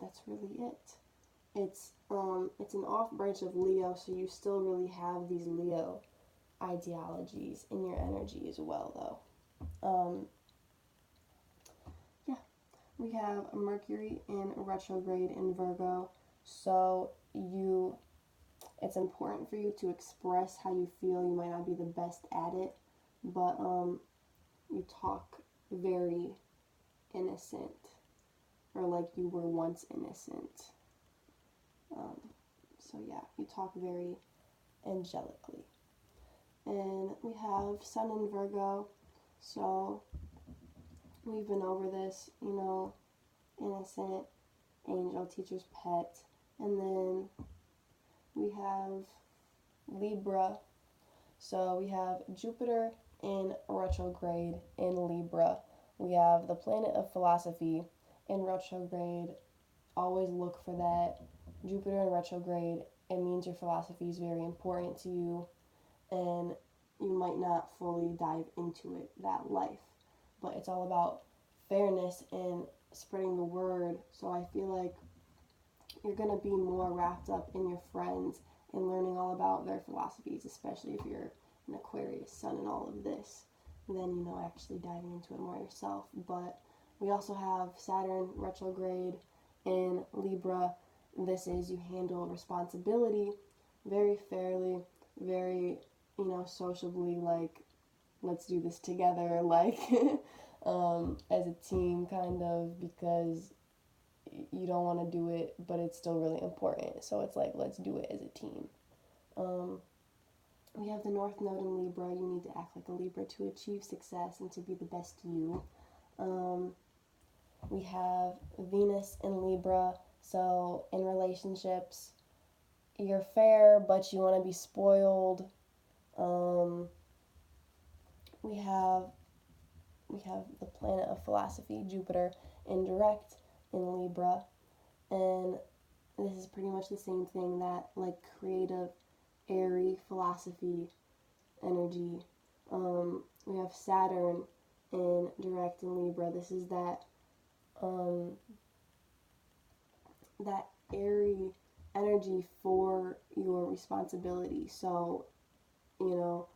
that's really it. It's an off branch of Leo, so you still really have these Leo ideologies in your energy as well, though. Yeah, we have Mercury in retrograde in Virgo, so it's important for you to express how you feel. You might not be the best at it, but you talk very innocent, or like you were once innocent. So yeah, you talk very angelically. And we have Sun in Virgo, so we've been over this, innocent, angel, teacher's pet. And then we have Libra, so we have Jupiter in retrograde in Libra. We have the planet of philosophy in retrograde. Always look for that. Jupiter in retrograde, it means your philosophy is very important to you, and you might not fully dive into it, that life. But it's all about fairness and spreading the word. So I feel like you're going to be more wrapped up in your friends and learning all about their philosophies, especially if you're an Aquarius sun and all of this. And then, actually diving into it more yourself. But we also have Saturn retrograde in Libra. This is you handle responsibility very fairly, very, sociably, like, let's do this together, like, as a team, kind of, because you don't want to do it, but it's still really important. So it's like, let's do it as a team. We have the North Node in Libra. You need to act like a Libra to achieve success and to be the best you. We have Venus in Libra. So in relationships, you're fair, but you want to be spoiled. We have the planet of philosophy, Jupiter, in direct in Libra, and this is pretty much the same thing, that like creative, airy philosophy energy. We have Saturn in direct in Libra. This is that airy energy for your responsibility. So, you'll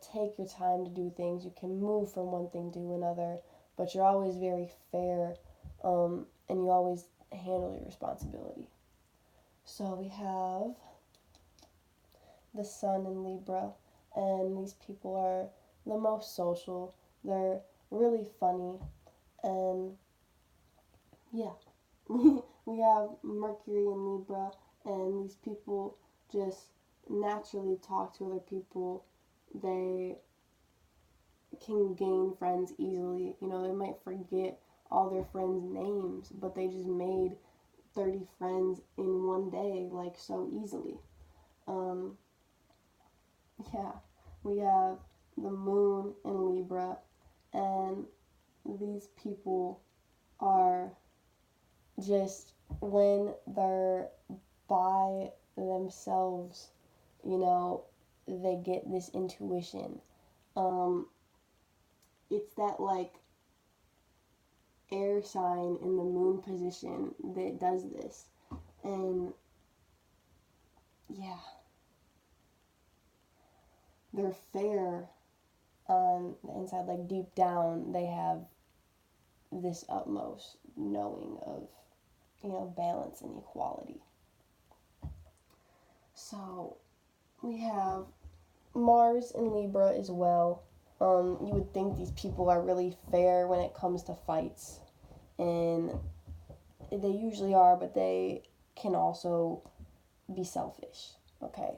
take your time to do things. You can move from one thing to another, but you're always very fair, and you always handle your responsibility. So we have the Sun in Libra, and these people are the most social. They're really funny, and yeah. We have Mercury in Libra, and these people just naturally talk to other people. They can gain friends easily. They might forget all their friends' names, but they just made 30 friends in one day, like, so easily. We have the Moon in Libra, and these people are just, when they're by themselves, they get this intuition. It's that, like, air sign in the moon position that does this. And yeah, they're fair on the inside, like deep down they have this utmost knowing of, balance and equality. So we have Mars in Libra as well. You would think these people are really fair when it comes to fights, and they usually are, but they can also be selfish. Okay,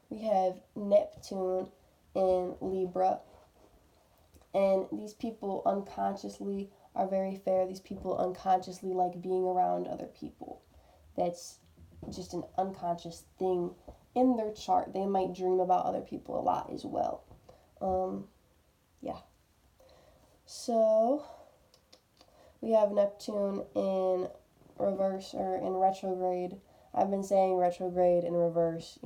we have Neptune in Libra, and these people unconsciously are very fair. These people unconsciously like being around other people. That's just an unconscious thing in their chart. They might dream about other people a lot as well. So we have Neptune in reverse, or in retrograde. I've been saying retrograde and reverse,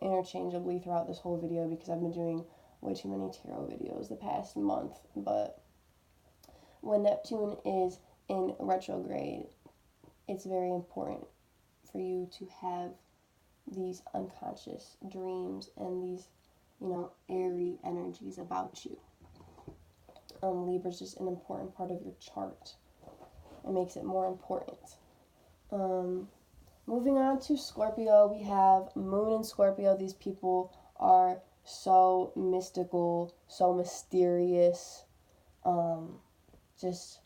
interchangeably throughout this whole video, because I've been doing way too many tarot videos the past month. But when Neptune is in retrograde, it's very important for you to have these unconscious dreams and these, airy energies about you. Libra's just an important part of your chart. It makes it more important. Moving on to Scorpio, we have Moon in Scorpio. These people are so mystical, so mysterious, just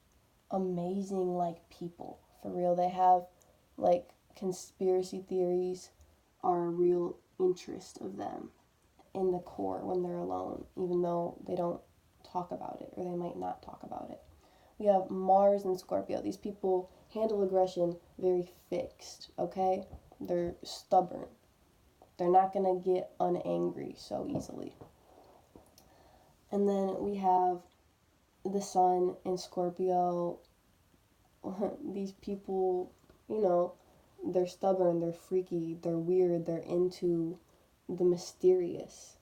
amazing, people. For real, they have, conspiracy theories are a real interest of them in the core when they're alone, even though they don't talk about it, or they might not talk about it. We have Mars in Scorpio. These people handle aggression very fixed, okay? They're stubborn. They're not going to get unangry so easily. And then we have the Sun in Scorpio. These people, they're stubborn, they're freaky, they're weird, they're into the mysterious,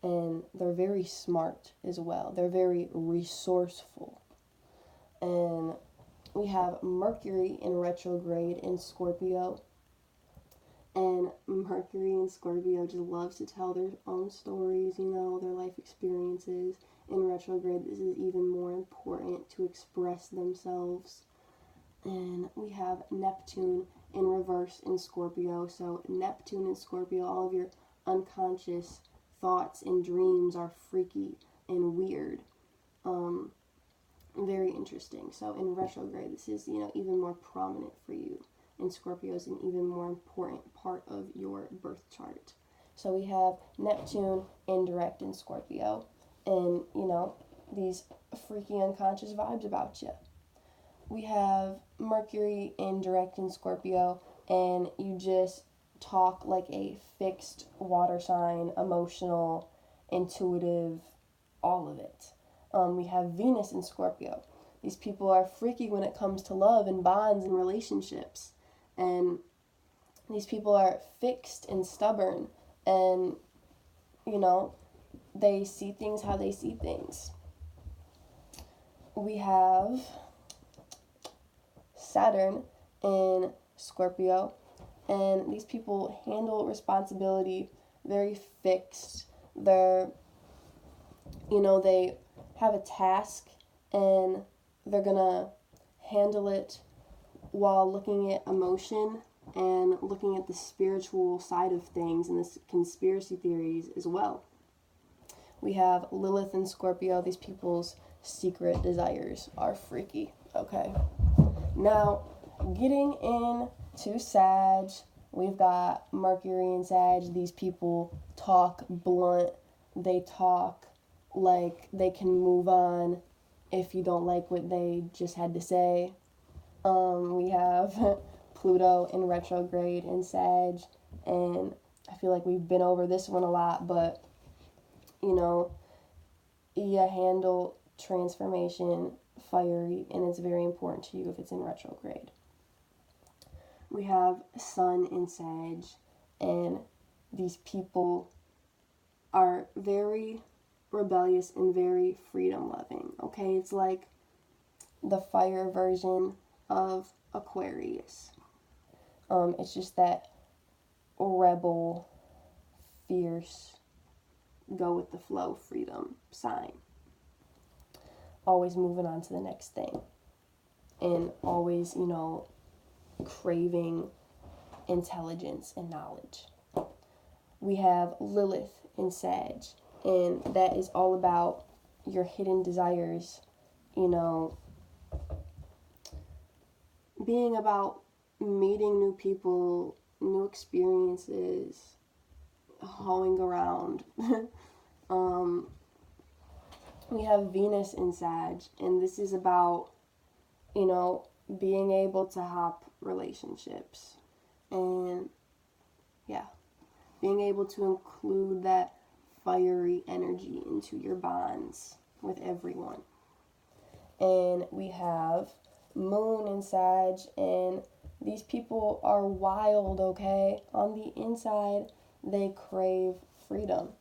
and they're very smart as well. They're very resourceful. And We have Mercury in retrograde in Scorpio. And Mercury in Scorpio just loves to tell their own stories, their life experiences. In retrograde, this is even more important to express themselves. And we have Neptune in reverse in Scorpio. So Neptune in Scorpio, all of your unconscious thoughts and dreams are freaky and weird. Very interesting. So in retrograde, this is, even more prominent for you. And Scorpio is an even more important part of your birth chart. So we have Neptune indirect in Scorpio. And, these freaky unconscious vibes about you. We have Mercury indirect in Scorpio, and you just talk like a fixed water sign, emotional, intuitive, all of it. We have Venus in Scorpio. These people are freaky when it comes to love and bonds and relationships. And these people are fixed and stubborn, and, they see things how they see things. We have Saturn in Scorpio, and these people handle responsibility very fixed. They're, they have a task, and they're gonna handle it while looking at emotion and looking at the spiritual side of things and the conspiracy theories as well. We have Lilith in Scorpio. These people's secret desires are freaky, okay? Now, getting into Sag, we've got Mercury in Sag. These people talk blunt. They talk like they can move on if you don't like what they just had to say. We have Pluto in retrograde in Sag, and I feel like we've been over this one a lot, but, you handle transformation fiery, and it's very important to you if it's in retrograde. We have Sun in Sag, and these people are very rebellious and very freedom loving, okay? It's like the fire version of Aquarius. It's just that rebel, fierce, go with the flow freedom sign. Always moving on to the next thing. And always, craving intelligence and knowledge. We have Lilith in Sag, and that is all about your hidden desires, being about meeting new people, new experiences, hoeing around. We have Venus in Sag, and this is about, being able to hop relationships. And, being able to include that fiery energy into your bonds with everyone. And we have Moon in Sag, and these people are wild, okay? On the inside, they crave freedom.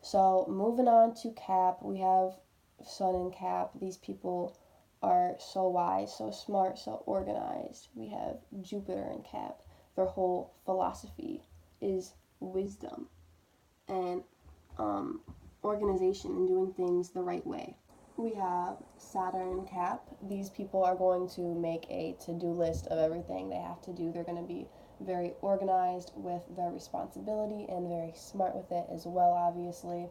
So moving on to Cap, we have Sun in Cap. These people are so wise, so smart, so organized. We have Jupiter in Cap. Their whole philosophy is wisdom and organization and doing things the right way. We have Saturn in Cap. These people are going to make a to-do list of everything they have to do. They're going to be very organized with their responsibility and very smart with it as well, obviously.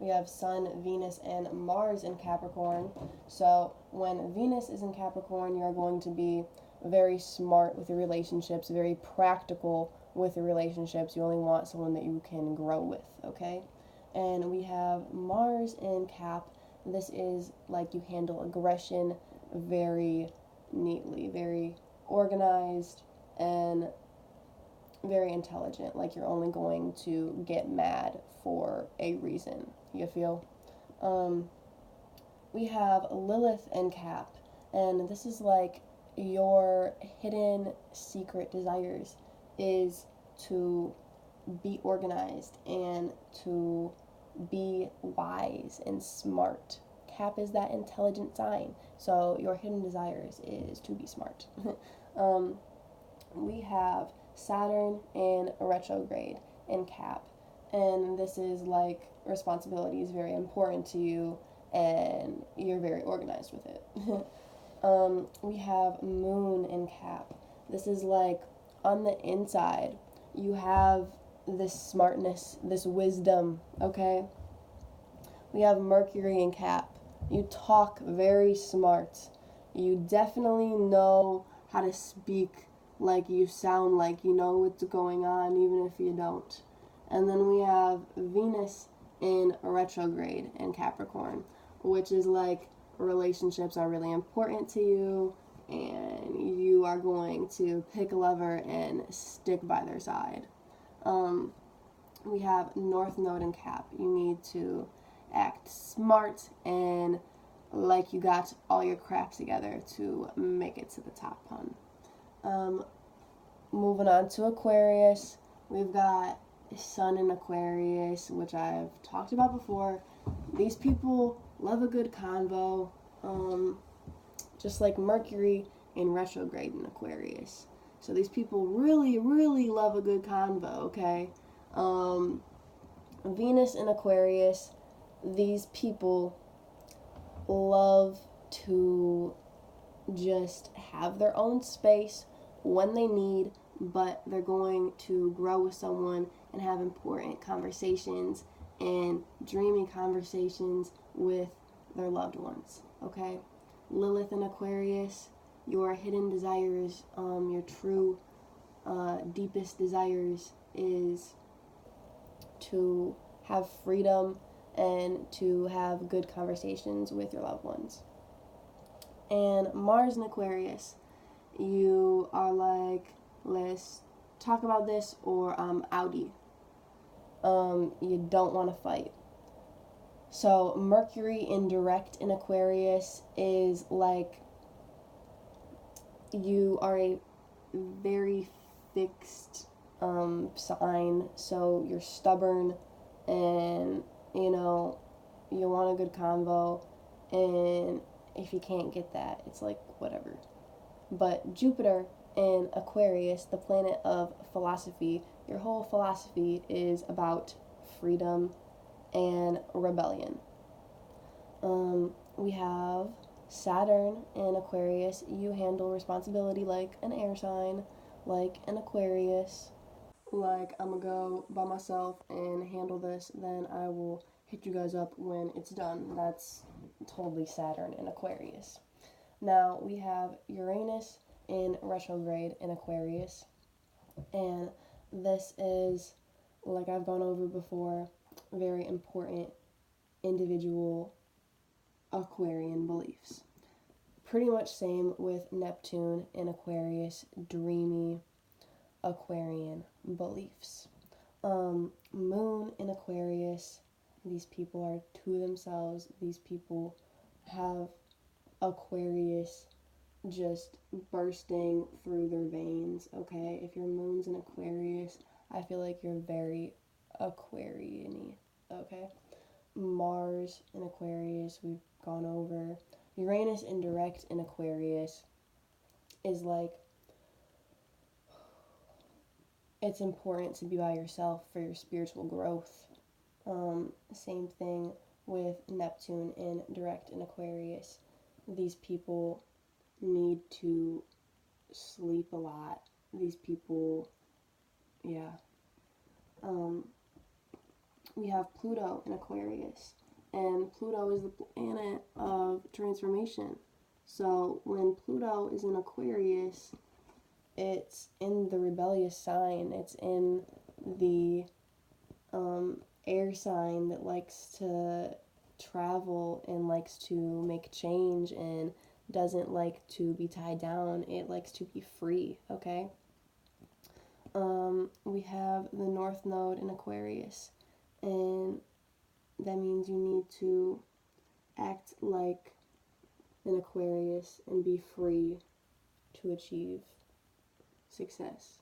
We have Sun, Venus, and Mars in Capricorn. So when Venus is in Capricorn, you're going to be very smart with your relationships, very practical with your relationships. You only want someone that you can grow with, okay? And we have Mars in Cap. This is like you handle aggression very neatly, very organized, and very intelligent. Like you're only going to get mad for a reason, you feel? We have Lilith in Cap, and this is like your hidden secret desires is to be organized and to be wise and smart. Cap is that intelligent sign. So your hidden desires is to be smart. We have Saturn in retrograde in Cap. And this is like responsibility is very important to you and you're very organized with it. We have Moon in Cap. This is like on the inside, you have this smartness, this wisdom, okay? We have Mercury in Cap. You talk very smart. You definitely know how to speak like you sound like you know what's going on, even if you don't. And then we have Venus in retrograde in Capricorn, which is like relationships are really important to you, and you are going to pick a lover and stick by their side. We have North Node in Cap. You need to act smart and like you got all your crap together to make it to the top, hun. Moving on to Aquarius, we've got Sun in Aquarius, which I've talked about before. These people love a good convo, just like Mercury in retrograde in Aquarius. So these people really, really love a good convo, okay? Venus in Aquarius, these people love to just have their own space when they need, but they're going to grow with someone and have important conversations and dreamy conversations with their loved ones, okay? Lilith in Aquarius, your hidden desires, your true deepest desires is to have freedom and to have good conversations with your loved ones. And Mars in Aquarius, you are like, let's talk about this or I'm outie. You don't want to fight. So Mercury in direct in Aquarius is like you are a very fixed sign, so you're stubborn and you know you want a good convo, and if you can't get that, it's like whatever. But Jupiter in Aquarius, the planet of philosophy, your whole philosophy is about freedom and rebellion. We have Saturn in Aquarius. You handle responsibility like an air sign, like an Aquarius. Like, I'm gonna go by myself and handle this, then I will hit you guys up when it's done. That's totally Saturn in Aquarius. Now, we have Uranus in retrograde in Aquarius, and this is, like I've gone over before, very important individual Aquarian beliefs. Pretty much same with Neptune in Aquarius, dreamy Aquarian beliefs. Moon in Aquarius, these people are to themselves. These people have Aquarius just bursting through their veins, okay? If your moon's in Aquarius, I feel like you're very Aquarian-y, okay? Mars in Aquarius, we've gone over. Uranus in direct in Aquarius is like, it's important to be by yourself for your spiritual growth. Same thing with Neptune in direct in Aquarius. These people need to sleep a lot. These people, yeah. We have Pluto in Aquarius, and Pluto is the planet of transformation. So when Pluto is in Aquarius, it's in the rebellious sign. It's in the air sign that likes to travel and likes to make change and doesn't like to be tied down. It likes to be free, okay? We have the North Node in Aquarius, and that means you need to act like an Aquarius and be free to achieve success.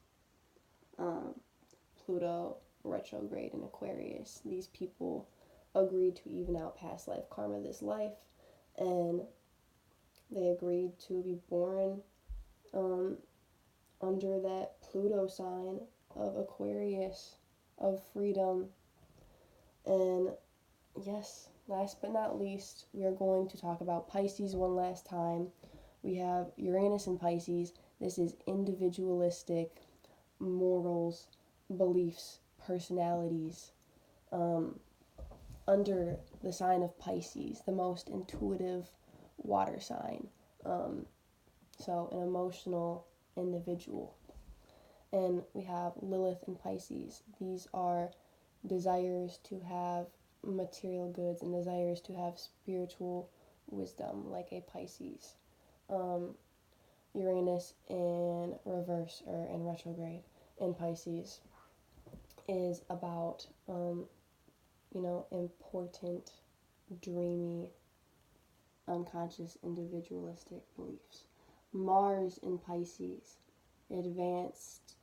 Pluto retrograde in Aquarius. These people agree to even out past life karma this life. and they agreed to be born under that Pluto sign of Aquarius, of freedom. And yes, last but not least, we are going to talk about Pisces one last time. We have Uranus in Pisces. This is individualistic morals, beliefs, personalities. Under the sign of Pisces, the most intuitive water sign. So an emotional individual. And we have Lilith in Pisces. These are desires to have material goods and desires to have spiritual wisdom, like a Pisces. Uranus in reverse or in retrograde in Pisces is about, important, dreamy, unconscious, individualistic beliefs. Mars in Pisces, advanced,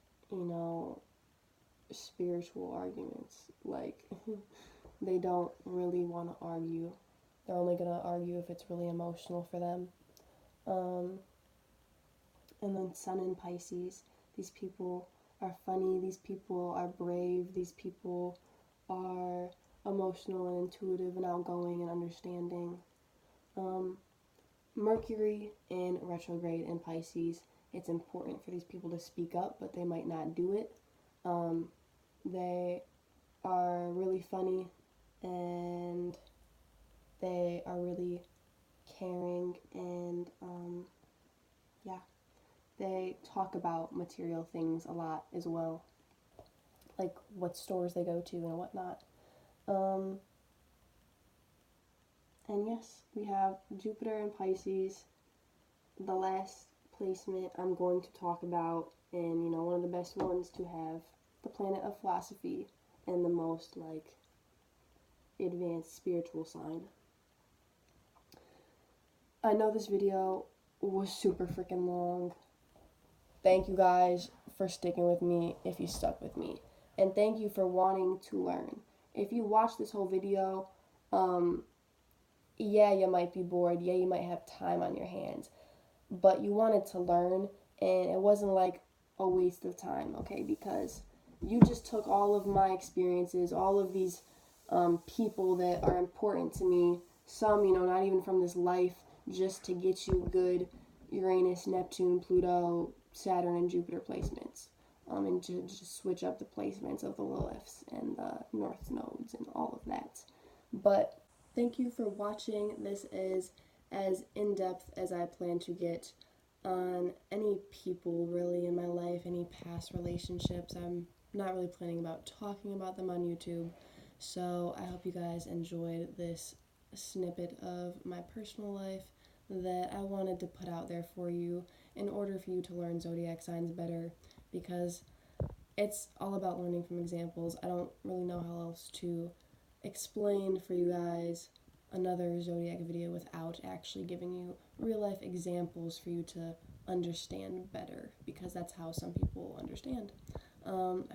spiritual arguments. Like, they don't really want to argue. They're only going to argue if it's really emotional for them. And then Sun in Pisces, these people are funny, these people are brave, these people are emotional and intuitive and outgoing and understanding. Mercury in retrograde in Pisces, it's important for these people to speak up, but they might not do it. They are really funny and they are really caring and, they talk about material things a lot as well, like what stores they go to and whatnot. And yes, we have Jupiter in Pisces, the last placement I'm going to talk about, and one of the best ones to have, the planet of philosophy and the most advanced spiritual sign. I know this video was super freaking long. Thank you guys for sticking with me if you stuck with me. And thank you for wanting to learn. If you watch this whole video, yeah, you might be bored. Yeah, you might have time on your hands. But you wanted to learn, and it wasn't like a waste of time, okay? Because you just took all of my experiences, all of these people that are important to me, some, not even from this life, just to get you good Uranus, Neptune, Pluto, Saturn, and Jupiter placements. And to just switch up the placements of the Liliths and the North nodes and all of that. But thank you for watching. This is as in-depth as I plan to get on any people really in my life, any past relationships. I'm not really planning about talking about them on YouTube. So I hope you guys enjoyed this snippet of my personal life that I wanted to put out there for you in order for you to learn zodiac signs better, because it's all about learning from examples. I don't really know how else to explain for you guys another zodiac video without actually giving you real life examples for you to understand better, because that's how some people understand. I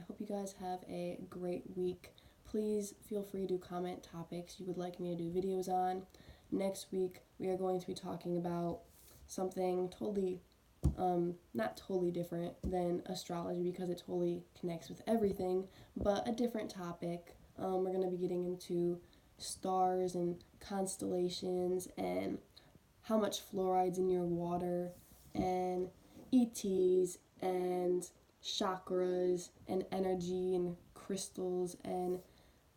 hope you guys have a great week. Please feel free to comment topics you would like me to do videos on. Next week, we are going to be talking about something totally, not totally different than astrology, because it totally connects with everything, but a different topic. We're going to be getting into stars and constellations and how much fluoride's in your water and ETs and chakras and energy and crystals and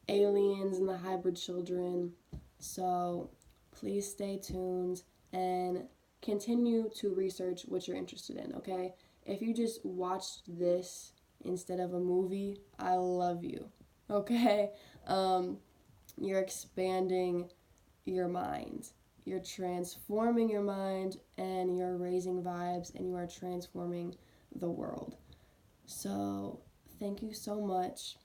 aliens and the hybrid children. So please stay tuned and continue to research what you're interested in, okay? If you just watched this instead of a movie, I love you, okay? You're expanding your mind. You're transforming your mind, and you're raising vibes, and you are transforming the world. So thank you so much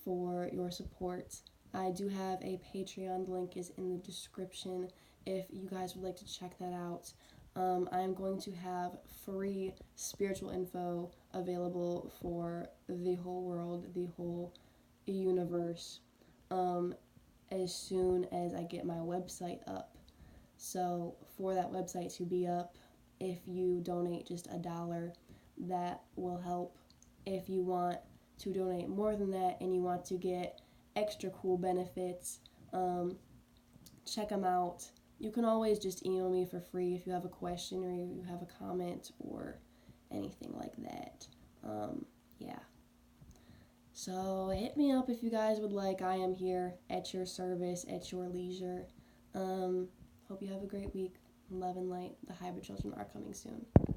for your support. I do have a Patreon. The link is in the description if you guys would like to check that out. I'm going to have free spiritual info available for the whole world, the whole universe, as soon as I get my website up. So for that website to be up, if you donate just $1, that will help. If you want to donate more than that and you want to get extra cool benefits, check them out. You can always just email me for free if you have a question or you have a comment or anything like that. Yeah. So hit me up if you guys would like. I am here at your service, at your leisure. Hope you have a great week. Love and light. The hybrid children are coming soon.